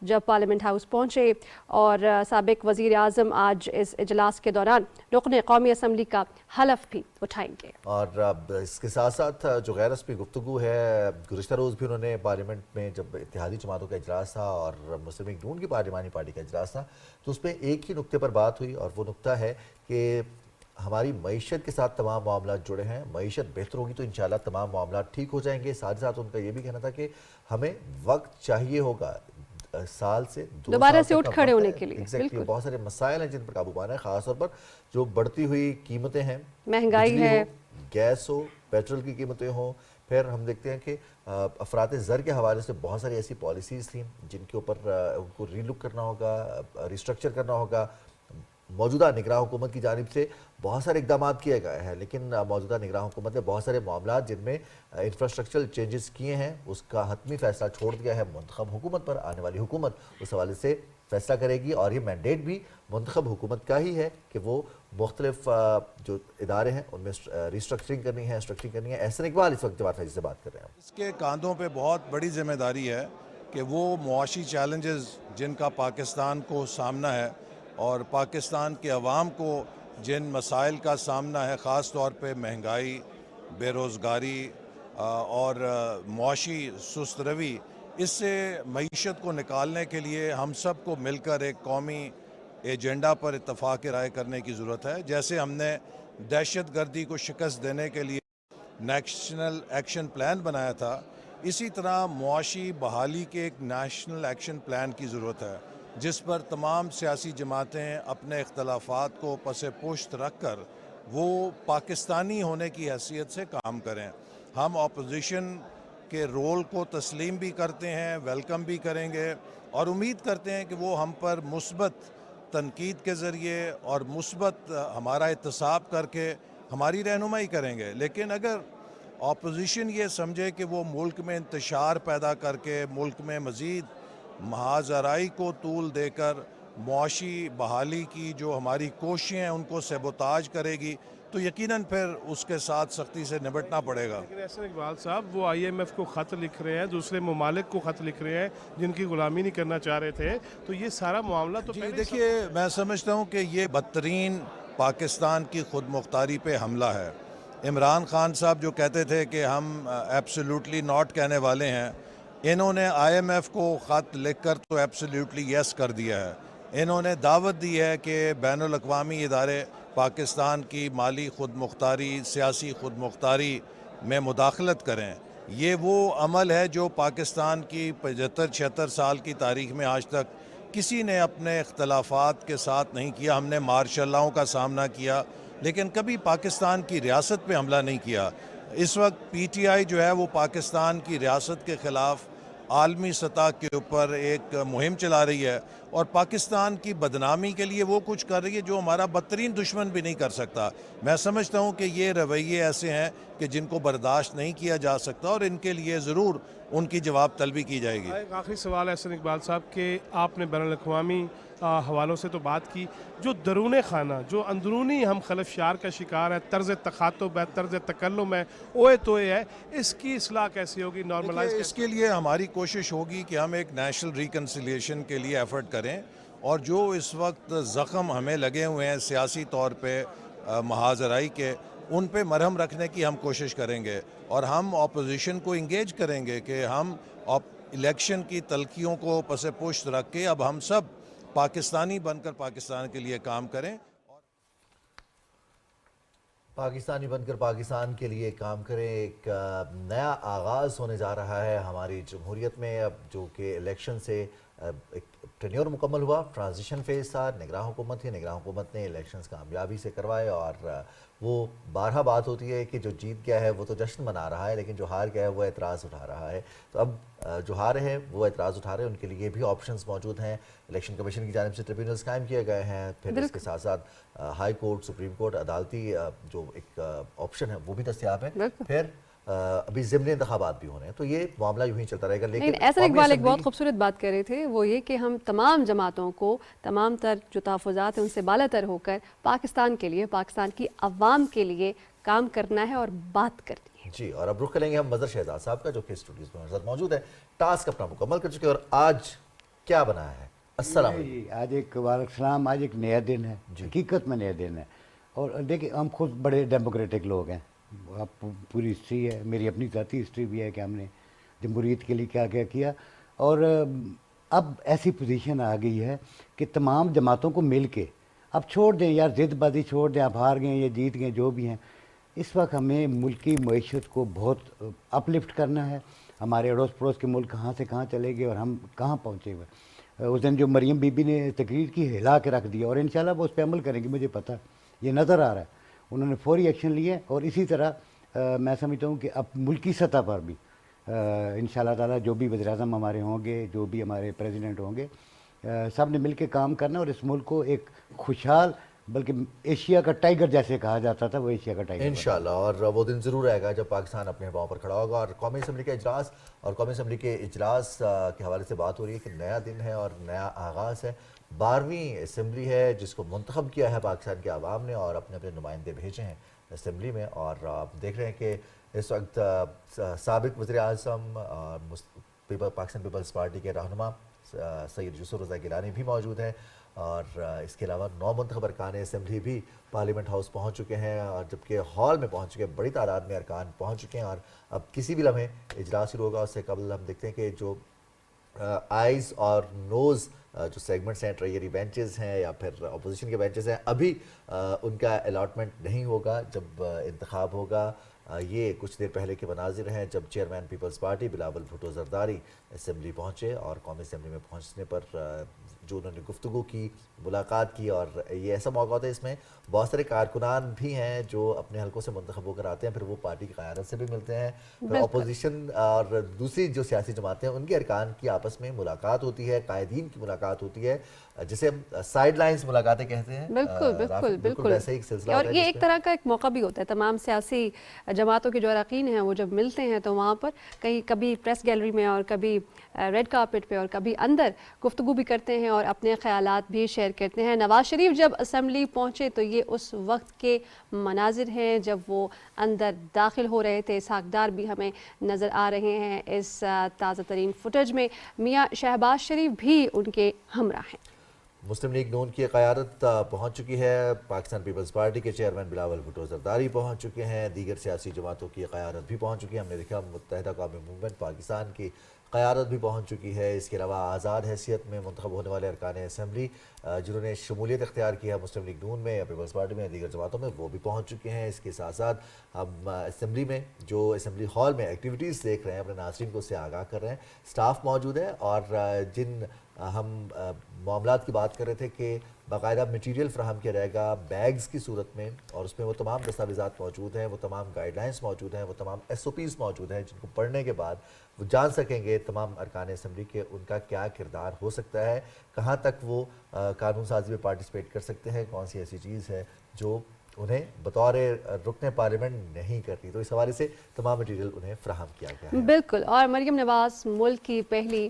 जब पार्लियामेंट हाउस पहुंचे, और साबिक वज़ीर आज़म आज इस इजलास के दौरान रुकन कौमी असम्बली का हलफ भी उठाएंगे। और अब इसके साथ साथ जो गैर रस्मी गुफ्तगू है, गुज़िश्ता रोज़ भी उन्होंने पार्लियामेंट में जब इत्तेहादी जमातों का इजलास था और मुस्लिम लीग नून की पार्लिमानी पार्टी का इजलास था, तो उसमें एक ही नुक्ते पर बात हुई, और वो नुक्ता है कि हमारी मईशत के साथ तमाम मामला जुड़े हैं, मईशत बेहतर होगी तो इंशाल्लाह तमाम मामला ठीक हो जाएंगे। साथ ही साथ उनका ये भी कहना था कि हमें वक्त चाहिए होगा साल से 2 दोबारा साल से उठ खड़े होने के लिए। एग्जैक्टली, बहुत सारे मसाइल हैं जिन पर काबू पाना है, खासतौर पर जो बढ़ती हुई कीमतें हैं, महंगाई है, गैस हो, पेट्रोल की कीमतें हो। फिर हम देखते हैं कि अफरात ज़र के हवाले से बहुत सारी ऐसी पॉलिसीज़ थी जिनके ऊपर उनको रीलुक करना होगा, रिस्ट्रक्चर करना होगा। मौजूदा निगरान हुकूमत की जानिब से बहुत सारे इकदाम किए गए हैं, लेकिन मौजूदा निगरान हुकूमत ने बहुत सारे मामला जिनमें इंफ्रास्ट्रक्चरल चेंजेस किए हैं उसका हतमी फैसला छोड़ दिया है मुंतखब हुकूमत पर। आने वाली हुकूमत उस हवाले से फैसला करेगी, और ये मैंडेट भी मुंतखब हुकूमत का ही है कि वो मुख्तलिफ जो इदारे हैं उनमें रिस्ट्रक्चरिंग करनी है, स्ट्रक्चरिंग करनी है। एहसन इकबाल इस वक्त जवाब फैजी से बात कर रहे हैं। इसके कांधों पे बहुत बड़ी जिम्मेदारी है कि वो मुआशी चैलेंजेस जिनका पाकिस्तान को सामना है और पाकिस्तान के अवाम को जिन मसाइल का सामना है, ख़ास तौर पे महंगाई, बेरोज़गारी और मुआशी सुस्त रवी, इससे मईशत को निकालने के लिए हम सब को मिलकर एक कौमी एजेंडा पर इत्तफाक राय करने की ज़रूरत है। जैसे हमने दहशत गर्दी को शिकस्त देने के लिए नेशनल एक्शन प्लान बनाया था, इसी तरह मुआशी बहाली के एक नेशनल एक्शन प्लान की ज़रूरत है, जिस पर तमाम सियासी जमातें अपने इख्तलाफात को पसे पुश्त रख कर वो पाकिस्तानी होने की हैसियत से काम करें। हम अपोजिशन के रोल को तस्लीम भी करते हैं, वेलकम भी करेंगे, और उम्मीद करते हैं कि वो हम पर मुस्बत तनकीद के ज़रिए और मुस्बत हमारा एहतसाब करके हमारी रहनुमाई करेंगे। लेकिन अगर اپوزیشن یہ سمجھے کہ وہ ملک میں انتشار پیدا کر کے ملک میں مزید محاذرائی کو طول دے کر معاشی بحالی کی جو ہماری کوششیں ہیں ان کو سیبوتاج کرے گی تو یقیناً پھر اس کے ساتھ سختی سے نمٹنا پڑے گا. لیکن احسن اقبال صاحب وہ IMF کو خط لکھ رہے ہیں, دوسرے ممالک کو خط لکھ رہے ہیں جن کی غلامی نہیں کرنا چاہ رہے تھے, تو یہ سارا معاملہ تو دیکھیے میں سمجھتا ہوں کہ یہ بدترین پاکستان کی خود مختاری پہ حملہ ہے. عمران خان صاحب جو کہتے تھے کہ ہم ایبسلیوٹلی ناٹ کہنے والے ہیں, انہوں نے IMF کو خط لکھ کر تو ایبسلیوٹلی یس کر دیا ہے. انہوں نے دعوت دی ہے کہ بین الاقوامی ادارے پاکستان کی مالی خود مختاری, سیاسی خود مختاری میں مداخلت کریں. یہ وہ عمل ہے جو پاکستان کی 75-76 سال کی تاریخ میں آج تک کسی نے اپنے اختلافات کے ساتھ نہیں کیا. ہم نے مارشل لاؤں کا سامنا کیا لیکن کبھی پاکستان کی ریاست پہ حملہ نہیں کیا. اس وقت PTI جو ہے وہ پاکستان کی ریاست کے خلاف عالمی سطح کے اوپر ایک مہم چلا رہی ہے اور پاکستان کی بدنامی کے لیے وہ کچھ کر رہی ہے جو ہمارا بدترین دشمن بھی نہیں کر سکتا. میں سمجھتا ہوں کہ یہ رویے ایسے ہیں کہ جن کو برداشت نہیں کیا جا سکتا اور ان کے لیے ضرور ان کی جواب طلبی کی جائے گی. ایک آخری سوال ہے احسن اقبال صاحب کہ آپ نے بین الاقوامی حوالوں سے تو بات کی, جو درون خانہ جو اندرونی ہم خلفشار کا شکار ہے, طرز تخاطب ہے, طرز تکلم ہے, اوئے توئے ہے, اس کی اصلاح کیسی ہوگی, نارملائز؟ اس کے لیے ہماری کوشش ہوگی کہ ہم ایک نیشنل ریکنسیلیشن کے لیے ایفرٹ کریں اور جو اس وقت زخم ہمیں لگے ہوئے ہیں سیاسی طور پہ محاذرائی کے, ان پہ مرہم رکھنے کی ہم کوشش کریں گے اور ہم اپوزیشن کو انگیج کریں گے کہ ہم الیکشن کی تلخیوں کو پس پشت رکھ کے اب ہم سب پاکستانی بن کر پاکستان کے لیے کام کریں. پاکستانی بن کر پاکستان کے لیے کام کریں. ایک نیا آغاز ہونے جا رہا ہے ہماری جمہوریت میں اب, جو کہ الیکشن سے ایک ٹینیور مکمل ہوا, ٹرانزیشن فیز تھا, نگراں حکومت تھی, نگراں حکومت نے الیکشنز کامیابی سے کروائے اور وہ بارہا بات ہوتی ہے کہ جو جیت گیا ہے وہ تو جشن منا رہا ہے لیکن جو ہار گیا ہے وہ اعتراض اٹھا رہا ہے. تو اب جو ہارے ہیں وہ اعتراض اٹھا رہے ہیں, ان کے لیے بھی آپشنز موجود ہیں. الیکشن کمیشن کی جانب سے ٹریبیونلز قائم کیے گئے ہیں, پھر اس کے ساتھ ساتھ ہائی کورٹ, سپریم کورٹ, عدالتی جو ایک آپشن ہے وہ بھی دستیاب ہے. پھر ابھی ضمنی انتخابات بھی ہونے ہیں, تو یہ معاملہ یوں ہی چلتا رہے گا. لیکن احسن اقبال ایک بہت خوبصورت بات کر رہے تھے, وہ یہ کہ ہم تمام جماعتوں کو تمام تر جو تحفظات ہیں ان سے بالا تر ہو کر پاکستان کے لیے, پاکستان کی عوام کے لیے کام کرنا ہے اور بات کرنی ہے. جی, اور اب رخ کریں گے ہم مظہر شہزاد صاحب کا جو کہ اسٹوڈیوز میں ہمارے ساتھ موجود ہے. ٹاسک اپنا مکمل کر چکے اور آج کیا بنا ہے؟ السلام علیکم. آج ایک وعلیکم السلام. آج ایک نیا دن ہے, حقیقت میں نیا دن ہے. اور دیکھیں ہم خود بڑے ڈیموکریٹک لوگ ہیں, آپ پوری ہسٹری ہے, میری اپنی ذاتی ہسٹری بھی ہے کہ ہم نے جمہوریت کے لیے کیا کیا کیا. اور اب ایسی پوزیشن آ گئی ہے کہ تمام جماعتوں کو مل کے اب چھوڑ دیں یار, ضد بازی چھوڑ دیں, آپ ہار گئے یا جیت گئے جو بھی ہیں. اس وقت ہمیں ملکی معیشت کو بہت اپ لفٹ کرنا ہے. ہمارے اڑوس پڑوس کے ملک کہاں سے کہاں چلے گئے اور ہم کہاں پہنچے ہوئے. اس دن جو مریم بی بی نے تقریر کی, ہلا کے رکھ دیا, اور انشاءاللہ وہ اس پہ عمل کریں گے, مجھے پتہ یہ نظر آ رہا ہے. انہوں نے فوری ایکشن لیے اور اسی طرح میں سمجھتا ہوں کہ اب ملکی سطح پر بھی انشاءاللہ تعالیٰ جو بھی وزیر اعظم ہمارے ہوں گے, جو بھی ہمارے پریزیڈنٹ ہوں گے, سب نے مل کے کام کرنا اور اس ملک کو ایک خوشحال, بلکہ ایشیا کا ٹائگر جیسے کہا جاتا تھا, وہ ایشیا کا ٹائگر انشاءاللہ. اور وہ دن ضرور آئے گا جب پاکستان اپنے پاؤں پر کھڑا ہوگا. اور قومی اسمبلی کا اجلاس اور قومی اسمبلی کے اجلاس کے حوالے سے بات ہو رہی ہے کہ نیا دن ہے اور نیا آغاز ہے. 12ویں اسمبلی ہے جس کو منتخب کیا ہے پاکستان کے عوام نے اور اپنے اپنے نمائندے بھیجے ہیں اسمبلی میں. اور آپ دیکھ رہے ہیں کہ اس وقت سابق وزیر اعظم پاکستان پیپلز پارٹی کے رہنما سید یوسف رضا گیلانی بھی موجود ہیں اور اس کے علاوہ 9 منتخب ارکان اسمبلی بھی پارلیمنٹ ہاؤس پہنچ چکے ہیں, اور جبکہ ہال میں پہنچ چکے ہیں, بڑی تعداد میں ارکان پہنچ چکے ہیں. اور اب کسی بھی لمحے اجلاس شروع ہوگا. اس سے قبل ہم دیکھتے ہیں کہ جو آئیز اور نوز جو سیگمنٹس ہیں, ٹریجری بینچز ہیں یا پھر اپوزیشن کے بینچز ہیں, ابھی ان کا الاٹمنٹ نہیں ہوگا جب انتخاب ہوگا. یہ کچھ دیر پہلے کے مناظر ہیں جب چیئرمین پیپلز پارٹی بلاول بھٹو زرداری اسمبلی پہنچے اور قومی اسمبلی میں پہنچنے پر जो उन्होंने गुफ्तगू की, मुलाकात की, और ये ऐसा मौका होता है इसमें बहुत सारे कारकुनान भी हैं जो अपने हलकों से मुंतखब होकर आते हैं, फिर वो पार्टी की क़यादत से भी मिलते हैं, फिर अपोजिशन और दूसरी जो सियासी जमातें हैं उनके अरकान की आपस में मुलाकात होती है, कायदीन की मुलाकात होती है, जिसे हम साइड लाइन्स मुलाकातें कहते हैं। बिल्कुल वैसे ही एक सिलसिला और ये एक तरह का एक मौका भी होता है, तमाम सियासी जमातों के जो अरकान हैं वो जब मिलते हैं तो वहाँ पर कहीं कभी प्रेस गैलरी में और कभी रेड कार्पेट पे और कभी अंदर गुफ्तगू भी करते हैं और अपने ख्यालात भी शेयर करते हैं। नवाज शरीफ जब असम्बली पहुँचे तो ये उस वक्त के मनाजिर हैं जब वो अंदर दाखिल हो रहे थे। इसहाक़ भी हमें नज़र आ रहे हैं इस ताज़ा तरीन फुटेज में। मियाँ शहबाज शरीफ भी उनके हमरा हैं। मुस्लिम लीग नून की क़यादत पहुँच चुकी है, पाकिस्तान पीपल्स पार्टी के चेयरमैन बिलावल भुट्टो ज़रदारी पहुँच चुके हैं, दीगर सियासी जमातों की क़यादत भी पहुँच चुकी है। हमने देखा मुत्तहिदा कौमी मूवमेंट पाकिस्तान की क़यादत भी पहुँच चुकी है। इसके अलावा आज़ाद हैसियत में मुंतखब होने वाले अरकान असम्बली जिन्होंने शमूलियत इख्तियार की है मुस्लिम लीग नून में या पीपल्स पार्टी में या दीगर जमातों में, वो भी पहुँच चुके हैं। इसके साथ साथ हम असम्बली में जो असम्बली हॉल में एक्टिविटीज़ देख रहे हैं, अपने नाज़रीन को उससे आगाह कर रहे हैं। स्टाफ मौजूद है और जिन हम मामलात की बात कर रहे थे कि बाकायदा मटीरियल फ़राहम किया जाएगा बैग्स की सूरत में, और उसमें वो तमाम दस्तावेज़ात मौजूद हैं, वो तमाम गाइडलाइंस मौजूद हैं, वो तमाम SOPs मौजूद हैं जिनको पढ़ने के बाद वो जान सकेंगे तमाम अरकान असम्बली के उनका क्या किरदार हो सकता है, कहाँ तक वो कानून साजी में पार्टिसिपेट कर सकते हैं, कौन सी ऐसी चीज़ है जो उन्हें बतौर रुकने पार्लियामेंट नहीं करती। तो इस हवाले से तमाम मटीरियल उन्हें फ़राहम किया गया है। बिल्कुल। और मरियम नवाज मुल्क की पहली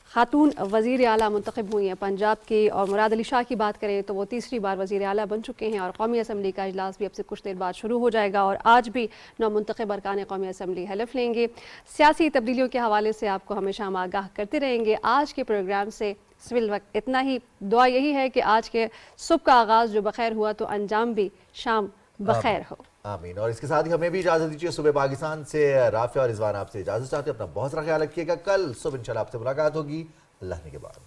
खातून वज़ीर आला मुंतखब हुई हैं पंजाब की। और मुराद अली शाह की बात करें तो वो तीसरी बार वज़ीर आला बन चुके हैं और कौमी असम्बली का इजलास भी अब से कुछ देर बाद शुरू हो जाएगा और आज भी नौमुंतखब अरकान कौमी असम्बली हलफ लेंगे। सियासी तब्दीलियों के हवाले से आपको हमेशा हम आगाह करते रहेंगे। आज के प्रोग्राम से सिविल वक्त इतना ही। दुआ यही है कि आज के सुबह का आगाज़ जो बखैर हुआ तो अंजाम भी शाम बखैर हो। आमीन। और इसके साथ ही हमें भी इजाज़त दीजिए। सुबह पाकिस्तान से राफिया और रिजवान आपसे इजाज़त चाहते हैं। अपना बहुत सारा ख्याल रखिएगा। कल सुबह इंशाल्लाह आपसे मुलाकात होगी अल्लाह ने के बाद।